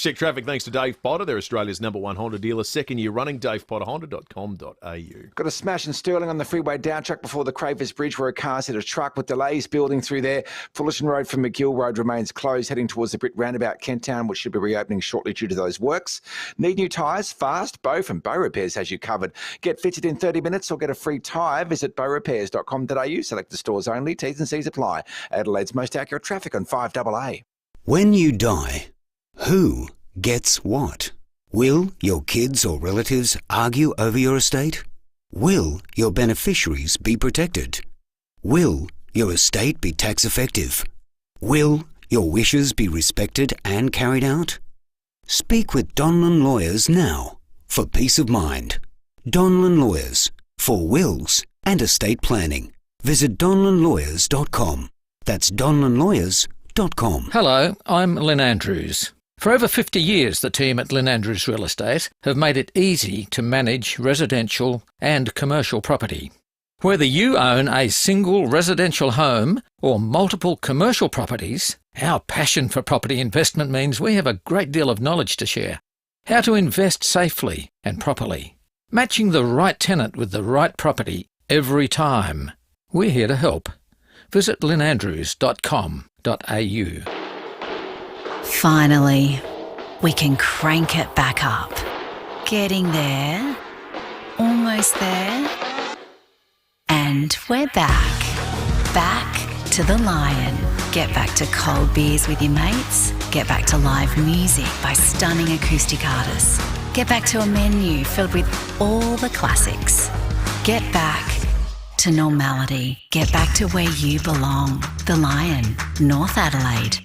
S11: check traffic thanks to Dave Potter. They're Australia's #1 Honda dealer, second year running. DavePotterHonda.com.au.
S27: Got a smash in Stirling on the freeway down track before the Crayfors Bridge where a car's hit a truck with delays building through there. Fullerton Road from McGill Road remains closed heading towards the Britt roundabout Kent Town, which should be reopening shortly due to those works. Need new tyres? Fast. Bow from Bow Repairs has you covered. Get fitted in 30 minutes or get a free tyre. Visit bowrepairs.com.au. Select the stores only. T's and C's apply. Adelaide's most accurate traffic on 5AA.
S6: When you die, who gets what? Will your kids or relatives argue over your estate? Will your beneficiaries be protected? Will your estate be tax effective? Will your wishes be respected and carried out? Speak with Donlan Lawyers now for peace of mind. Donlan Lawyers for wills and estate planning. Visit donlanlawyers.com. That's donlanlawyers.com.
S7: Hello, I'm Lynn Andrews. For over 50 years, the team at Lynn Andrews Real Estate have made it easy to manage residential and commercial property. Whether you own a single residential home or multiple commercial properties, our passion for property investment means we have a great deal of knowledge to share. How to invest safely and properly. Matching the right tenant with the right property every time. We're here to help. Visit lynandrews.com.au.
S16: Finally, we can crank it back up. Getting there. Almost there. And we're back. Back to the Lion. Get back to cold beers with your mates. Get back to live music by stunning acoustic artists. Get back to a menu filled with all the classics. Get back to normality. Get back to where you belong. The Lion, North Adelaide.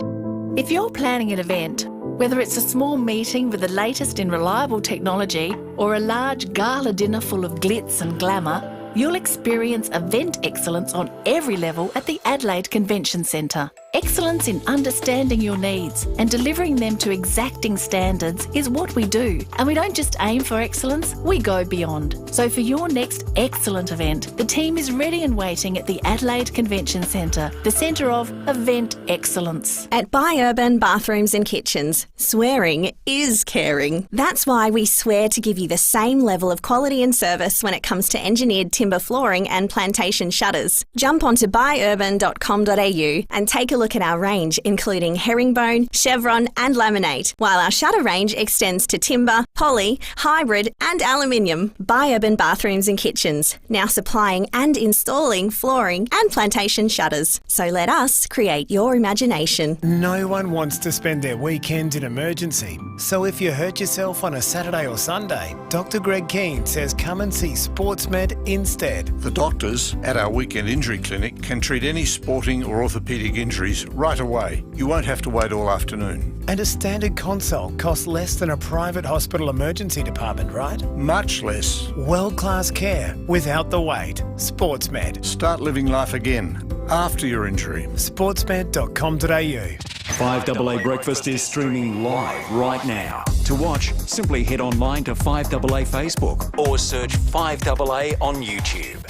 S1: If you're planning an event, whether it's a small meeting with the latest in reliable technology or a large gala dinner full of glitz and glamour, you'll experience event excellence on every level at the Adelaide Convention Centre. Excellence in understanding your needs and delivering them to exacting standards is what we do. And we don't just aim for excellence, we go beyond. So for your next excellent event, the team is ready and waiting at the Adelaide Convention Centre, the centre of event excellence.
S22: At Urban Bathrooms and Kitchens, swearing is caring. That's why we swear to give you the same level of quality and service when it comes to engineered timber flooring and plantation shutters. Jump onto buyurban.com.au and take a look at our range, including herringbone, chevron and laminate, while our shutter range extends to timber, poly, hybrid and aluminium. Urban Bathrooms and Kitchens, now supplying and installing flooring and plantation shutters. So let us create your imagination.
S23: No one wants to spend their weekend in emergency. So if you hurt yourself on a Saturday or Sunday, Dr. Greg Keane says come and see SportsMed instead.
S25: The doctors at our weekend injury clinic can treat any sporting or orthopaedic injuries right away. You won't have to wait all afternoon.
S23: And a standard consult costs less than a private hospital emergency department, right?
S25: Much less.
S23: World-class care without the wait. SportsMed.
S25: Start living life again after your injury.
S23: sportsmed.com.au.
S10: 5AA Breakfast is streaming live right now. To watch, simply head online to 5AA Facebook or search 5AA on YouTube.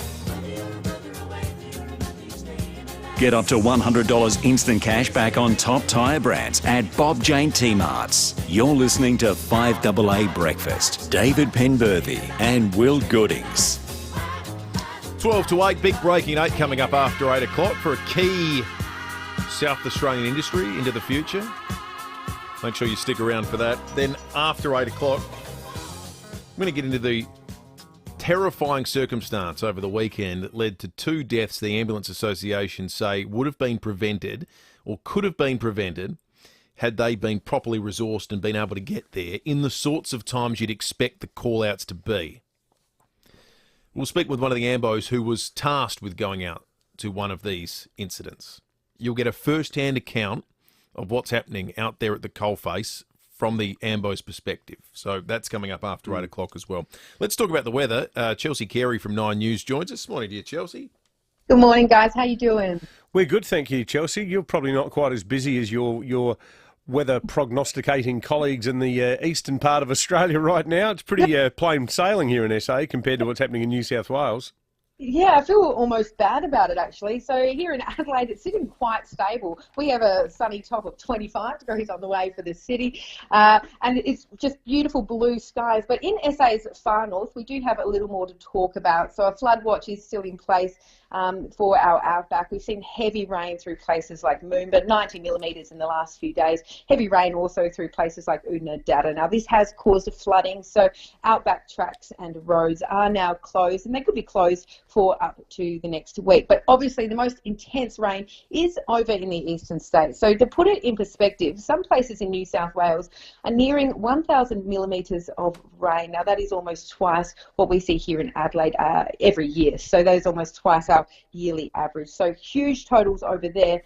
S10: Get up to $100 instant cash back on top tyre brands at Bob Jane T-Marts. You're listening to 5AA Breakfast. David Penberthy and Will Goodings.
S11: It's 12 to 8, big breaking 8 coming up after 8 o'clock for a key South Australian industry into the future. Make sure you stick around for that. Then after 8 o'clock, I'm going to get into the terrifying circumstance over the weekend that led to 2 deaths the Ambulance Association say would have been prevented or could have been prevented had they been properly resourced and been able to get there in the sorts of times you'd expect the call-outs to be. We'll speak with one of the Ambos who was tasked with going out to one of these incidents. You'll get a first-hand account of what's happening out there at the coalface from the Ambo's perspective. So that's coming up after 8 o'clock as well. Let's talk about the weather. Chelsea Carey from 9 News joins us. Morning to you, Chelsea.
S2: Good morning, guys. How you doing?
S12: We're good, thank you, Chelsea. You're probably not quite as busy as your weather prognosticating colleagues in the eastern part of Australia right now. It's pretty plain sailing here in SA compared to what's happening in New South Wales.
S2: Yeah, I feel almost bad about it, actually. So here in Adelaide, it's sitting quite stable. We have a sunny top of 25 degrees on the way for the city, and it's just beautiful blue skies. But in SA's far north, we do have a little more to talk about. So a flood watch is still in place for our Outback. We've seen heavy rain through places like Moomba, 90 millimetres in the last few days. Heavy rain also through places like Oodnadatta. Now, this has caused flooding, so Outback tracks and roads are now closed, and they could be closed for up to the next week. But obviously, the most intense rain is over in the eastern states. So to put it in perspective, some places in New South Wales are nearing 1,000 millimetres of rain. Now, that is almost twice what we see here in Adelaide every year. So that is almost twice our yearly average. So huge totals over there.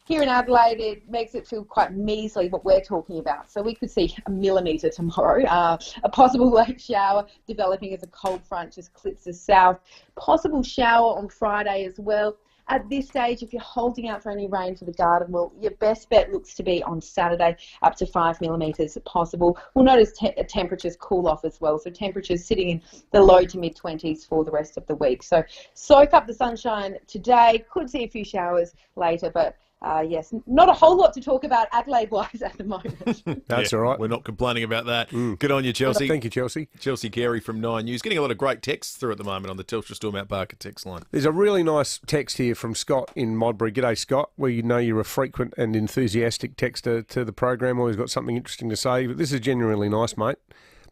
S2: Here in Adelaide, it makes it feel quite measly what we're talking about. So we could see a millimetre tomorrow. A possible late shower developing as a cold front just clips us south. Possible shower on Friday as well. At this stage, if you're holding out for any rain for the garden, well, your best bet looks to be on Saturday, up to 5 millimetres possible. We'll notice temperatures cool off as well, so temperatures sitting in the low to mid-20s for the rest of the week. So soak up the sunshine today. Could see a few showers later, but yes, not a whole lot to talk about Adelaide-wise at the moment.
S11: That's all right. We're not complaining about that. Good on you, Chelsea.
S12: Thank you, Chelsea.
S11: Chelsea Carey from 9 News. Getting a lot of great texts through at the moment on the Telstra Store Mount Barker text line.
S12: There's a really nice text here from Scott in Modbury. G'day, Scott. Well, you know you're a frequent and enthusiastic texter to the program. Always got something interesting to say. But this is genuinely nice, mate.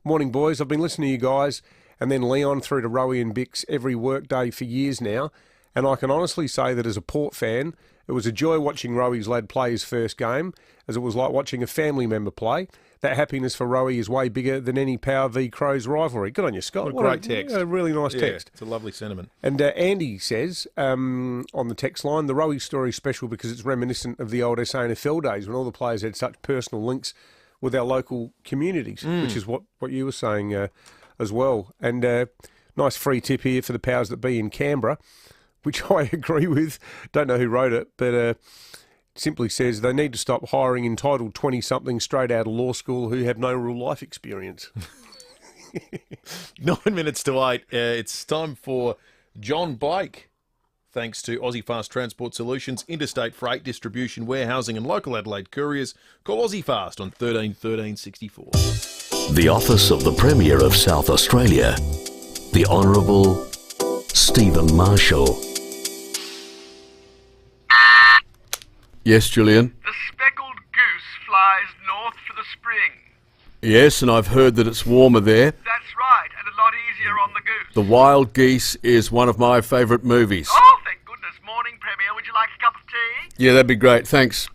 S12: Morning, boys. I've been listening to you guys and then Leon through to Rowie and Bix every workday for years now. And I can honestly say that as a Port fan, it was a joy watching Rowie's lad play his first game, as it was like watching a family member play. That happiness for Rowie is way bigger than any Power v Crows rivalry. Good on you, Scott.
S11: What a great text.
S12: A really nice text.
S11: It's a lovely sentiment.
S12: And Andy says, on the text line, the Rowie story is special because it's reminiscent of the old SANFL days when all the players had such personal links with our local communities, which is what you were saying as well. And nice free tip here for the powers that be in Canberra, which I agree with. Don't know who wrote it, but simply says they need to stop hiring entitled 20-somethings straight out of law school who have no real life experience.
S11: 9 minutes to 8. It's time for John Blake. Thanks to Aussie Fast Transport Solutions, interstate freight distribution, warehousing and local Adelaide couriers. Call Aussie Fast on 13 13 64.
S8: The Office of the Premier of South Australia, the Honourable Stephen Marshall.
S9: Yes, Julian?
S13: The speckled goose flies north for the spring.
S9: Yes, and I've heard that it's warmer there.
S13: That's right, and a lot easier on the goose.
S9: The Wild Geese is one of my favourite movies.
S13: Oh, thank goodness. Morning, Premier. Would you like a cup of tea?
S9: Yeah, that'd be great, thanks.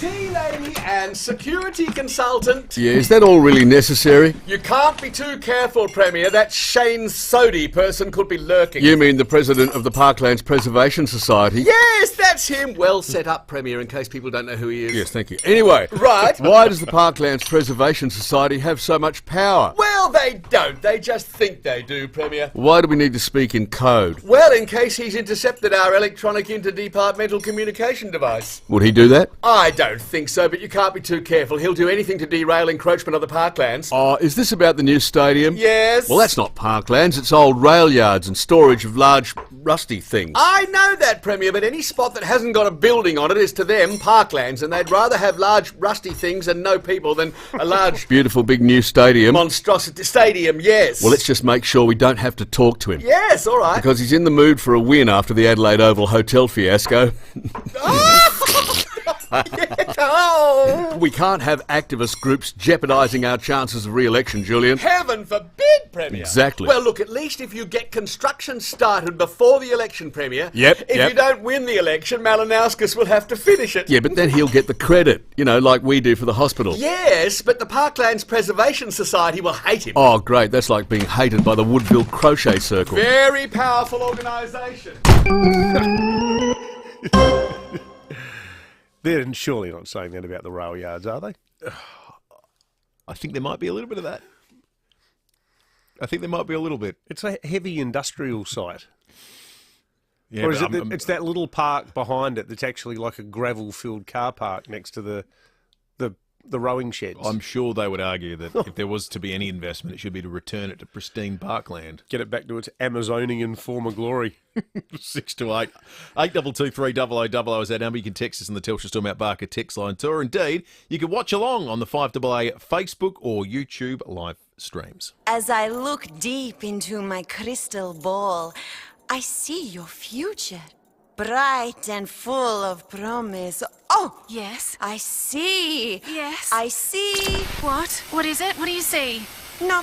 S18: Tea lady and security consultant.
S9: Yeah, is that all really necessary?
S18: You can't be too careful, Premier. That Shane Sodhi person could be lurking.
S9: You mean the president of the Parklands Preservation Society?
S18: Yes, that's him. Well set up, Premier, in case people don't know who he is.
S9: Yes, thank you. Anyway,
S18: right.
S9: Why does the Parklands Preservation Society have so much power?
S18: Well, they don't. They just think they do, Premier.
S9: Why do we need to speak in code?
S18: Well, in case he's intercepted our electronic interdepartmental communication device.
S9: Would he do that?
S18: I don't think so, but you can't be too careful. He'll do anything to derail encroachment of the parklands.
S9: Oh, is this about the new stadium?
S18: Yes.
S9: Well, that's not parklands. It's old rail yards and storage of large rusty things.
S18: I know that, Premier, but any spot that hasn't got a building on it is to them parklands, and they'd rather have large rusty things and no people than a large...
S9: Beautiful big new stadium.
S18: Monstrosity stadium, yes.
S9: Well, let's just make sure we don't have to talk to him.
S18: Yes, all right.
S9: Because he's in the mood for a win after the Adelaide Oval hotel fiasco. We can't have activist groups jeopardising our chances of re-election, Julian.
S18: Heaven forbid, Premier.
S9: Exactly.
S18: Well, look, at least if you get construction started before the election, Premier, if you don't win the election, Malinauskas will have to finish it.
S9: Yeah, but then he'll get the credit, like we do for the hospital.
S18: Yes, but the Parklands Preservation Society will hate him.
S9: Oh, great. That's like being hated by the Woodville Crochet Circle.
S18: Very powerful organisation.
S12: They're surely not saying that about the rail yards, are they?
S11: I think there might be a little bit of that. I think there might be a little bit.
S12: It's a heavy industrial site.
S11: Yeah,
S12: or is it it's that little park behind it that's actually like a gravel-filled car park next to the rowing sheds?
S11: I'm sure they would argue that if there was to be any investment, it should be to return it to pristine parkland.
S12: Get it back to its Amazonian former glory.
S11: 6 to 8. 8223 0000 is our number. You can text us on the Telstra Storm Out Barker text line too. Or indeed, you can watch along on the 5AA Facebook or YouTube live streams.
S3: As I look deep into my crystal ball, I see your future. Bright and full of promise. Oh!
S4: Yes?
S3: I see.
S4: Yes?
S3: I see.
S4: What? What is it? What do you see?
S3: No,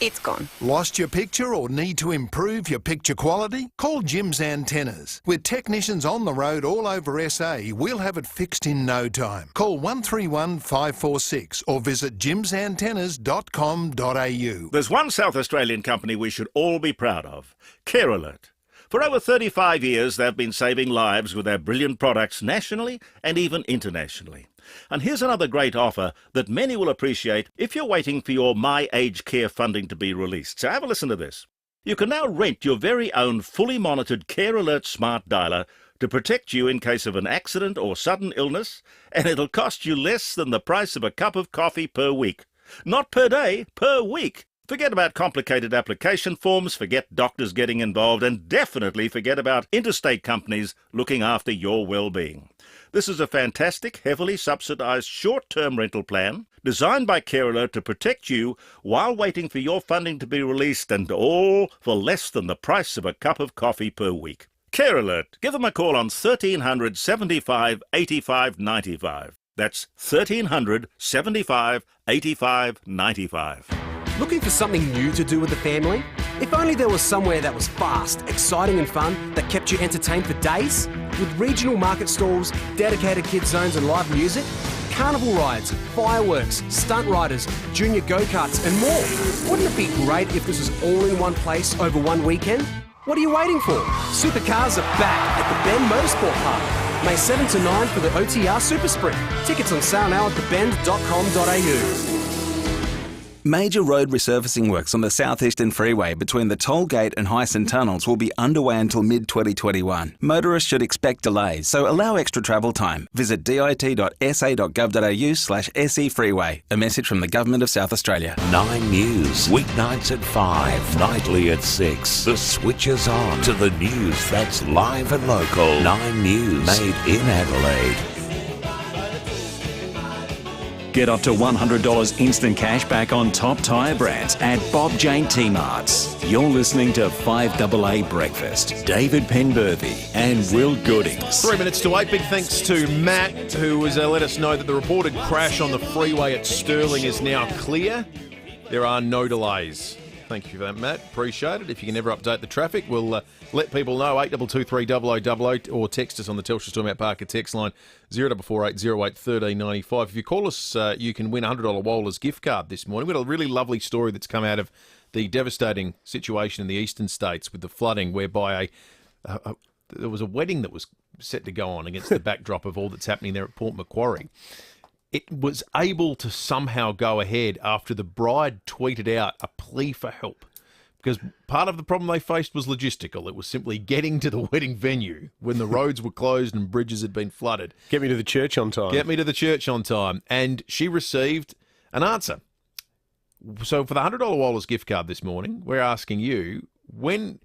S3: it's gone.
S17: Lost your picture or need to improve your picture quality? Call Jim's Antennas. With technicians on the road all over SA, we'll have it fixed in no time. Call 131 546 or visit jimsantennas.com.au.
S20: There's one South Australian company we should all be proud of. Care Alert. For over 35 years, they've been saving lives with their brilliant products nationally and even internationally. And here's another great offer that many will appreciate if you're waiting for your My Aged Care funding to be released. So have a listen to this. You can now rent your very own fully monitored Care Alert smart dialer to protect you in case of an accident or sudden illness, and it'll cost you less than the price of a cup of coffee per week. Not per day, per week. Forget about complicated application forms, forget doctors getting involved, and definitely forget about interstate companies looking after your well-being. This is a fantastic, heavily subsidised short-term rental plan designed by Care Alert to protect you while waiting for your funding to be released, and all for less than the price of a cup of coffee per week. Care Alert. Give them a call on 1300 75 85 95. That's 1300 75 85 95.
S21: Looking for something new to do with the family? If only there was somewhere that was fast, exciting and fun that kept you entertained for days? With regional market stalls, dedicated kids zones and live music, carnival rides, fireworks, stunt riders, junior go-karts and more. Wouldn't it be great if this was all in one place over one weekend? What are you waiting for? Supercars are back at the Bend Motorsport Park. May 7 to 9 for the OTR Super Sprint. Tickets on sale now at thebend.com.au.
S24: Major road resurfacing works on the Southeastern Freeway between the Toll Gate and Hyson tunnels will be underway until mid-2021. Motorists should expect delays, so allow extra travel time. Visit dit.sa.gov.au/SE Freeway. A message from the Government of South Australia.
S8: 9 News, weeknights at 5, nightly at 6. The switch is on to the news that's live and local. 9 News, made in Adelaide.
S10: Get up to $100 instant cash back on top tyre brands at Bob Jane T-Marts. You're listening to 5AA Breakfast. David Penberthy and Will Goodings.
S11: 3 minutes to 8. Big thanks to Matt, who has let us know that the reported crash on the freeway at Stirling is now clear. There are no delays. Thank you for that, Matt. Appreciate it. If you can ever update the traffic, we'll let people know. 8223 0000 or text us on the Telstra Storm Out Parker text line 0448 08 1395. If you call us, you can win a $100 Wohlers gift card this morning. We've got a really lovely story that's come out of the devastating situation in the eastern states with the flooding, whereby there was a wedding that was set to go on against the backdrop of all that's happening there at Port Macquarie. It was able to somehow go ahead after the bride tweeted out a plea for help, because part of the problem they faced was logistical. It was simply getting to the wedding venue when the roads were closed and bridges had been flooded.
S12: Get me to the church on time.
S11: Get me to the church on time. And she received an answer. So for the $100 Wohlers gift card this morning, we're asking you, when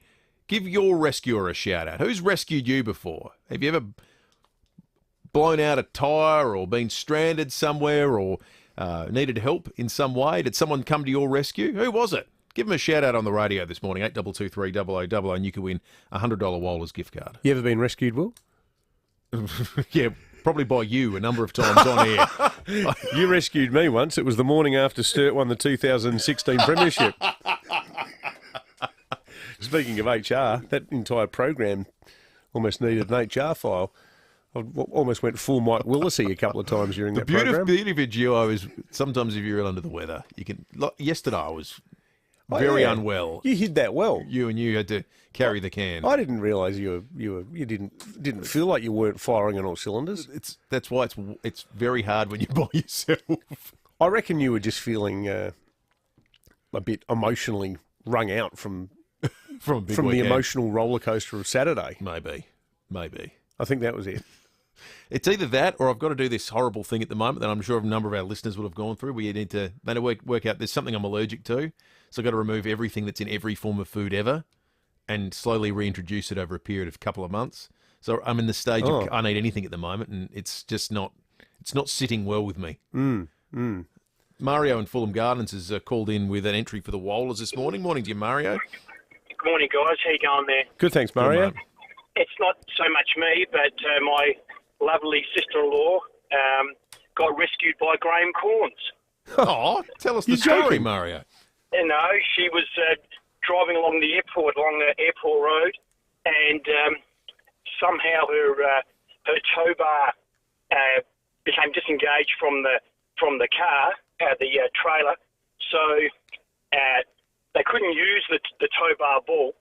S11: Give your rescuer a shout out. Who's rescued you before? Have you ever blown out a tyre or been stranded somewhere or needed help in some way? Did someone come to your rescue? Who was it? Give them a shout out on the radio this morning, 8223 0000, and you could win a $100 Waller's gift card.
S12: You ever been rescued, Will?
S11: Yeah, probably by you a number of times on air.
S12: You rescued me once. It was the morning after Sturt won the 2016 Premiership. Speaking of HR, that entire program almost needed an HR file. I almost went full Mike Willisy a couple of times during that program.
S11: The beauty of a duo is sometimes if you're under the weather, you can. Like yesterday, I was very unwell.
S12: You hid that well.
S11: You had to carry the can.
S12: I didn't realise you didn't feel like you weren't firing on all cylinders.
S11: That's why it's very hard when you're by yourself.
S12: I reckon you were just feeling a bit emotionally wrung out from the emotional roller coaster of Saturday.
S11: Maybe.
S12: I think that was it.
S11: It's either that or I've got to do this horrible thing at the moment that I'm sure a number of our listeners would have gone through. We need to work out there's something I'm allergic to, so I've got to remove everything that's in every form of food ever and slowly reintroduce it over a period of a couple of months. So I'm in the stage of I can't eat anything at the moment, and it's just not sitting well with me. Mario in Fulham Gardens has called in with an entry for the Wallers this morning. Morning to you, Mario.
S5: Good morning, guys. How you going there?
S12: Good, thanks, Mario.
S11: Good,
S5: It's not so much me, but my lovely sister-in-law got rescued by Graham Corns.
S11: Oh, tell us the story, Mario.
S5: You know, she was driving along the airport road, and somehow her tow bar became disengaged from the car, the trailer. So they couldn't use the tow bar ball.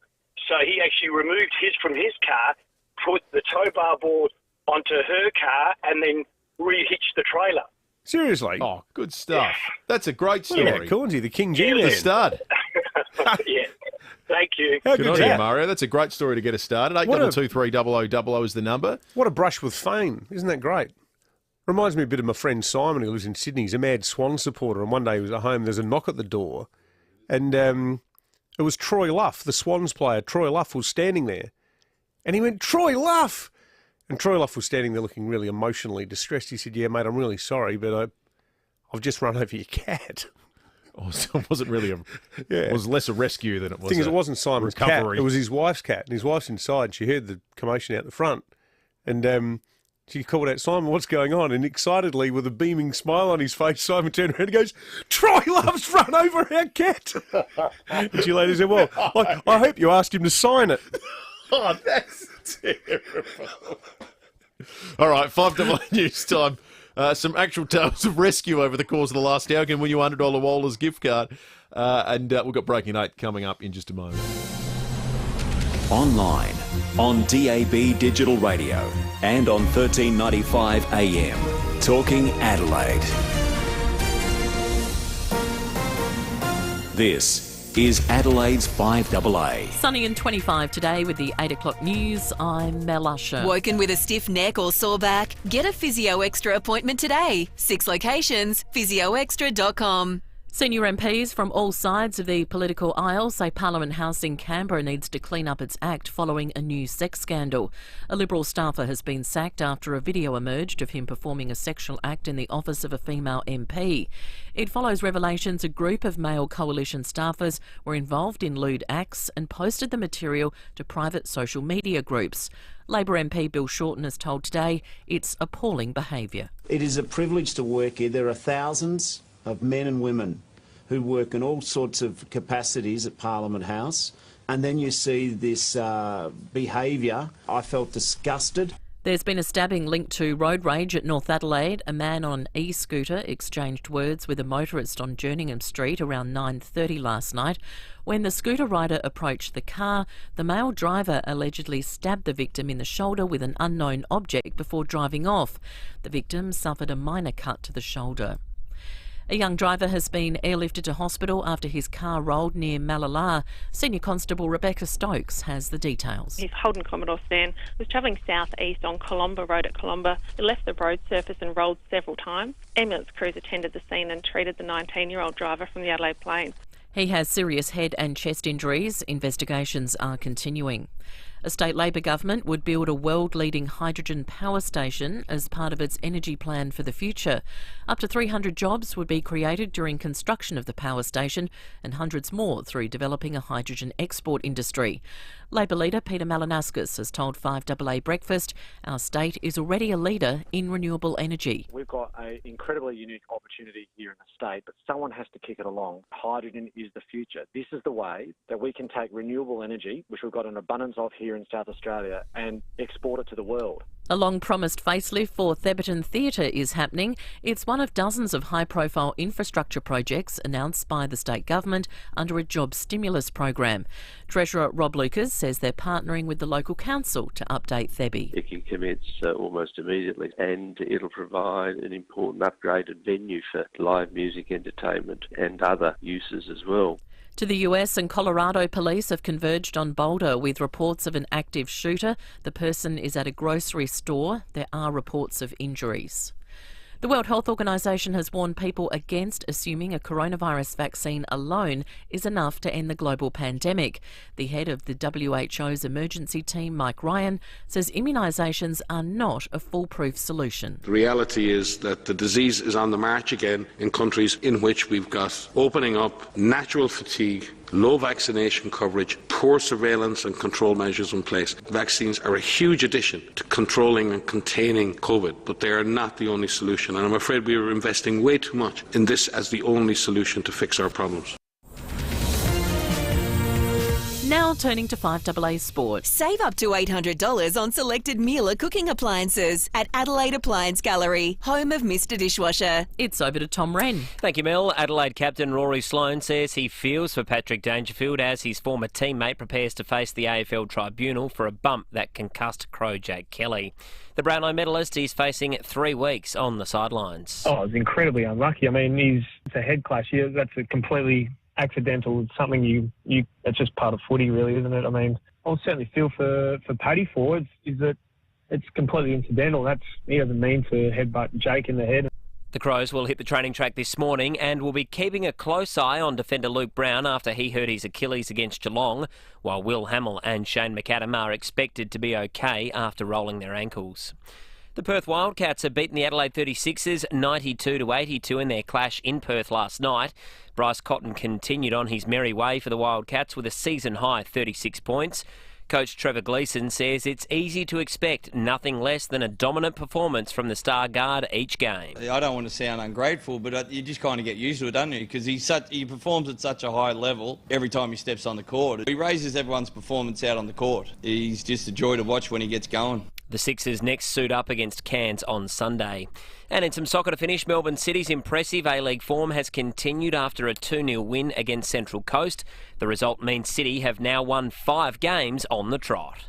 S5: So he actually removed his from his car, put the tow bar board onto her car, and then re-hitched the trailer.
S12: Seriously?
S11: Oh, good stuff. That's a great story.
S12: Yeah, Cornsey, the King G-Man.
S11: The stud.
S5: Yeah. Thank you.
S11: Good on you, Mario. That's a great story to get us started. 8223 0000 is the number.
S12: What a brush with fame. Isn't that great? Reminds me a bit of my friend Simon, who lives in Sydney. He's a mad Swan supporter, and one day he was at home, there's a knock at the door, and it was Troy Luff, the Swans player. Troy Luff was standing there. And he went, "Troy Luff!" And Troy Luff was standing there looking really emotionally distressed. He said, "Yeah, mate, I'm really sorry, but I've just run over your cat."
S11: Oh, so it wasn't really it was less a rescue than it was
S12: The thing is, it wasn't Simon's
S11: recovery.
S12: cat. It was his wife's cat. And his wife's inside. She heard the commotion out the front. And she called out, "Simon, what's going on?" And excitedly, with a beaming smile on his face, Simon turned around and goes, "Troy Love's run over our cat." And she later said, "Well, I hope you asked him to sign it."
S11: Oh, that's terrible. All right, 5:00 news time. Some actual tales of rescue over the course of the last hour. Can win you a $100 Waller's gift card. And we've got Breaking 8 coming up in just a moment.
S10: Online, on DAB Digital Radio, and on 1395 AM. Talking Adelaide. This is Adelaide's 5AA.
S6: Sunny and 25 today with the 8 o'clock news. I'm Mel Usher.
S14: Woken with a stiff neck or sore back? Get a Physio Extra appointment today. 6 locations, physioextra.com.
S6: Senior MPs from all sides of the political aisle say Parliament House in Canberra needs to clean up its act following a new sex scandal. A Liberal staffer has been sacked after a video emerged of him performing a sexual act in the office of a female MP. It follows revelations a group of male coalition staffers were involved in lewd acts and posted the material to private social media groups. Labor MP Bill Shorten has told Today it's appalling behaviour.
S15: It is a privilege to work here. There are thousands of men and women who work in all sorts of capacities at Parliament House, and then you see this behaviour. I felt disgusted.
S6: There's been a stabbing linked to road rage at North Adelaide. A man on an e-scooter exchanged words with a motorist on Jerningham Street around 9:30 last night. When the scooter rider approached the car, the male driver allegedly stabbed the victim in the shoulder with an unknown object before driving off. The victim suffered a minor cut to the shoulder. A young driver has been airlifted to hospital after his car rolled near Malala. Senior Constable Rebecca Stokes has the details.
S19: His Holden Commodore Stern was travelling south-east on Colomba Road at Colomba. It left the road surface and rolled several times. Ambulance crews attended the scene and treated the 19-year-old driver from the Adelaide Plains.
S6: He has serious head and chest injuries. Investigations are continuing. A state Labor government would build a world-leading hydrogen power station as part of its energy plan for the future. Up to 300 jobs would be created during construction of the power station and hundreds more through developing a hydrogen export industry. Labor leader Peter Malinauskas has told 5AA Breakfast our state is already a leader in renewable energy.
S1: We've got an incredibly unique opportunity here in the state, but someone has to kick it along. Hydrogen is the future. This is the way that we can take renewable energy, which we've got an abundance of here in South Australia, and export it to the world.
S6: A long-promised facelift for Theberton Theatre is happening. It's one of dozens of high-profile infrastructure projects announced by the state government under a job stimulus program. Treasurer Rob Lucas says they're partnering with the local council to update Thebe.
S7: It can commence almost immediately, and it'll provide an important upgraded venue for live music entertainment and other uses as well.
S6: To the US, and Colorado police have converged on Boulder with reports of an active shooter. The person is at a grocery store. There are reports of injuries. The World Health Organization has warned people against assuming a coronavirus vaccine alone is enough to end the global pandemic. The head of the WHO's emergency team, Mike Ryan, says immunisations are not a foolproof solution.
S16: The reality is that the disease is on the march again in countries in which we've got opening up, natural fatigue, low vaccination coverage, poor surveillance and control measures in place. Vaccines are a huge addition to controlling and containing COVID, but they are not the only solution. And I'm afraid we are investing way too much in this as the only solution to fix our problems.
S6: Now turning to 5AA Sport.
S14: Save up to $800 on selected Miele cooking appliances at Adelaide Appliance Gallery, home of Mr Dishwasher.
S6: It's over to Tom Wren.
S22: Thank you, Mel. Adelaide captain Rory Sloane says he feels for Patrick Dangerfield as his former teammate prepares to face the AFL Tribunal for a bump that concussed Crow Jake Kelly. The Brownlow medalist is facing 3 weeks on the sidelines.
S25: Oh, it's incredibly unlucky. I mean, it's a head clash. Yeah, that's a completely accidental. It's something it's just part of footy, really, isn't it? I mean, I'll certainly feel for Paddy forwards is that it's completely incidental. He doesn't mean to headbutt Jake in the head.
S22: The Crows will hit the training track this morning and will be keeping a close eye on defender Luke Brown after he hurt his Achilles against Geelong, while Will Hamill and Shane McAdam are expected to be okay after rolling their ankles. The Perth Wildcats have beaten the Adelaide 36ers 92-82 in their clash in Perth last night. Bryce Cotton continued on his merry way for the Wildcats with a season-high 36 points. Coach Trevor Gleeson says it's easy to expect nothing less than a dominant performance from the star guard each game.
S26: I don't want to sound ungrateful, but you just kind of get used to it, don't you? Because he performs at such a high level every time he steps on the court. He raises everyone's performance out on the court. He's just a joy to watch when he gets going.
S22: The Sixers next suit up against Cairns on Sunday. And in some soccer to finish, Melbourne City's impressive A-League form has continued after a 2-0 win against Central Coast. The result means City have now won 5 games on the trot.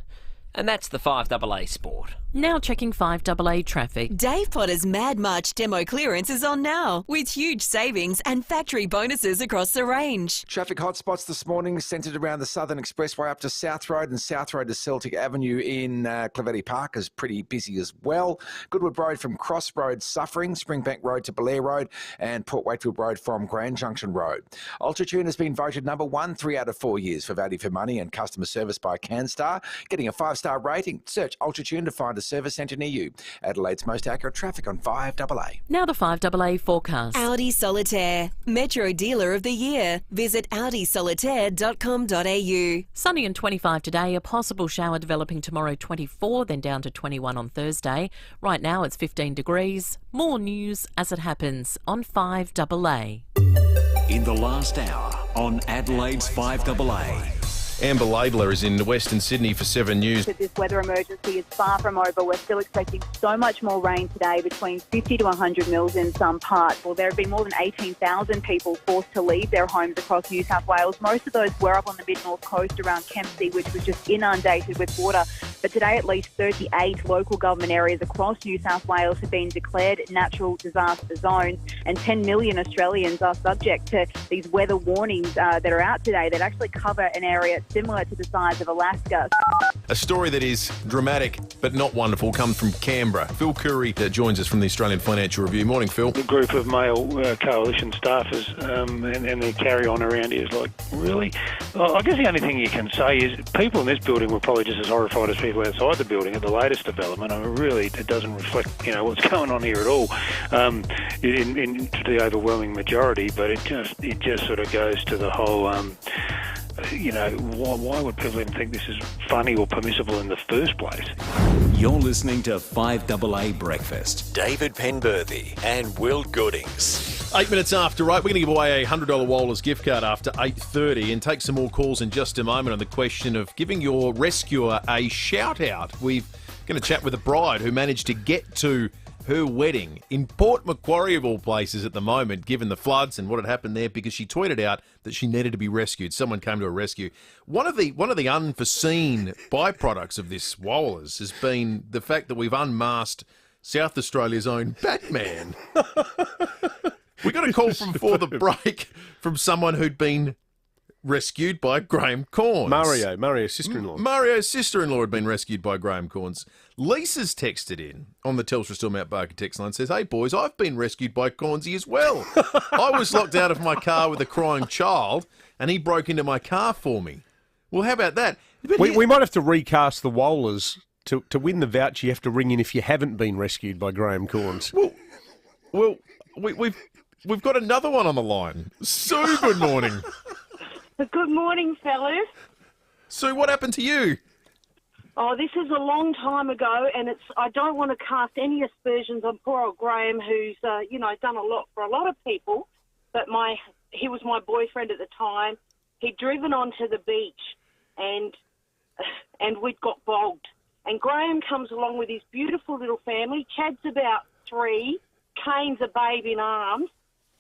S22: And that's the 5AA Sport.
S6: Now checking 5AA traffic.
S14: Dave Potter's Mad March demo clearance is on now, with huge savings and factory bonuses across the range.
S27: Traffic hotspots this morning centred around the Southern Expressway up to South Road, and South Road to Celtic Avenue in Claveti Park is pretty busy as well. Goodwood Road from Cross Road suffering, Springbank Road to Belair Road, and Port Wakefield Road from Grand Junction Road. Ultratune has been voted number 1 3 out of 4 years for value for money and customer service by CanStar, getting a 5-star rating. Search Ultratune to find a service centre near you. Adelaide's most accurate traffic on 5AA.
S6: Now the 5AA forecast.
S14: Audi Solitaire, Metro Dealer of the Year. Visit audisolitaire.com.au.
S6: Sunny and 25 today, a possible shower developing tomorrow 24, then down to 21 on Thursday. Right now it's 15 degrees. More news as it happens on 5AA.
S10: In the last hour on Adelaide's 5AA.
S11: Amber Laidler is in Western Sydney for 7 News.
S28: This weather emergency is far from over. We're still expecting so much more rain today, between 50 to 100 mils in some parts. Well, there have been more than 18,000 people forced to leave their homes across New South Wales. Most of those were up on the mid-north coast around Kempsey, which was just inundated with water. But today, at least 38 local government areas across New South Wales have been declared natural disaster zones, and 10 million Australians are subject to these weather warnings that are out today that actually cover an area similar to the size of Alaska.
S11: A story that is dramatic but not wonderful comes from Canberra. Phil Curry joins us from the Australian Financial Review. Morning, Phil.
S2: The group of male coalition staffers and their carry-on around here is like, really? Well, I guess the only thing you can say is people in this building were probably just as horrified as people outside the building at the latest development. I mean, really, it doesn't reflect, what's going on here at all in to the overwhelming majority, but it just sort of goes to the whole... why would people even think this is funny or permissible in the first place?
S10: You're listening to 5AA Breakfast. David Penberthy and Will Goodings.
S11: 8 minutes after 8, we're going to give away a $100 Waller's gift card after 8:30 and take some more calls in just a moment on the question of giving your rescuer a shout-out. We're going to chat with a bride who managed to get to her wedding in Port Macquarie of all places at the moment, given the floods and what had happened there, because she tweeted out that she needed to be rescued. Someone came to her rescue. One of the unforeseen byproducts of this Wallers has been the fact that we've unmasked South Australia's own Batman. We got a call from before the break from someone who'd been rescued by Graham Corns.
S12: Mario's sister-in-law.
S11: Mario's sister-in-law had been rescued by Graham Corns. Lisa's texted in on the Telstra Storm Mount Barker text line, says, "Hey boys, I've been rescued by Cornsy as well. I was locked out of my car with a crying child and he broke into my car for me." Well, how about that?
S12: We might have to recast the Wallers. To win the voucher, you have to ring in if you haven't been rescued by Graham Corns.
S11: Well, we've got another one on the line. Sue, good morning.
S3: Good morning, fellas.
S11: Sue, what happened to you?
S3: Oh, this is a long time ago, and I don't want to cast any aspersions on poor old Graham, who's, done a lot for a lot of people, but he was my boyfriend at the time. He'd driven onto the beach, and we'd got bogged. And Graham comes along with his beautiful little family. Chad's about 3, Kane's a babe in arms.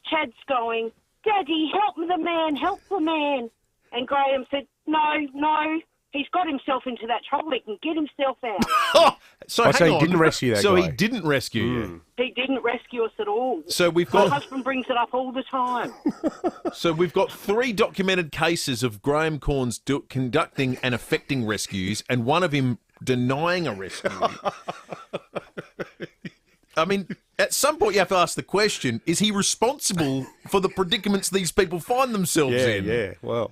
S3: Chad's going, "Daddy, help the man, help the man." And Graham said, no, he's got himself into that trouble. He can get himself out.
S11: So
S12: he didn't rescue that guy.
S11: So he didn't rescue you?
S3: He didn't rescue us at all.
S11: So we've got...
S3: My husband brings it up all the time.
S11: So we've got 3 documented cases of Graham Corns conducting and effecting rescues, and one of him denying a rescue. I mean, at some point you have to ask the question, is he responsible for the predicaments these people find themselves in?
S12: Yeah, well.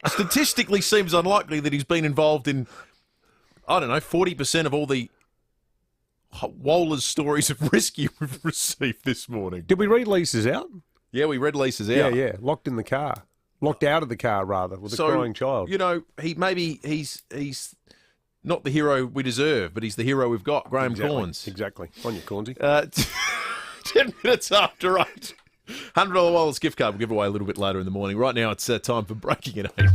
S11: Statistically seems unlikely that he's been involved in, 40% of all the Waller's stories of rescue we've received this morning.
S12: Did we read Lisa's out?
S11: Yeah, we read Lisa's out.
S12: Yeah, locked in the car. Locked out of the car, rather, with a crying child.
S11: He's not the hero we deserve, but he's the hero we've got, Graham Corns.
S12: Exactly. On your Cornsy.
S11: 10 minutes after 8. $100 Waller's gift card we'll give away a little bit later in the morning. Right now it's time for Breaking at 8.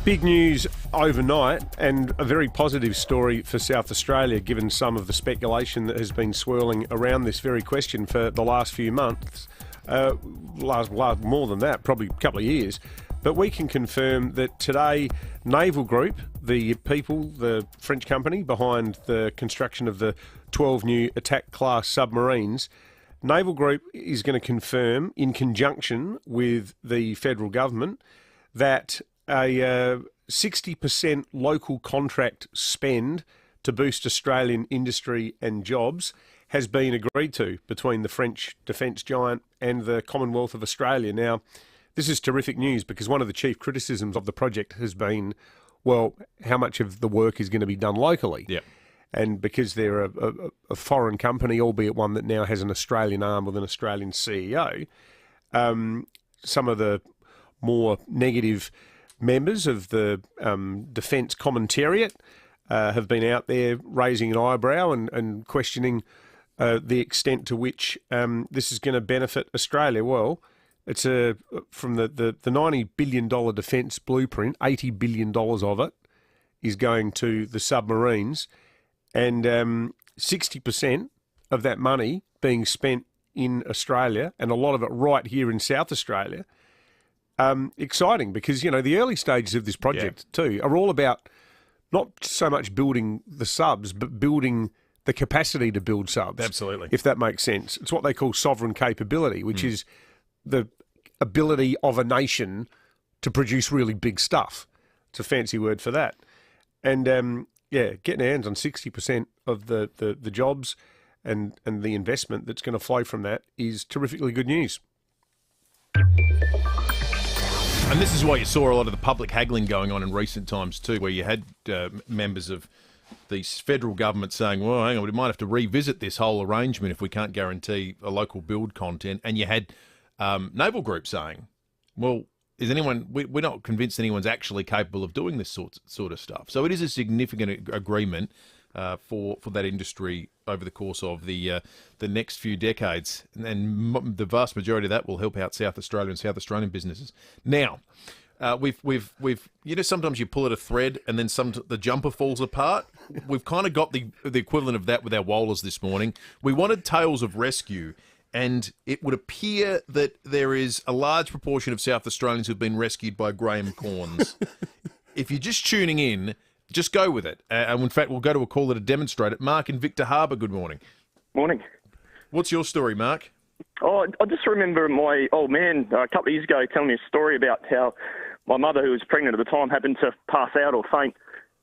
S12: Big news overnight, and a very positive story for South Australia, given some of the speculation that has been swirling around this very question for the last few months. More than that, probably a couple of years. But we can confirm that today, Naval Group, the French company behind the construction of the 12 new attack-class submarines, Naval Group is going to confirm, in conjunction with the federal government, that a 60% local contract spend to boost Australian industry and jobs has been agreed to between the French defence giant and the Commonwealth of Australia. Now, this is terrific news because one of the chief criticisms of the project has been, well, how much of the work is going to be done locally?
S11: Yeah.
S12: And because they're a foreign company, albeit one that now has an Australian arm with an Australian CEO, some of the more negative members of the Defence Commentariat have been out there raising an eyebrow and questioning the extent to which this is going to benefit Australia. Well, it's from the $90 billion defence blueprint, $80 billion of it is going to the submarines, and 60% of that money being spent in Australia, and a lot of it right here in South Australia. Exciting because, the early stages of this project too are all about not so much building the subs, but building the capacity to build subs.
S11: Absolutely.
S12: If that makes sense. It's what they call sovereign capability, which is the ability of a nation to produce really big stuff. It's a fancy word for that. And, getting our hands on 60% of the jobs and the investment that's going to flow from that is terrifically good news.
S11: And this is why you saw a lot of the public haggling going on in recent times too, where you had members of the federal government saying, well, hang on, we might have to revisit this whole arrangement if we can't guarantee a local build content. And you had naval groups saying, well, we're not convinced anyone's actually capable of doing this sort of stuff. So it is a significant agreement for that industry over the course of the next few decades, and the vast majority of that will help out South Australia and South Australian businesses. Now, we've sometimes you pull at a thread and then the jumper falls apart. We've kind of got the equivalent of that with our Wollers this morning. We wanted tales of rescue, and it would appear that there is a large proportion of South Australians who've been rescued by Graham Corns. If you're just tuning in, just go with it. And in fact, we'll go to a caller to demonstrate it. Mark in Victor Harbour, good morning.
S4: Morning.
S11: What's your story, Mark?
S4: Oh, I just remember my old man a couple of years ago telling me a story about how my mother, who was pregnant at the time, happened to pass out or faint.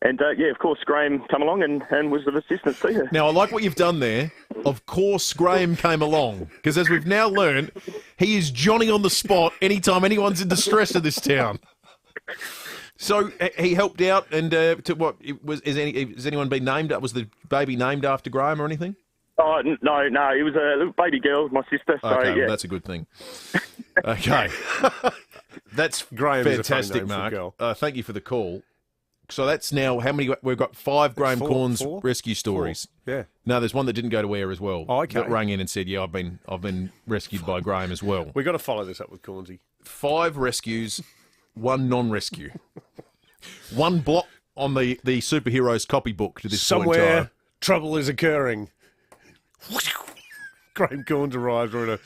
S4: And, of course, Graham came along and was of assistance to her.
S11: Now, I like what you've done there. Of course, Graham came along. Because as we've now learned, he is Johnny on the spot anytime anyone's in distress in this town. So he helped out, and has anyone been named? Was the baby named after Graham or anything?
S4: Oh, no, it was a little baby girl, my sister. So,
S11: okay,
S4: yeah.
S11: Well, that's a good thing. Okay. That's
S12: Graham
S11: fantastic, Mark. Thank you for the call. So that's now how many? We've got 5 Graham Corns rescue stories.
S12: 4. Yeah.
S11: No, there's one that didn't go to air as well.
S12: Oh, okay.
S11: That rang in and said, "Yeah, I've been rescued by Graham as well."
S12: We've got to follow this up with Cornsy.
S11: 5 rescues, 1 non-rescue. 1 block on the superheroes copybook to this point in
S12: Somewhere
S11: time.
S12: trouble is occurring. Graham Corns arrives wearing a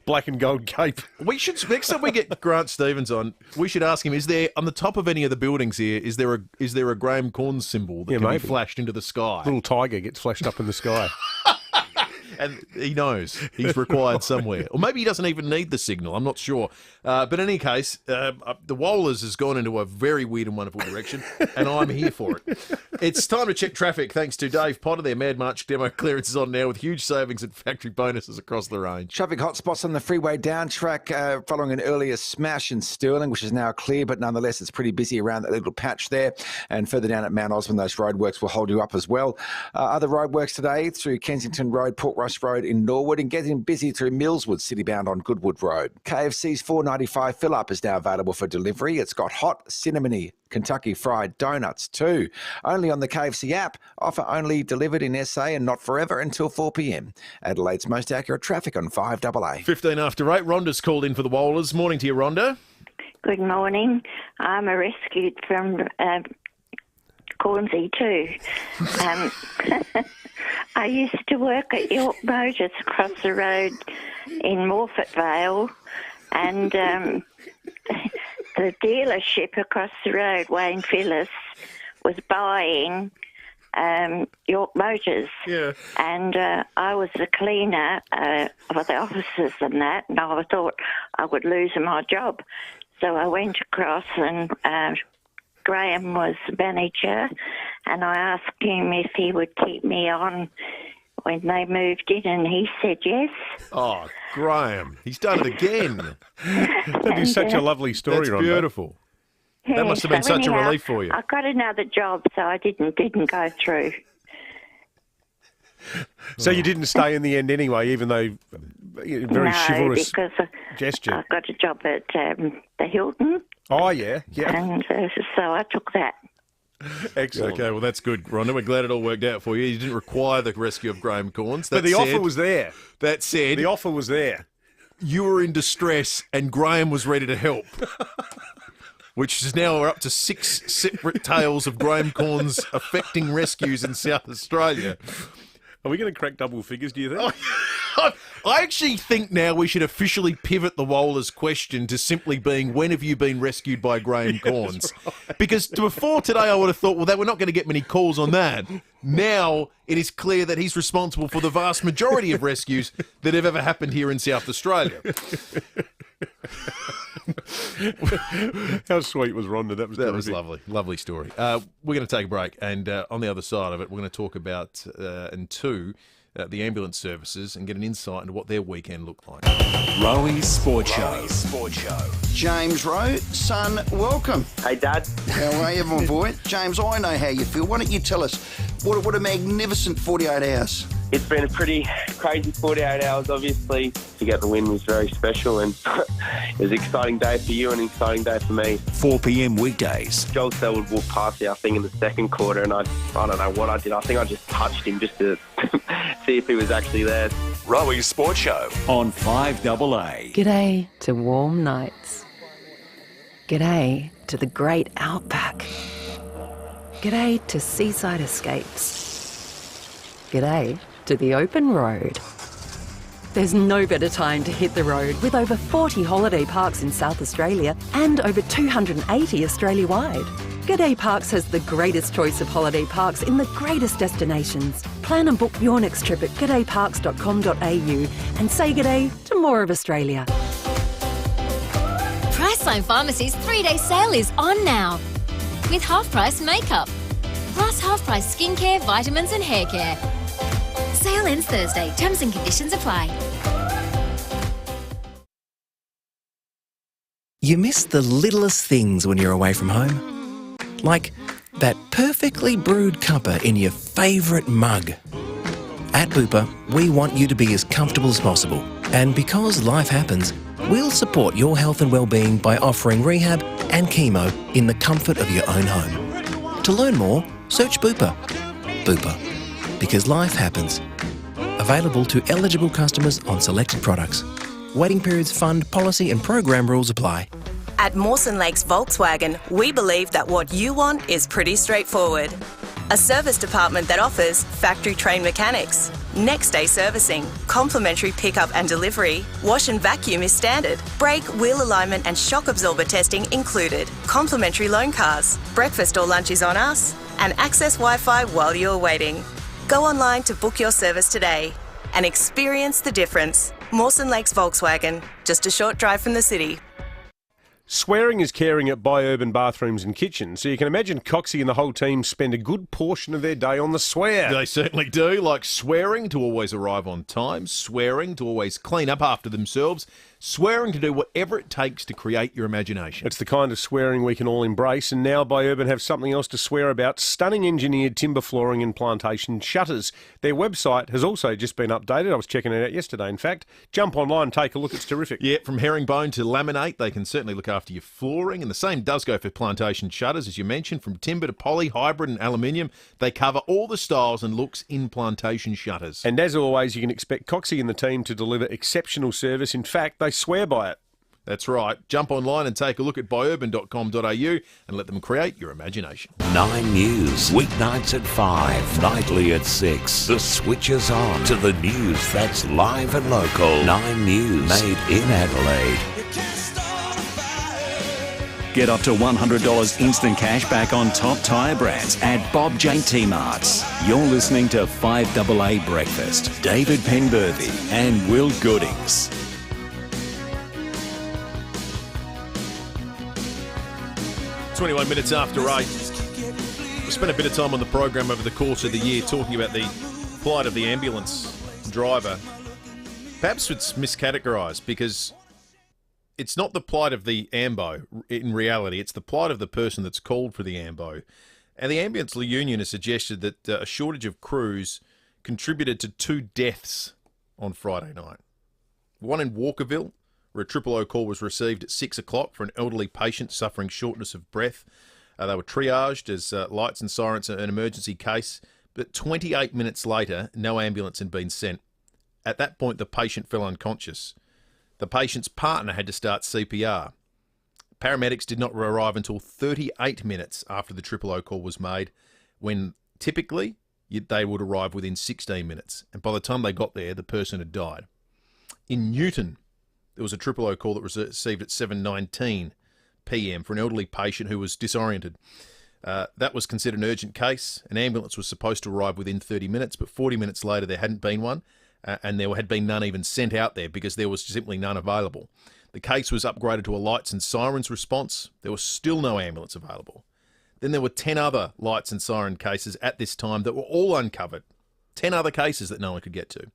S12: black and gold cape.
S11: We should, next time we get Grant Stevens on, we should ask him, is there, on the top of any of the buildings here, is there a Graham Corns symbol that can be flashed into the sky?
S12: Little tiger gets flashed up in the sky.
S11: And he knows he's required somewhere. Or maybe he doesn't even need the signal. I'm not sure. But in any case, the Wollers has gone into a very weird and wonderful direction, and I'm here for it. It's time to check traffic thanks to Dave Potter. Their Mad March demo clearance is on now with huge savings and factory bonuses across the range.
S27: Traffic hotspots on the freeway down track following an earlier smash in Stirling, which is now clear, but nonetheless it's pretty busy around that little patch there. And further down at Mount Osmond, those roadworks will hold you up as well. Other roadworks today through Kensington Road, Port Rush Road in Norwood, and getting busy through Millswood, citybound on Goodwood Road. KFC's $4.95 fill-up is now available for delivery. It's got hot, cinnamony Kentucky Fried Donuts too. Only on the KFC app. Offer only delivered in SA and not forever until 4 p.m. Adelaide's most accurate traffic on 5AA.
S11: 15 after 8. Rhonda's called in for the Wollers. Morning to you, Rhonda.
S9: Good morning. I'm a rescued from Cornsey too. I used to work at York Motors across the road in Morfett Vale, and the dealership across the road, Wayne Phillips, was buying York Motors.
S11: Yeah.
S9: And I was the cleaner for the offices and that, and I thought I would lose my job. So I went across, and Graham was the manager, and I asked him if he would keep me on when they moved in, and he said yes.
S11: Oh, Graham, he's done it again.
S12: That is such a lovely story,
S11: That's
S12: Rhonda.
S11: beautiful. That must have been such a relief for you.
S9: I got another job, so I didn't go through.
S12: So you didn't stay in the end anyway, even though very chivalrous
S9: because
S12: gesture.
S9: I got a job at the Hilton.
S12: Oh, yeah.
S9: And so I took that.
S11: Excellent. Okay, well, that's good, Rhonda. We're glad it all worked out for you. You didn't require the rescue of Graham Corns.
S12: But the offer was there.
S11: That said...
S12: The offer was there.
S11: You were in distress and Graham was ready to help. Which is now we're up to 6 separate tales of Graham Corns affecting rescues in South Australia.
S12: Are we going to crack double figures, do you think?
S11: I actually think now we should officially pivot the Wollers question to simply being, when have you been rescued by Graham Corns? Right. Because before today I would have thought, well, we're not going to get many calls on that. Now it is clear that he's responsible for the vast majority of rescues that have ever happened here in South Australia.
S12: How sweet was Rhonda? That was terrific.
S11: Lovely. Lovely story. We're going to take a break, and on the other side of it, we're going to talk about, the ambulance services and get an insight into what their weekend looked like.
S10: Rowie Sports Show.
S8: James Rowe, son, welcome.
S13: Hey, Dad.
S8: How are you, my boy? James, I know how you feel. Why don't you tell us what a magnificent 48 hours.
S13: It's been a pretty crazy 48 hours, obviously. To get the win was very special, and it was an exciting day for you and an exciting day for me.
S10: 4 p.m. weekdays.
S13: Joel Selwood walked past me, I think, in the second quarter, and I don't know what I did. I think I just touched him just to see if he was actually there.
S10: Rowie Sports Show on 5AA.
S17: G'day to warm nights. G'day to the great Outback. G'day to seaside escapes. G'day to the open road. There's no better time to hit the road with over 40 holiday parks in South Australia and over 280 Australia-wide. G'day Parks has the greatest choice of holiday parks in the greatest destinations. Plan and book your next trip at g'dayparks.com.au and say g'day to more of Australia.
S18: Priceline Pharmacy's 3-day sale is on now, with half-price makeup, plus half-price skincare, vitamins and hair care. Sale ends Thursday. Terms and conditions apply.
S20: You miss the littlest things when you're away from home. Like that perfectly brewed cuppa in your favourite mug. At Bupa, we want you to be as comfortable as possible. And because life happens, we'll support your health and well-being by offering rehab and chemo in the comfort of your own home. To learn more, search Bupa. Bupa. Because life happens. Available to eligible customers on selected products. Waiting periods, fund, policy and program rules apply.
S21: At Mawson Lakes Volkswagen, we believe that what you want is pretty straightforward. A service department that offers factory-trained mechanics, next-day servicing, complimentary pickup and delivery, wash and vacuum is standard, brake, wheel alignment and shock absorber testing included, complimentary loan cars, breakfast or lunch is on us, and access Wi-Fi while you're waiting. Go online to book your service today and experience the difference. Mawson Lakes Volkswagen, just a short drive from the city.
S12: Swearing is caring at Bi-Urban Bathrooms and Kitchens, so you can imagine Coxie and the whole team spend a good portion of their day on the swear.
S11: They certainly do, like swearing to always arrive on time, swearing to always clean up after themselves, swearing to do whatever it takes to create your imagination.
S12: It's the kind of swearing we can all embrace, and now Bi-Urban have something else to swear about: stunning engineered timber flooring and plantation shutters. Their website has also just been updated. I was checking it out yesterday, in fact. Jump online, take a look, it's terrific.
S11: Yeah, from herringbone to laminate, they can certainly look after your flooring, and the same does go for plantation shutters, as you mentioned, from timber to poly, hybrid and aluminium. They cover all the styles and looks in plantation shutters.
S12: And as always, you can expect Coxie and the team to deliver exceptional service. In fact, they swear by it.
S11: That's right. Jump online and take a look at biurban.com.au and let them create your imagination.
S10: 9 News, weeknights at 5, nightly at 6. The switch is on to the news that's live and local. 9 News, made in Adelaide. Get up to $100 instant cash back on top tyre brands at Bob JT Marts. You're listening to 5AA Breakfast. David Penberthy and Will Goodings.
S11: 21 minutes after 8. We spent a bit of time on the program over the course of the year talking about the plight of the ambulance driver. Perhaps it's miscategorised because it's not the plight of the AMBO in reality, it's the plight of the person that's called for the AMBO. And the Ambulance Union has suggested that a shortage of crews contributed to 2 deaths on Friday night. One in Walkerville, where a 000 call was received at 6 o'clock for an elderly patient suffering shortness of breath. They were triaged as lights and sirens an emergency case, but 28 minutes later, no ambulance had been sent. At that point, the patient fell unconscious. The patient's partner had to start CPR. Paramedics did not arrive until 38 minutes after the 000 call was made, when typically they would arrive within 16 minutes. And by the time they got there, the person had died. In Newton, there was a 000 call that was received at 7:19 p.m. for an elderly patient who was disoriented. That was considered an urgent case. An ambulance was supposed to arrive within 30 minutes, but 40 minutes later there hadn't been one, and there had been none even sent out there because there was simply none available. The case was upgraded to a lights and sirens response. There was still no ambulance available. Then there were 10 other lights and siren cases at this time that were all uncovered. 10 other cases that no one could get to.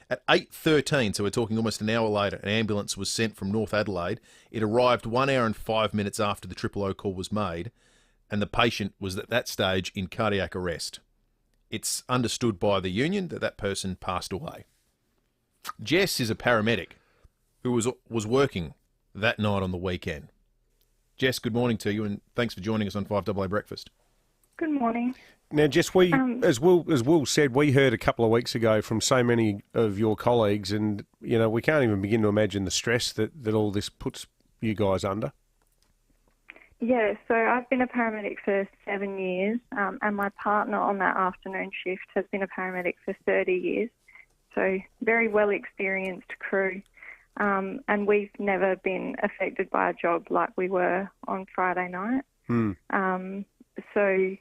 S11: At 8:13, so we're talking almost an hour later, an ambulance was sent from North Adelaide. It arrived 1 hour and 5 minutes after the 000 call was made, and the patient was at that stage in cardiac arrest. It's understood by the union that that person passed away. Jess is a paramedic who was working that night on the weekend. Jess, good morning to you, and thanks for joining us on 5AA Breakfast.
S1: Good morning.
S12: Now, Jess, as Will said, we heard a couple of weeks ago from so many of your colleagues, and we can't even begin to imagine the stress that all this puts you guys under.
S1: Yeah, so I've been a paramedic for 7 years, and my partner on that afternoon shift has been a paramedic for 30 years. So very well experienced crew. And we've never been affected by a job like we were on Friday night. So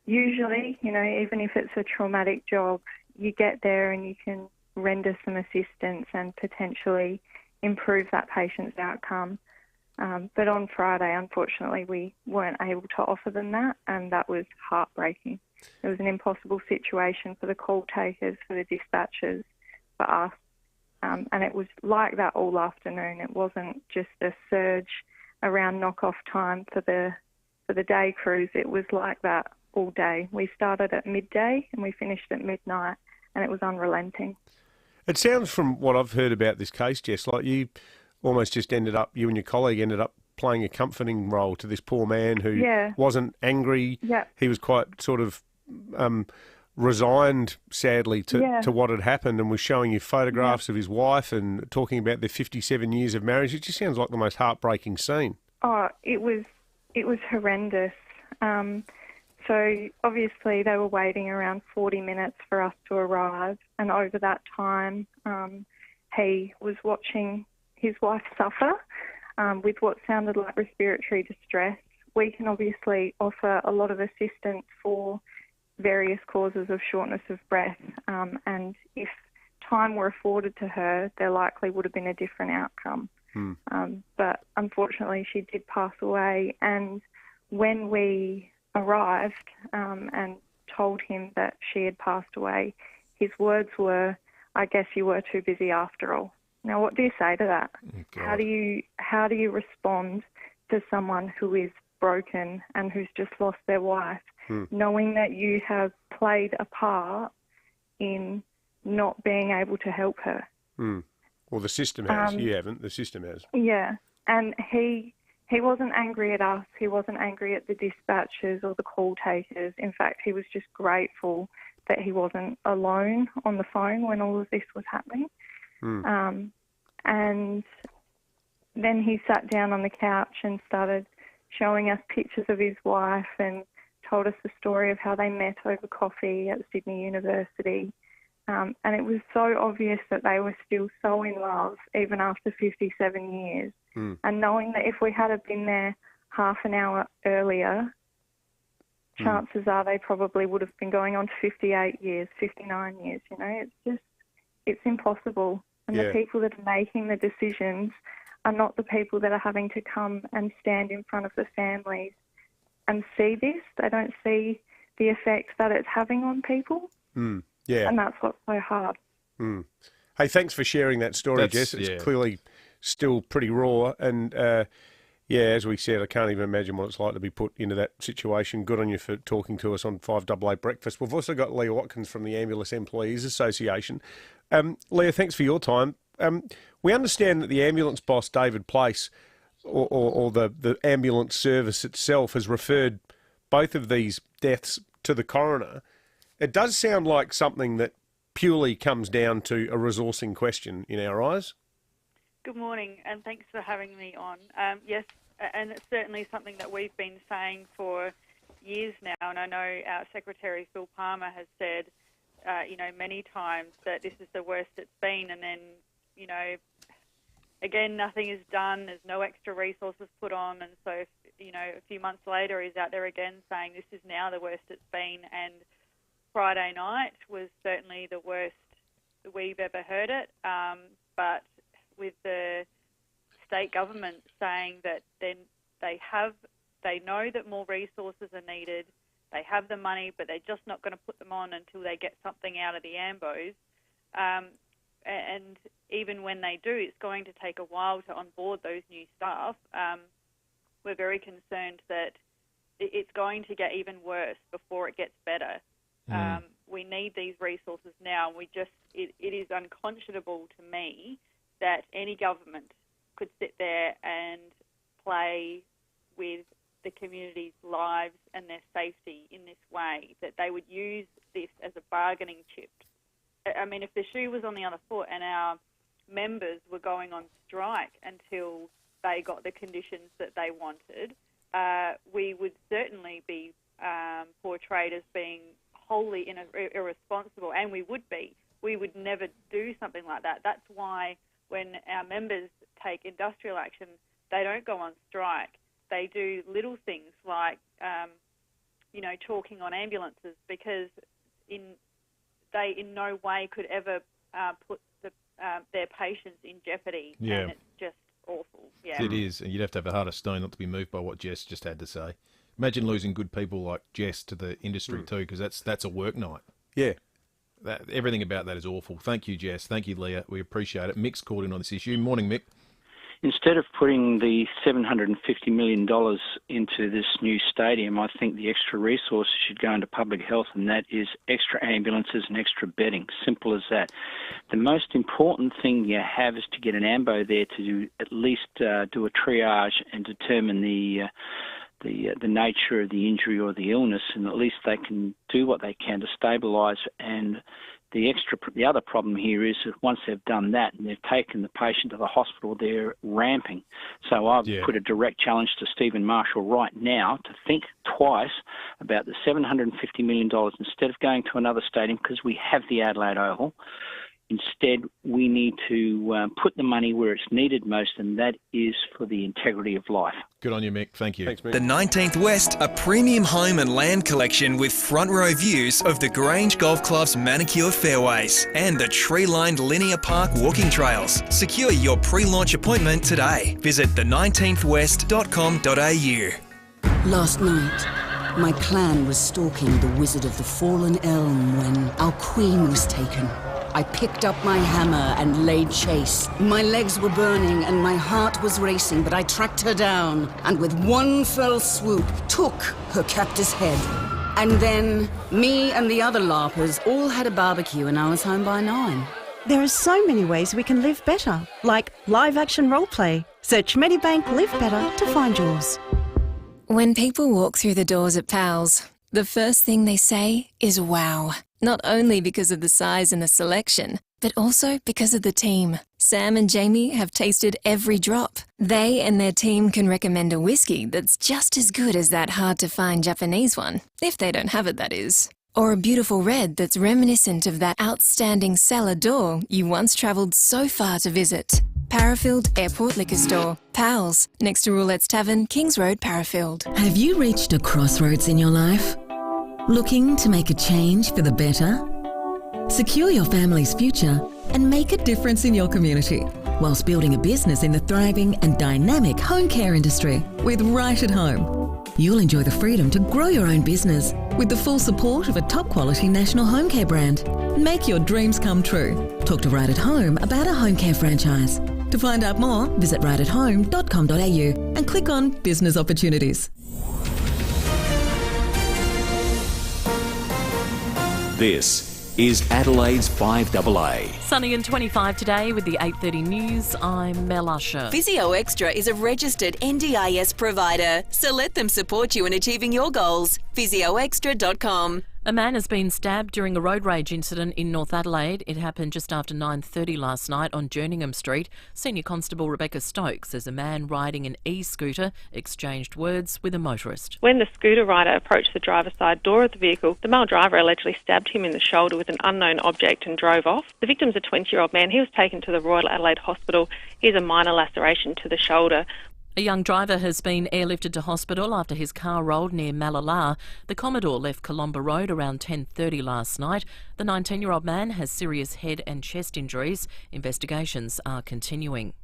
S1: usually, even if it's a traumatic job, you get there and you can render some assistance and potentially improve that patient's outcome. But on Friday, unfortunately, we weren't able to offer them that, and that was heartbreaking. It was an impossible situation for the call takers, for the dispatchers, for us. And it was like that all afternoon. It wasn't just a surge around knock-off time for the day crews. It was like that all day. We started at midday and we finished at midnight, and it was unrelenting.
S12: It sounds, from what I've heard about this case, Jess, like you almost just you and your colleague ended up playing a comforting role to this poor man who wasn't angry.
S1: Yeah.
S12: He was quite sort of resigned, sadly, to what had happened, and was showing you photographs of his wife and talking about their 57 years of marriage. It just sounds like the most heartbreaking scene.
S1: Oh, it was horrendous. So obviously they were waiting around 40 minutes for us to arrive, and over that time he was watching his wife suffer with what sounded like respiratory distress. We can obviously offer a lot of assistance for various causes of shortness of breath, and if time were afforded to her, there likely would have been a different outcome. But unfortunately she did pass away, and when we arrived and told him that she had passed away, his words were, "I guess you were too busy after all." Now, what do you say to that? How do you respond to someone who is broken and who's just lost their wife, knowing that you have played a part in not being able to help her?
S12: Well, the system has. You haven't. The system has.
S1: Yeah, and he wasn't angry at us. He wasn't angry at the dispatchers or the call takers. In fact, he was just grateful that he wasn't alone on the phone when all of this was happening. And then he sat down on the couch and started showing us pictures of his wife and told us the story of how they met over coffee at Sydney University. And it was so obvious that they were still so in love, even after 57 years. And knowing that if we had been there half an hour earlier, chances are they probably would have been going on 58 years, 59 years, it's impossible. And the people that are making the decisions are not the people that are having to come and stand in front of the families and see this. They don't see the effects that it's having on people.
S12: Yeah.
S1: And that's what's so hard.
S12: Hey, thanks for sharing that story, Jess. It's clearly still pretty raw. And, as we said, I can't even imagine what it's like to be put into that situation. Good on you for talking to us on 5AA Breakfast. We've also got Leah Watkins from the Ambulance Employees Association. Leah, thanks for your time. We understand that the ambulance boss, David Place, or the ambulance service itself, has referred both of these deaths to the coroner. It does sound like something that purely comes down to a resourcing question in our eyes.
S5: Good morning, and thanks for having me on. Yes, and it's certainly something that we've been saying for years now, and I know our Secretary, Phil Palmer, has said, many times that this is the worst it's been, and then, again, nothing is done, there's no extra resources put on, and so, a few months later he's out there again saying this is now the worst it's been, and Friday night was certainly the worst we've ever heard it, but with the state government saying that then they know that more resources are needed, they have the money, but they're just not going to put them on until they get something out of the AMBOs. And even when they do, it's going to take a while to onboard those new staff. We're very concerned that it's going to get even worse before it gets better. We need these resources now. It is unconscionable to me that any government could sit there and play with the community's lives and their safety in this way, that they would use this as a bargaining chip. I mean, if the shoe was on the other foot and our members were going on strike until they got the conditions that they wanted, we would certainly be portrayed as being wholly irresponsible, and we would be. We would never do something like that. That's why when our members take industrial action, they don't go on strike. They do little things like, talking on ambulances, because they in no way could ever put their patients in jeopardy.
S11: Yeah.
S5: And it's just awful. Yeah.
S11: It is, and you'd have to have a heart of stone not to be moved by what Jess just had to say. Imagine losing good people like Jess to the industry too, because that's a work night.
S12: Yeah.
S11: Everything about that is awful. Thank you, Jess. Thank you, Leah. We appreciate it. Mick's called in on this issue. Morning, Mick.
S7: Instead of putting the $750 million into this new stadium, I think the extra resources should go into public health, and that is extra ambulances and extra bedding. Simple as that. The most important thing you have is to get an AMBO there to at least do a triage and determine the nature of the injury or the illness, and at least they can do what they can to stabilise. And the other problem here is that once they've done that and they've taken the patient to the hospital, they're ramping. So I've put a direct challenge to Stephen Marshall right now to think twice about the $750 million instead of going to another stadium, because we have the Adelaide Oval. Instead, we need to put the money where it's needed most, and that is for the integrity of life.
S11: Good on you, Mick. Thank you.
S12: Thanks, Mick.
S20: The 19th West, a premium home and land collection with front row views of the Grange Golf Club's manicured fairways and the tree-lined linear park walking trails. Secure your pre-launch appointment today. Visit the19thwest.com.au.
S15: Last night, my clan was stalking the Wizard of the Fallen Elm when our queen was taken. I picked up my hammer and laid chase. My legs were burning and my heart was racing, but I tracked her down and with one fell swoop took her captor's head. And then me and the other LARPers all had a barbecue and I was home by 9.
S16: There are so many ways we can live better, like live-action roleplay. Search Medibank Live Better to find yours.
S19: When people walk through the doors at Pals, the first thing they say is wow. Not only because of the size and the selection, but also because of the team. Sam and Jamie have tasted every drop. They and their team can recommend a whiskey that's just as good as that hard-to-find Japanese one, if they don't have it, that is. Or a beautiful red that's reminiscent of that outstanding cellar door you once travelled so far to visit. Parafield Airport Liquor Store. Pals, next to Roulette's Tavern, Kings Road, Parafield.
S23: Have you reached a crossroads in your life? Looking to make a change for the better? Secure your family's future and make a difference in your community whilst building a business in the thriving and dynamic home care industry with Right at Home. You'll enjoy the freedom to grow your own business with the full support of a top quality national home care brand. Make your dreams come true. Talk to Right at Home about a home care franchise. To find out more, visit rightathome.com.au and click on Business Opportunities.
S10: This is Adelaide's FIVEaa.
S6: Sunny and 25 today with the 8:30 news. I'm Mel Usher.
S14: Physio Extra is a registered NDIS provider, so let them support you in achieving your goals. physioextra.com.
S6: A man has been stabbed during a road rage incident in North Adelaide. It happened just after 9:30 last night on Jerningham Street. Senior Constable Rebecca Stokes says a man riding an e-scooter exchanged words with a motorist.
S24: When the scooter rider approached the driver's side door of the vehicle, the male driver allegedly stabbed him in the shoulder with an unknown object and drove off. The victim's a 20-year-old man. He was taken to the Royal Adelaide Hospital. He has a minor laceration to the shoulder.
S6: A young driver has been airlifted to hospital after his car rolled near Malala. The Commodore left Colomba Road around 10:30 last night. The 19-year-old man has serious head and chest injuries. Investigations are continuing.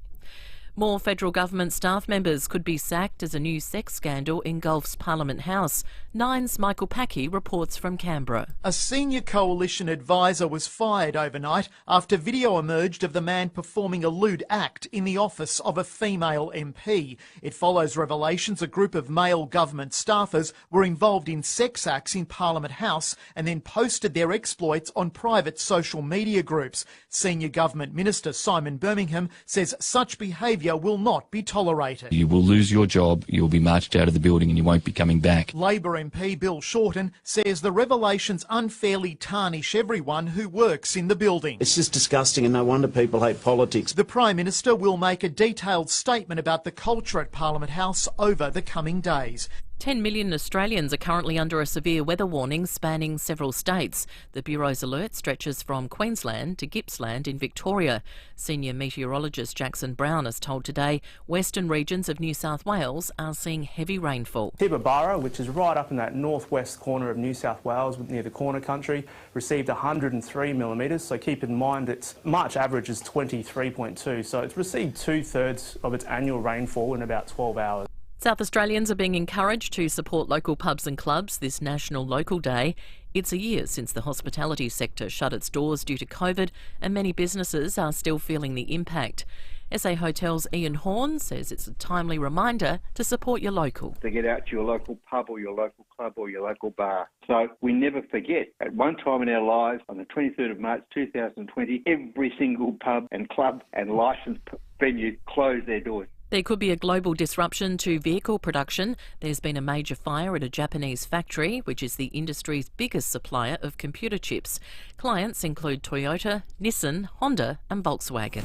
S6: More federal government staff members could be sacked as a new sex scandal engulfs Parliament House. Nine's Michael Packey reports from Canberra.
S2: A senior coalition advisor was fired overnight after video emerged of the man performing a lewd act in the office of a female MP. It follows revelations a group of male government staffers were involved in sex acts in Parliament House and then posted their exploits on private social media groups. Senior Government Minister Simon Birmingham says such behaviour will not be tolerated.
S3: You will lose your job, you will be marched out of the building and you won't be coming back.
S2: Labor MP Bill Shorten says the revelations unfairly tarnish everyone who works in the building.
S4: It's just disgusting and no wonder people hate politics.
S2: The Prime Minister will make a detailed statement about the culture at Parliament House over the coming days.
S6: 10 million Australians are currently under a severe weather warning spanning several states. The Bureau's alert stretches from Queensland to Gippsland in Victoria. Senior meteorologist Jackson Brown has told Today western regions of New South Wales are seeing heavy rainfall.
S22: Theberton, which is right up in that northwest corner of New South Wales near the corner country, received 103 millimetres, so keep in mind its March average is 23.2, so it's received 2/3 of its annual rainfall in about 12 hours.
S6: South Australians are being encouraged to support local pubs and clubs this National Local Day. It's a year since the hospitality sector shut its doors due to COVID, and many businesses are still feeling the impact. SA Hotels' Ian Horn says it's a timely reminder to support your local.
S25: To get out to your local pub or your local club or your local bar. So we never forget, at one time in our lives, on the 23rd of March 2020, every single pub and club and licensed venue closed their doors.
S6: There could be a global disruption to vehicle production. There's been a major fire at a Japanese factory, which is the industry's biggest supplier of computer chips. Clients include Toyota, Nissan, Honda and Volkswagen.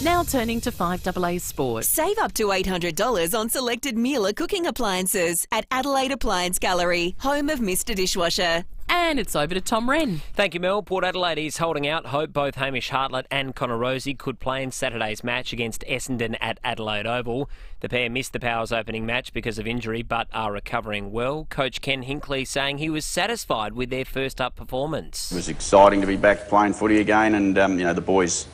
S6: Now turning to 5AA Sport.
S14: Save up to $800 on selected Miele cooking appliances at Adelaide Appliance Gallery, home of Mr Dishwasher.
S6: And it's over to Tom Wren.
S26: Thank you, Mel. Port Adelaide is holding out hope both Hamish Hartlett and Connor Rosie could play in Saturday's match against Essendon at Adelaide Oval. The pair missed the Powers opening match because of injury but are recovering well. Coach Ken Hinkley saying he was satisfied with their first-up performance.
S27: It was exciting to be back playing footy again and, the boys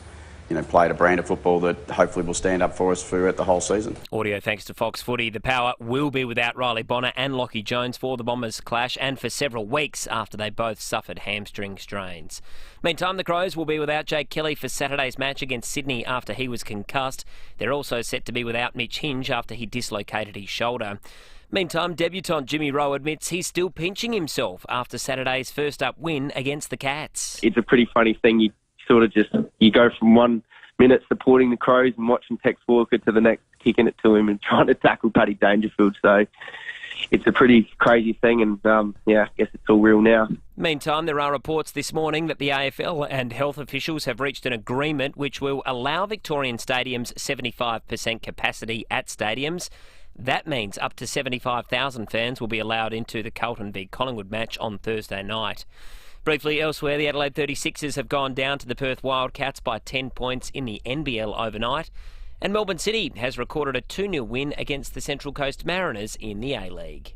S27: played a brand of football that hopefully will stand up for us throughout the whole season.
S26: Audio thanks to Fox Footy. The Power will be without Riley Bonner and Lockie Jones for the Bombers clash and for several weeks after they both suffered hamstring strains. Meantime, the Crows will be without Jake Kelly for Saturday's match against Sydney after he was concussed. They're also set to be without Mitch Hinge after he dislocated his shoulder. Meantime, debutant Jimmy Rowe admits he's still pinching himself after Saturday's first-up win against the Cats.
S13: It's a pretty funny thing. You go from 1 minute supporting the Crows and watching Tex Walker to the next kicking it to him and trying to tackle Paddy Dangerfield. So it's a pretty crazy thing and, I guess it's all real now.
S26: Meantime, there are reports this morning that the AFL and health officials have reached an agreement which will allow Victorian stadiums 75% capacity at stadiums. That means up to 75,000 fans will be allowed into the Carlton v Collingwood match on Thursday night. Briefly elsewhere, the Adelaide 36ers have gone down to the Perth Wildcats by 10 points in the NBL overnight. And Melbourne City has recorded a 2-0 win against the Central Coast Mariners in the A-League.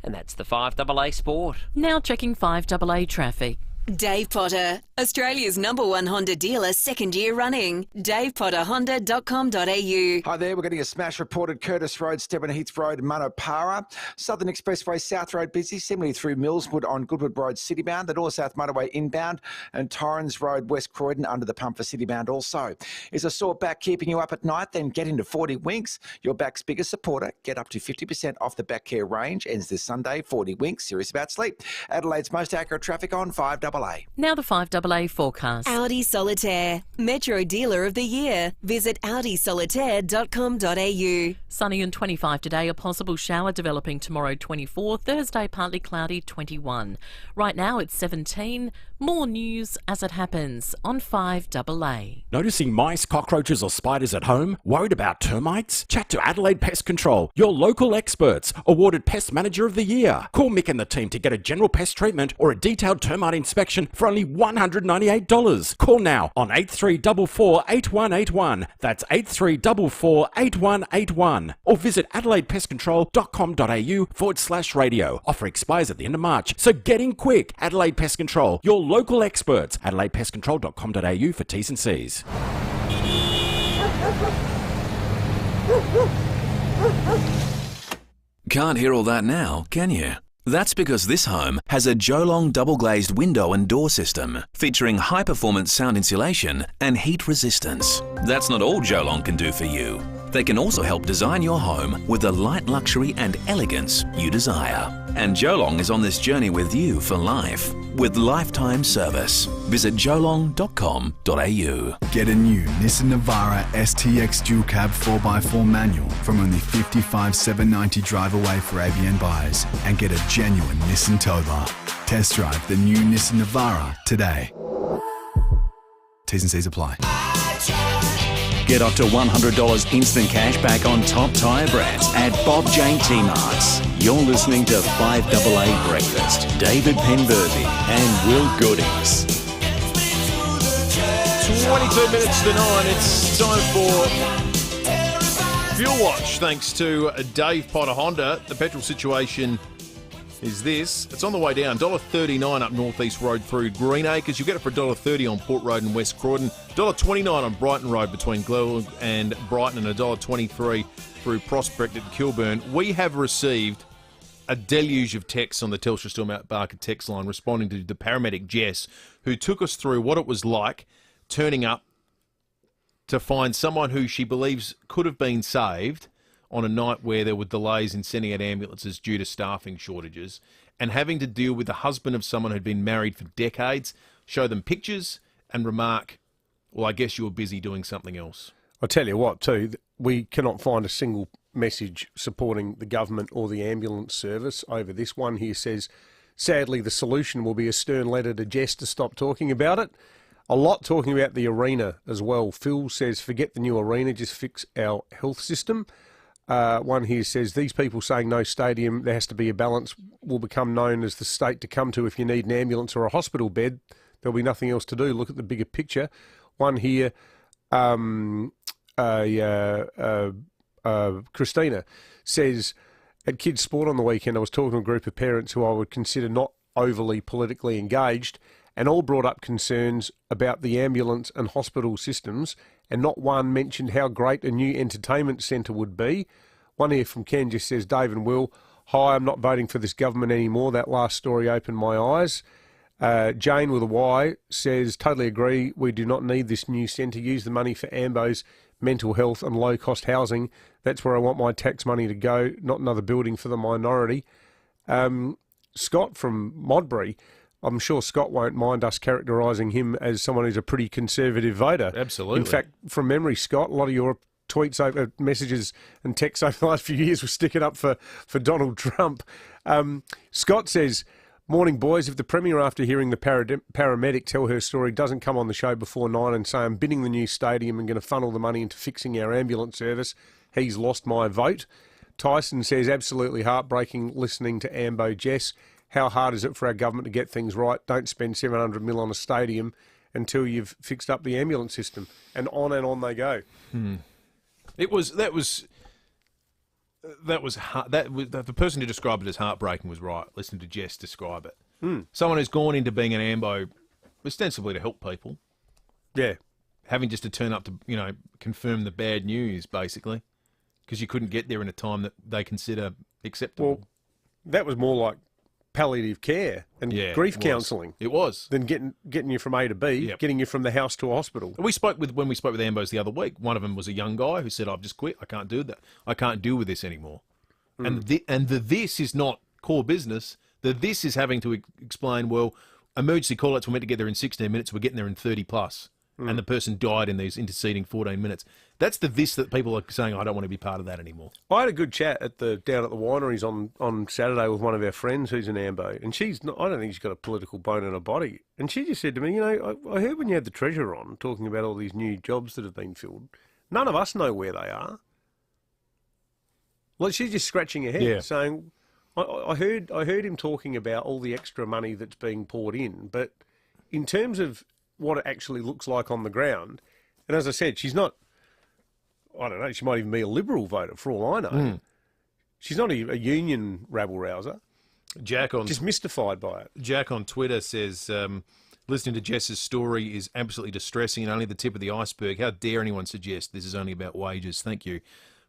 S26: And that's the 5AA Sport.
S6: Now checking 5AA traffic.
S14: Dave Potter, Australia's #1 Honda dealer, second year running. DavePotterHonda.com.au.
S28: Hi there, we're getting a smash reported Curtis Road, Stephen Heath Road, Manapara. Southern Expressway South Road busy, similarly through Millswood on Goodwood Road citybound, the North South Motorway inbound, and Torrens Road West Croydon under the pump for citybound also. Is a sore back keeping you up at night? Then get into 40 Winks, your back's biggest supporter. Get up to 50% off the back care range. Ends this Sunday. 40 Winks, serious about sleep. Adelaide's most accurate traffic on 5AA.
S6: Now the 5AA forecast.
S14: Audi Solitaire, Metro Dealer of the Year. Visit audisolitaire.com.au.
S6: Sunny and 25 today, a possible shower developing tomorrow 24, Thursday partly cloudy 21. Right now it's 17. More news as it happens on 5AA.
S29: Noticing mice, cockroaches or spiders at home? Worried about termites? Chat to Adelaide Pest Control, your local experts, awarded Pest Manager of the Year. Call Mick and the team to get a general pest treatment or a detailed termite inspection for only $198. Call now on 8344 8181. That's 8344 8181. Or visit adelaidepestcontrol.com.au/radio. Offer expires at the end of March, so get in quick. Adelaide Pest Control, your local experts. adelaidepestcontrol.com.au for T's and C's.
S1: Can't hear all that now, can you? That's because this home has a Jolong double-glazed window and door system featuring high-performance sound insulation and heat resistance. That's not all Jolong can do for you. They can also help design your home with the light luxury and elegance you desire. And Jolong is on this journey with you for life, with lifetime service. Visit jolong.com.au.
S5: Get a new Nissan Navara STX dual cab 4x4 manual from only $55,790 drive away for ABN buyers and get a genuine Nissan tow bar. Test drive the new Nissan Navara today. T's and C's apply.
S10: Get up to $100 instant cash back on top tyre brands at Bob Jane T-Marts. You're listening to 5AA Breakfast. David Penberthy and Will Goodings.
S7: 22 minutes to 9. It's time for Fuel Watch. Thanks to Dave Potter Honda. The petrol situation is this. It's on the way down. $1.39 up North East Road through Greenacres. You'll get it for $1.30 on Port Road and West Croydon. $1.29 on Brighton Road between Glenelg and Brighton, and $1.23 through Prospect at Kilburn. We have received a deluge of texts on the Telstra Storm Mount Barker text line responding to the paramedic Jess, who took us through what it was like turning up to find someone who she believes could have been saved on a night where there were delays in sending out ambulances due to staffing shortages, and having to deal with the husband of someone who'd been married for decades, show them pictures and remark, well, I guess you were busy doing something else.
S12: I'll tell you what, too, we cannot find a single message supporting the government or the ambulance service over this one. Here says, sadly, the solution will be a stern letter to Jess to stop talking about it. A lot talking about the arena as well. Phil says, forget the new arena, just fix our health system. One here says, these people saying no stadium, there has to be a balance, will become known as the state to come to if you need an ambulance or a hospital bed. There'll be nothing else to do. Look at the bigger picture. One here, Christina says, at kids' sport on the weekend, I was talking to a group of parents who I would consider not overly politically engaged, and all brought up concerns about the ambulance and hospital systems, and not one mentioned how great a new entertainment centre would be. One here from Ken just says, Dave and Will, hi, I'm not voting for this government anymore. That last story opened my eyes. Jane with a Y says, totally agree, we do not need this new centre. Use the money for Ambo's mental health and low-cost housing. That's where I want my tax money to go, not another building for the minority. Scott from Modbury, I'm sure Scott won't mind us characterising him as someone who's a pretty conservative voter.
S7: Absolutely.
S12: In fact, from memory, Scott, a lot of your tweets, over messages and texts over the last few years were sticking up for Donald Trump. Scott says, morning, boys. If the Premier, after hearing the paramedic tell her story, doesn't come on the show before 9 and say, I'm bidding the new stadium and going to funnel the money into fixing our ambulance service, he's lost my vote. Tyson says, absolutely heartbreaking listening to Ambo Jess. How hard is it for our government to get things right? Don't spend $700 million on a stadium until you've fixed up the ambulance system. And on they go.
S7: The person who described it as heartbreaking was right. Listen to Jess describe it. Someone who's gone into being an ambo ostensibly to help people.
S12: Yeah.
S7: Having just to turn up to, confirm the bad news, basically, because you couldn't get there in a time that they consider acceptable.
S12: Well, that was more like palliative care and grief counselling.
S7: It was.
S12: Than getting you from A to B, getting you from the house to a hospital.
S7: When we spoke with Ambos the other week, one of them was a young guy who said, I've just quit. I can't do that. I can't deal with this anymore. And this is not core business. This is having to explain, well, emergency call-outs were meant to get there in 16 minutes. We're getting there in 30 plus. And the person died in these interceding 14 minutes. That's this that people are saying, I don't want to be part of that anymore.
S12: I had a good chat down at the wineries on Saturday with one of our friends who's an ambo, and I don't think she's got a political bone in her body. And she just said to me, I heard when you had the Treasurer on talking about all these new jobs that have been filled, none of us know where they are. Like, she's just scratching her head, saying, I heard him talking about all the extra money that's being poured in, but in terms of what it actually looks like on the ground, and as I said, she's not, I don't know, she might even be a Liberal voter for all I know. She's not a union rabble-rouser.
S7: Jack on
S12: just mystified by it.
S7: Jack on Twitter says, Listening to Jess's story is absolutely distressing and only the tip of the iceberg. How dare anyone suggest this is only about wages? Thank you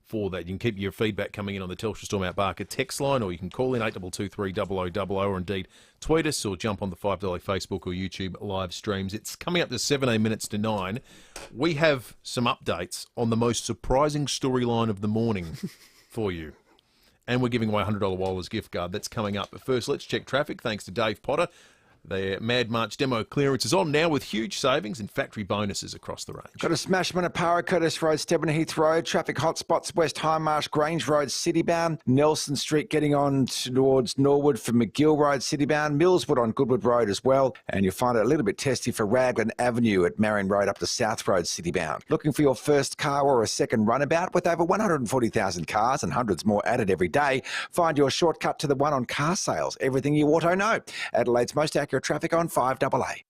S7: for that. You can keep your feedback coming in on the Telstra Storm Out Barker text line, or you can call in 8223 0000, or indeed tweet us or jump on the $5 Facebook or YouTube live streams. It's coming up to 17 minutes to 9. We have some updates on the most surprising storyline of the morning for you. And we're giving away a $100 Waller's gift card. That's coming up. But first, let's check traffic, thanks to Dave Potter. Their Mad March demo clearance is on now with huge savings and factory bonuses across the range.
S28: Got a smash Manapara, Curtis Road, Theberton Heath Road, traffic hotspots, West Highmarsh, Grange Road, citybound, Nelson Street getting on towards Norwood from McGill Road, citybound, Millswood on Goodwood Road as well, and you'll find it a little bit testy for Raglan Avenue at Marion Road up to South Road, citybound. Looking for your first car or a second runabout with over 140,000 cars and hundreds more added every day? Find your shortcut to the one on car sales, everything you auto know. Adelaide's most accurate traffic on 5AA.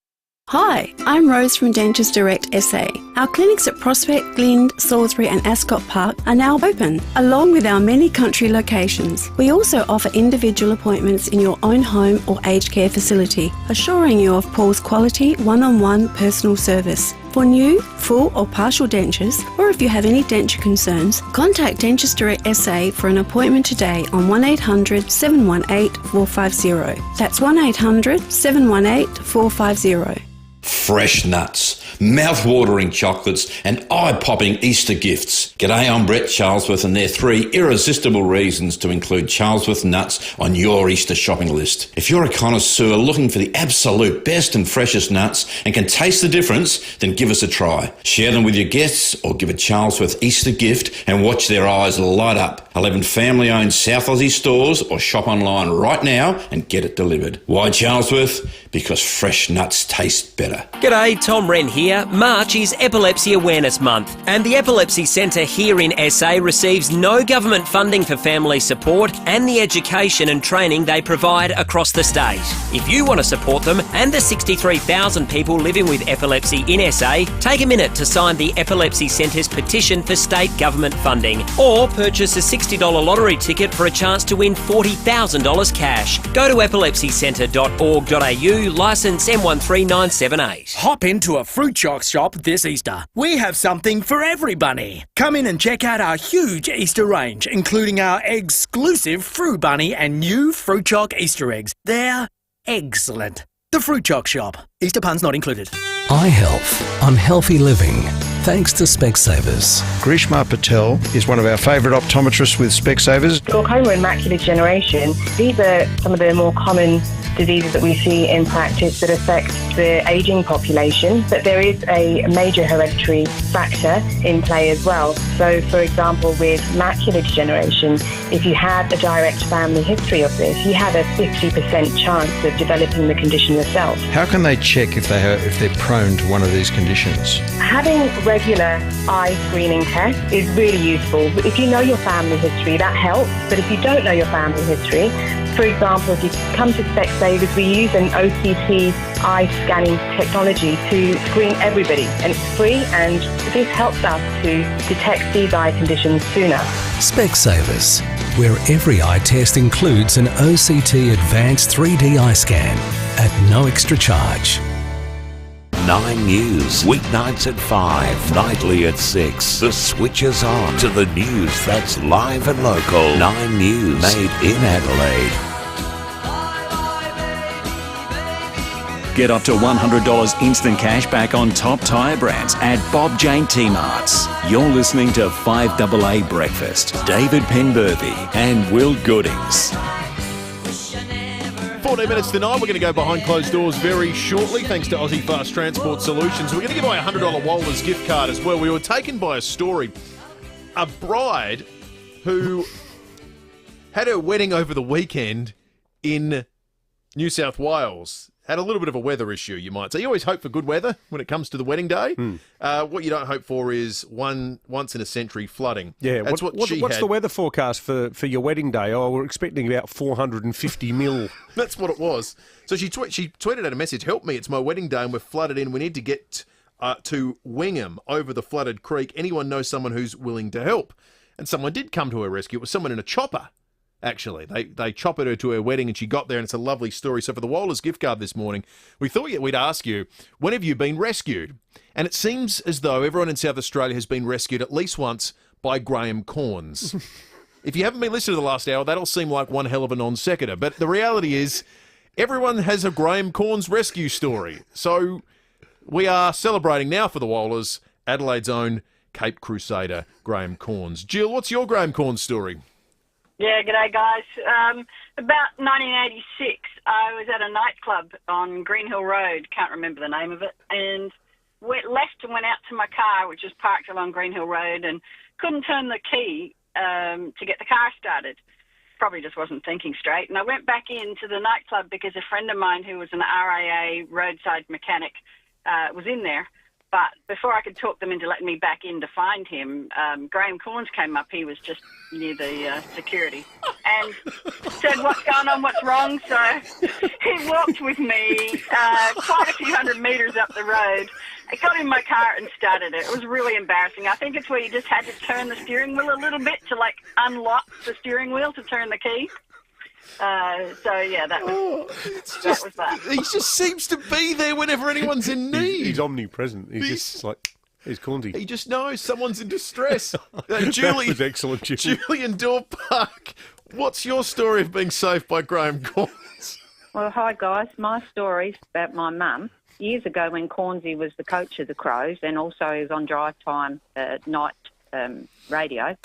S8: Hi, I'm Rose from Dentist Direct SA. Our clinics at Prospect, Glynde, Salisbury and Ascot Park are now open, along with our many country locations. We also offer individual appointments in your own home or aged care facility, assuring you of Paul's quality one-on-one personal service. For new, full or partial dentures, or if you have any denture concerns, contact Dentist Direct SA for an appointment today on 1800 718 450. That's 1800 718 450.
S9: Fresh nuts, mouth-watering chocolates and eye-popping Easter gifts. G'day, I'm Brett Charlesworth and there are 3 irresistible reasons to include Charlesworth nuts on your Easter shopping list. If you're a connoisseur looking for the absolute best and freshest nuts and can taste the difference, then give us a try. Share them with your guests or give a Charlesworth Easter gift and watch their eyes light up. 11 family-owned South Aussie stores or shop online right now and get it delivered. Why Charlesworth? Because fresh nuts taste better.
S26: G'day, Tom Wren here. March is Epilepsy Awareness Month, and the Epilepsy Centre here in SA receives no government funding for family support and the education and training they provide across the state. If you want to support them and the 63,000 people living with epilepsy in SA, take a minute to sign the Epilepsy Centre's petition for state government funding, or purchase a $60 lottery ticket for a chance to win $40,000 cash. Go to epilepsycentre.org.au, licence M13978.
S11: Hop into a Fruit Choc shop this Easter. We have something for everybody. Come in and check out our huge Easter range, including our exclusive Fruit Bunny and new Fruit Choc Easter eggs. They're excellent. The Fruit Choc shop. Easter puns not included.
S15: Eye health. I'm healthy living. Thanks to Specsavers.
S16: Grishma Patel is one of our favourite optometrists with Specsavers.
S17: Glaucoma and macular degeneration, these are some of the more common diseases that we see in practice that affect the ageing population, but there is a major hereditary factor in play as well. So, for example, with macular degeneration, if you had a direct family history of this, you have a 50% chance of developing the condition yourself.
S16: How can they check if they're prone to one of these conditions?
S17: Having regular eye screening tests is really useful. If you know your family history, that helps, but if you don't know your family history, for example, if you come to Specsavers, we use an OCT eye scanning technology to screen everybody, and it's free, and this helps us to detect these eye conditions sooner.
S15: Specsavers, where every eye test includes an OCT advanced 3D eye scan at no extra charge.
S18: 9 News, weeknights at 5, nightly at 6. The switch is on to the news that's live and local. 9 News, made in Adelaide.
S10: Get up to $100 instant cash back on top tyre brands at Bob Jane T-Marts. You're listening to 5AA Breakfast. David Penberthy and Will Goodings.
S7: 14 minutes to 9. We're going to go behind closed doors very shortly, thanks to Aussie Fast Transport Solutions. We're going to give away a $100 Waller's gift card as well. We were taken by a story. A bride who had her wedding over the weekend in New South Wales. Had a little bit of a weather issue, you might say. You always hope for good weather when it comes to the wedding day. What you don't hope for is once in a century flooding.
S12: Yeah,
S7: That's
S12: what's the weather forecast for your wedding day? Oh, we're expecting about 450 mil.
S7: That's what it was. So she tweeted out a message, "Help me, it's my wedding day and we're flooded in. We need to get to Wingham over the flooded creek. Anyone know someone who's willing to help?" And someone did come to her rescue. It was someone in a chopper actually. They choppered her to her wedding and she got there, and it's a lovely story. So for the Waller's gift card this morning, we thought we'd ask you, when have you been rescued? And it seems as though everyone in South Australia has been rescued at least once by Graham Corns. If you haven't been listening to the last hour, that'll seem like one hell of a non sequitur. But the reality is, everyone has a Graham Corns rescue story. So we are celebrating now for the Wallers, Adelaide's own Cape Crusader, Graham Corns. Jill, what's your Graham Corns story?
S2: Yeah, g'day guys. About 1986, I was at a nightclub on Green Hill Road, can't remember the name of it, and left and went out to my car, which was parked along Green Hill Road, and couldn't turn the key to get the car started. Probably just wasn't thinking straight. And I went back into the nightclub because a friend of mine who was an RAA roadside mechanic was in there. But before I could talk them into letting me back in to find him, Graham Corns came up. He was just near the security and said, "What's going on? What's wrong?" So he walked with me quite a few hundred metres up the road. I got in my car and started it. It was really embarrassing. I think it's where you just had to turn the steering wheel a little bit to, like, unlock the steering wheel to turn the key. So, yeah, that was that.
S7: He just seems to be there whenever anyone's in need.
S12: He's omnipresent. He's Cornsy.
S7: He just knows someone's in distress. Julie,
S12: that was excellent,
S7: Julie in Door Park, what's your story of being saved by Graham Corns?
S3: Well, hi, guys. My story's about my mum. Years ago when Cornsy was the coach of the Crows and also he was on drive time night radio,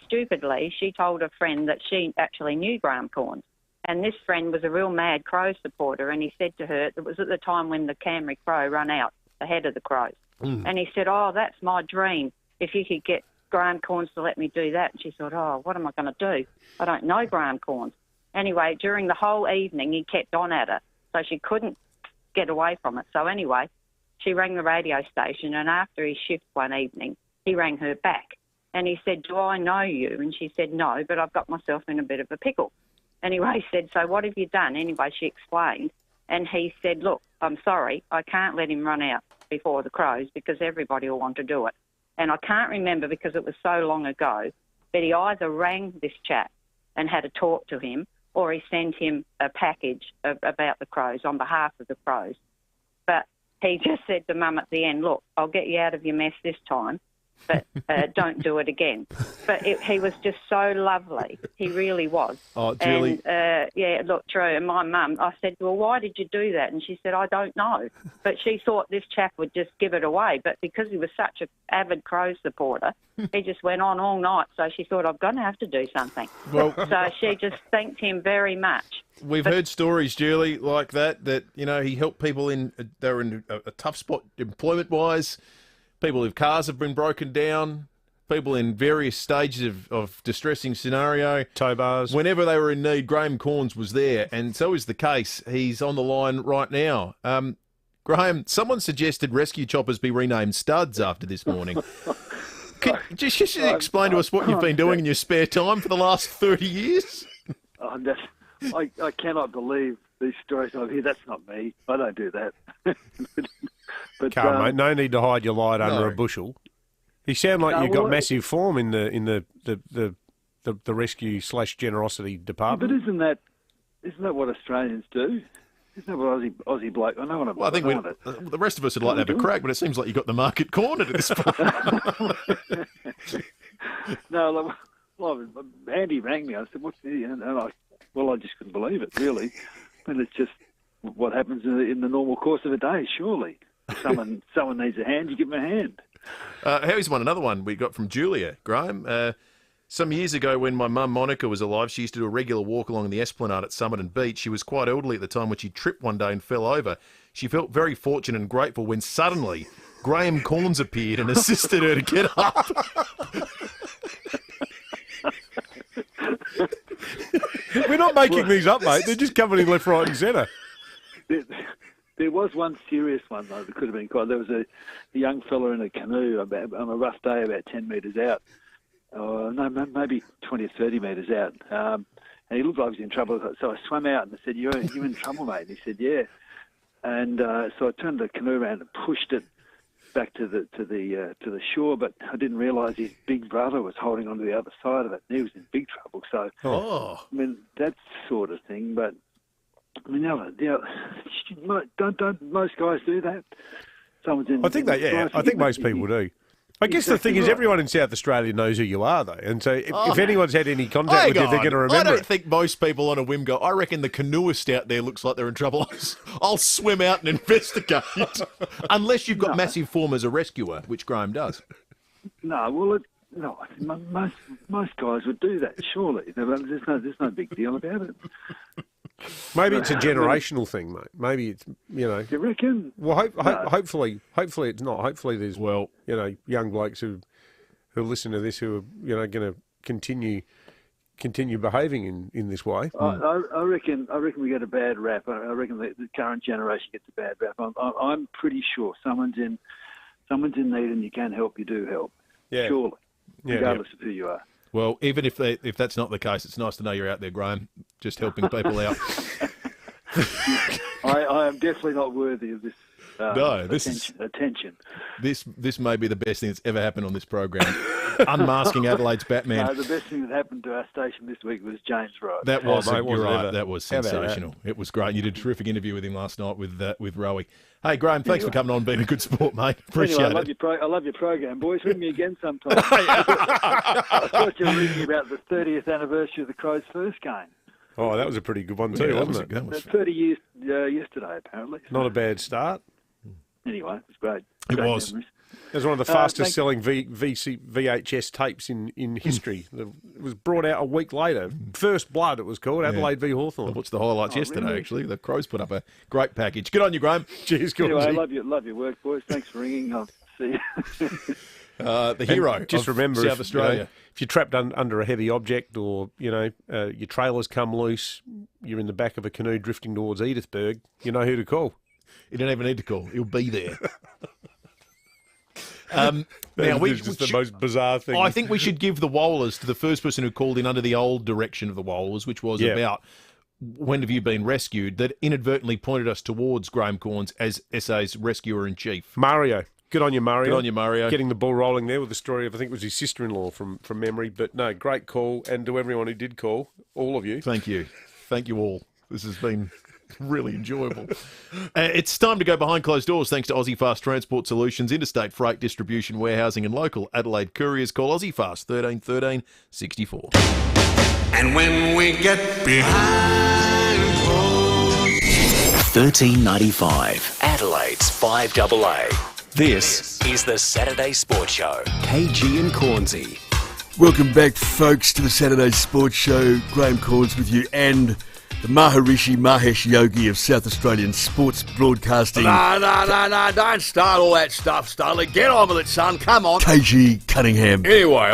S3: stupidly, she told a friend that she actually knew Graham Corns. And this friend was a real mad Crows supporter, and he said to her, it was at the time when the Canberra Crow run out, the head of the Crows. And he said, "Oh, that's my dream, if you could get Graham Corns to let me do that." And she thought, "Oh, what am I going to do? I don't know Graham Corns." Anyway, during the whole evening, he kept on at her, so she couldn't get away from it. So anyway, she rang the radio station, and after his shift one evening, he rang her back. And he said, "Do I know you?" And she said, "No, but I've got myself in a bit of a pickle." Anyway, he said, "So what have you done?" Anyway, she explained. And he said, "Look, I'm sorry, I can't let him run out before the Crows because everybody will want to do it." And I can't remember because it was so long ago, but he either rang this chap and had a talk to him, or he sent him a package about the Crows on behalf of the Crows. But he just said to Mum at the end, "Look, I'll get you out of your mess this time, but don't do it again." But he was just so lovely. He really was.
S7: Oh, Julie.
S3: And, yeah, look, true. And my mum, I said, "Well, why did you do that?" And she said, "I don't know." But she thought this chap would just give it away. But because he was such an avid Crow supporter, he just went on all night. So she thought, "I'm going to have to do something."
S7: Well,
S3: so she just thanked him very much.
S7: We've heard stories, Julie, like that, you know, he helped people they were in a tough spot employment-wise. People whose cars have been broken down, people in various stages of distressing scenario.
S12: Tow bars.
S7: Whenever they were in need, Graham Corns was there, and so is the case. He's on the line right now. Graham, someone suggested rescue choppers be renamed Studs after this morning. Could you just explain to us what you've been doing in your spare time for the last 30 years?
S4: I cannot believe these stories I hear. That's not me. I don't do that.
S12: But, mate, no need to hide your light under a bushel. You sound like you've got massive form in the rescue / generosity department.
S4: But isn't that what Australians do? Isn't that what Aussie bloke? I know
S7: I think the rest of us would like to have a crack, but it seems like you got the market cornered at this point.
S4: No, Andy rang me. I said, "What's the?" And I just couldn't believe it. Really, and it's just what happens in the normal course of a day. Surely, someone needs a hand. You give them a hand.
S7: Here's another one we got from Julia, Graham. Some years ago when my mum Monica was alive, she used to do a regular walk along the Esplanade at Somerton Beach. She was quite elderly at the time when she tripped one day and fell over. She felt very fortunate and grateful when suddenly Graham Corns appeared and assisted her to get up.
S12: We're not making these up, mate. They're just coming in left, right and centre.
S4: There was one serious one, though, that could have been quite. There was a young fella in a canoe on a rough day about 10 metres out. Maybe 20 or 30 metres out. And he looked like he was in trouble. So I swam out and I said, "You in trouble, mate?" And he said, "Yeah." And so I turned the canoe around and pushed it back to the shore, but I didn't realise his big brother was holding on to the other side of it, and he was in big trouble. So, I mean, that sort of thing. But I mean, don't most guys do that? Someone's in.
S12: I think I think most people do. I guess the thing is, everyone in South Australia knows who you are, though. And so if anyone's had any contact with you, they're going to remember
S7: I don't think most people on a whim go, I reckon the canoeist out there looks like they're in trouble. I'll swim out and investigate. Unless you've got massive form as a rescuer, which Graham does.
S4: No, well, most guys would do that, surely. There's no big deal about it.
S12: Maybe it's a generational thing, mate. Maybe it's,
S4: You reckon?
S12: Well, hopefully it's not. Hopefully there's, young blokes who listen to this who are, going to continue behaving in this way.
S4: I reckon we get a bad rap. I reckon the current generation gets a bad rap. I'm pretty sure someone's in need and you can help, you do help. Yeah. Surely, regardless of who you are.
S7: Well, even if that's not the case, it's nice to know you're out there, Graham, just helping people out.
S4: I am definitely not worthy of this.
S7: Attention. This may be the best thing that's ever happened on this program. Unmasking Adelaide's Batman.
S4: No, the best thing that happened to our station this week was James Wright.
S7: That was, you're right. That was sensational. It was great. You did a terrific interview with him last night with Rowie. Hey, Graham, thanks for coming on, being a good sport, mate. Appreciate it.
S4: I love your program, boys. Ring me again sometime. I thought you were reading about the 30th anniversary of the Crows' first game.
S12: Oh, that was a pretty good one too, wasn't it?
S4: That was 30 years yesterday, apparently.
S12: Not a bad start.
S4: Anyway, it was great.
S7: It was.
S4: Memories.
S12: It was one of the fastest selling VHS tapes in history. It was brought out a week later. First Blood, it was called, Adelaide v Hawthorn.
S7: I watched the highlights yesterday, really? Actually. The Crows put up a great package. Good on you, Graham.
S12: Cheers,
S4: anyway, I love your work, boys. Thanks for ringing. I'll see you.
S7: The hero
S12: just
S7: of
S12: remember
S7: South Australia.
S12: If you're trapped under a heavy object or, your trailer's come loose, you're in the back of a canoe drifting towards Edithburg, you know who to call.
S7: You don't even need to call. He'll be there.
S12: It's just the most bizarre thing.
S7: I think we should give the Wohlers to the first person who called in under the old direction of the Wohlers, which was about when have you been rescued, that inadvertently pointed us towards Graham Corns as SA's rescuer-in-chief.
S12: Mario. Good on you, Mario.
S7: Good on you, Mario.
S12: Getting the ball rolling there with the story of, I think it was his sister-in-law from memory. But no, great call. And to everyone who did call, all of you.
S7: Thank you. Thank you all. This has been really enjoyable. It's time to go behind closed doors thanks to Aussie Fast Transport Solutions, interstate freight distribution, warehousing and local Adelaide couriers. Call Aussie Fast 13 13 64.
S18: And when we get behind closed...
S15: $13.95. Adelaide's FIVEaa. This is the Saturday Sports Show. KG and Cornsey.
S13: Welcome back, folks, to the Saturday Sports Show. Graham Corns with you and the Maharishi Mahesh Yogi of South Australian sports broadcasting.
S19: No, don't start all that stuff, Starley. Get on with it, son. Come on.
S13: KG Cunningham.
S19: Anyway,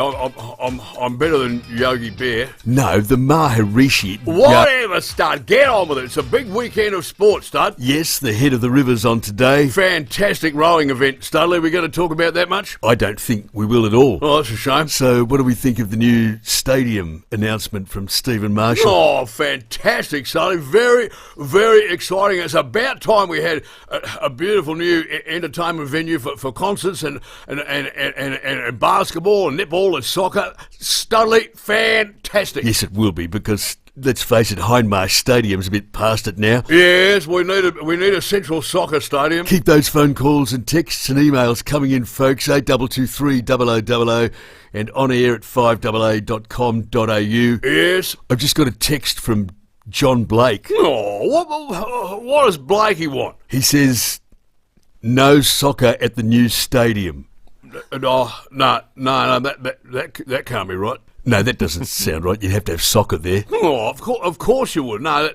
S19: I'm better than Yogi Bear.
S13: No, the Maharishi.
S19: Whatever, stud. Get on with it. It's a big weekend of sport, stud.
S13: Yes, the head of the river's on today.
S19: Fantastic rowing event, Studley. We going to talk about that much?
S13: I don't think we will at all.
S19: Oh, that's a shame.
S13: So what do we think of the new stadium announcement from Stephen Marshall?
S19: Oh, fantastic. So very, very exciting. It's about time we had a beautiful new entertainment venue for concerts and basketball and netball and soccer. Studley, fantastic.
S13: Yes, it will be, because let's face it, Hindmarsh Stadium's a bit past it now.
S19: Yes, we need a central soccer stadium.
S13: Keep those phone calls and texts and emails coming in, folks. 8223 0000 and on air at 5AA.com.au.
S19: Yes.
S13: I've just got a text from John Blake.
S19: Oh, what does Blakey want?
S13: He says, no soccer at the new stadium.
S19: No, that can't be right.
S13: No, that doesn't sound right. You'd have to have soccer there.
S19: Oh, of course you would. No,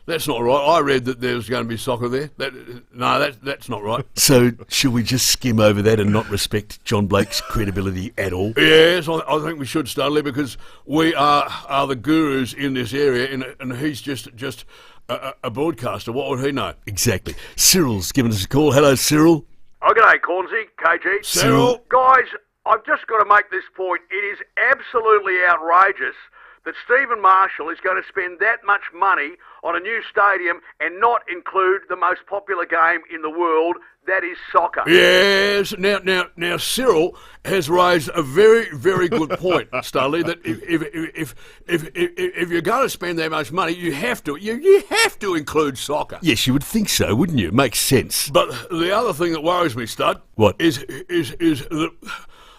S19: that's not right. I read that there was going to be soccer there. That's not right.
S13: So, should we just skim over that and not respect John Blake's credibility at all?
S19: Yes, I think we should, Studley, because we are the gurus in this area, and he's just a broadcaster. What would he know?
S13: Exactly. Cyril's given us a call. Hello, Cyril.
S20: Oh, g'day, Cornsey, KG.
S13: Cyril.
S20: Guys, I've just got to make this point. It is absolutely outrageous that Stephen Marshall is going to spend that much money on a new stadium and not include the most popular game in the world, that is soccer.
S19: Yes. Now, Cyril has raised a very, very good point, Starley. That if you're going to spend that much money, you have to include soccer.
S13: Yes, you would think so, wouldn't you? Makes sense.
S19: But the other thing that worries me, Stud,
S13: what
S19: is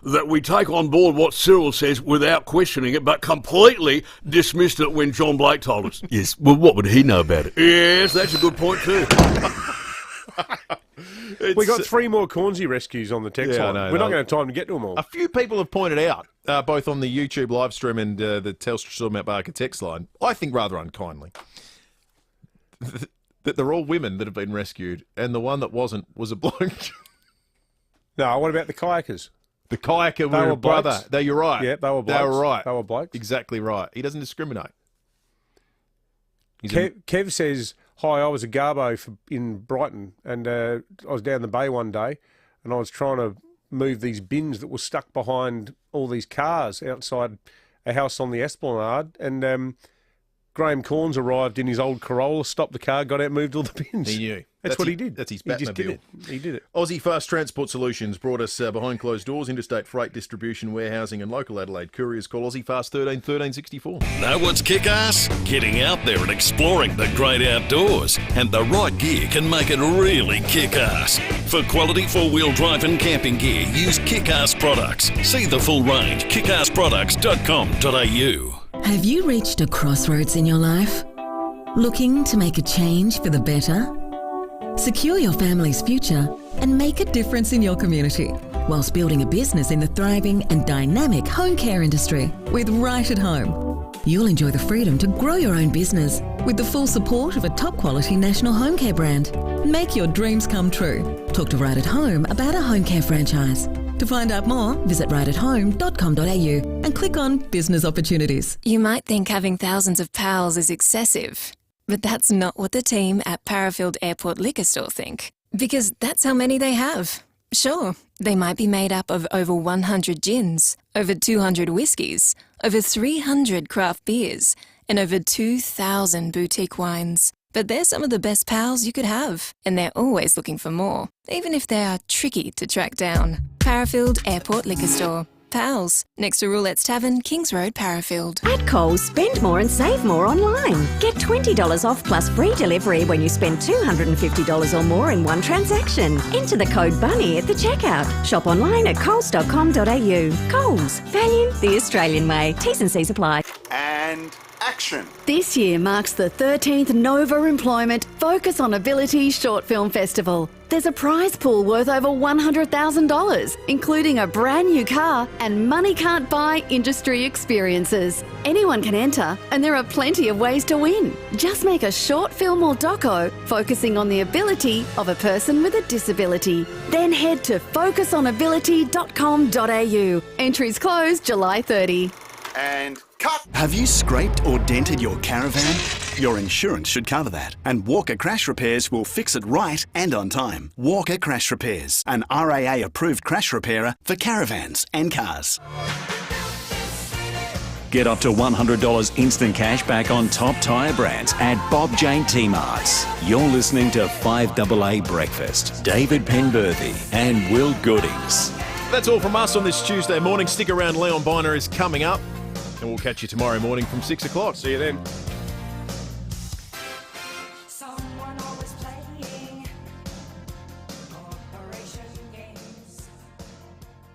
S19: that we take on board what Cyril says without questioning it, but completely dismissed it when John Blake told us.
S13: Yes. Well, what would he know about it?
S19: Yes, that's a good point too.
S12: We got 3 more Cornsey rescues on the text line. We're not going to have time to get to them all.
S7: A few people have pointed out, both on the YouTube live stream and the Telstra Mount Barker text line, I think rather unkindly, that they're all women that have been rescued, and the one that wasn't was a bloke.
S12: No, what about the kayakers?
S7: The kayaker were a brother. You're right.
S12: Yeah, they were blokes.
S7: They were right.
S12: They were blokes.
S7: Exactly right. He doesn't discriminate.
S12: Kev says, hi, I was a garbo in Brighton, and I was down the bay one day, and I was trying to move these bins that were stuck behind all these cars outside a house on the Esplanade, and Graham Corns arrived in his old Corolla, stopped the car, got out, moved all the bins.
S7: He knew.
S12: That's what he did.
S7: That's his
S12: He just did
S7: Batmobile.
S12: it. He did it.
S7: Aussie Fast Transport Solutions brought us behind closed doors, interstate freight distribution, warehousing and local Adelaide couriers. Call Aussie Fast 13 1364.
S6: Know what's kick-ass? Getting out there and exploring the great outdoors. And the right gear can make it really kick-ass. For quality four-wheel drive and camping gear, use Kick-Ass products. See the full range, kickassproducts.com.au.
S14: Have you reached a crossroads in your life? Looking to make a change for the better? Secure your family's future and make a difference in your community whilst building a business in the thriving and dynamic home care industry with Right at Home. You'll enjoy the freedom to grow your own business with the full support of a top-quality national home care brand. Make your dreams come true. Talk to Right at Home about a home care franchise. To find out more, visit rightathome.com.au and click on Business Opportunities.
S21: You might think having thousands of pals is excessive, but that's not what the team at Parafield Airport Liquor Store think, because that's how many they have. Sure, they might be made up of over 100 gins, over 200 whiskies, over 300 craft beers, and over 2,000 boutique wines. But they're some of the best pals you could have, and they're always looking for more, even if they are tricky to track down. Parafield Airport Liquor Store. Pals, next to Roulette's Tavern, Kings Road, Parafield.
S22: At Coles, spend more and save more online. Get $20 off plus free delivery when you spend $250 or more in one transaction. Enter the code BUNNY at the checkout. Shop online at coles.com.au. Coles, value the Australian way. T's and C's apply.
S23: And action.
S8: This year marks the 13th Nova Employment Focus on Ability Short Film Festival. There's a prize pool worth over $100,000, including a brand new car and money can't buy industry experiences. Anyone can enter, and there are plenty of ways to win. Just make a short film or doco focusing on the ability of a person with a disability. Then head to focusonability.com.au. Entries close July 30.
S23: And cut.
S24: Have you scraped or dented your caravan? Your insurance should cover that. And Walker Crash Repairs will fix it right and on time. Walker Crash Repairs, an RAA-approved crash repairer for caravans and cars.
S10: Get up to $100 instant cash back on top tyre brands at Bob Jane T-Marts. You're listening to 5AA Breakfast. David Penberthy and Will Goodings.
S7: That's all from us on this Tuesday morning. Stick around, Leon Biner is coming up. And we'll catch you tomorrow morning from 6 o'clock.
S12: See you then.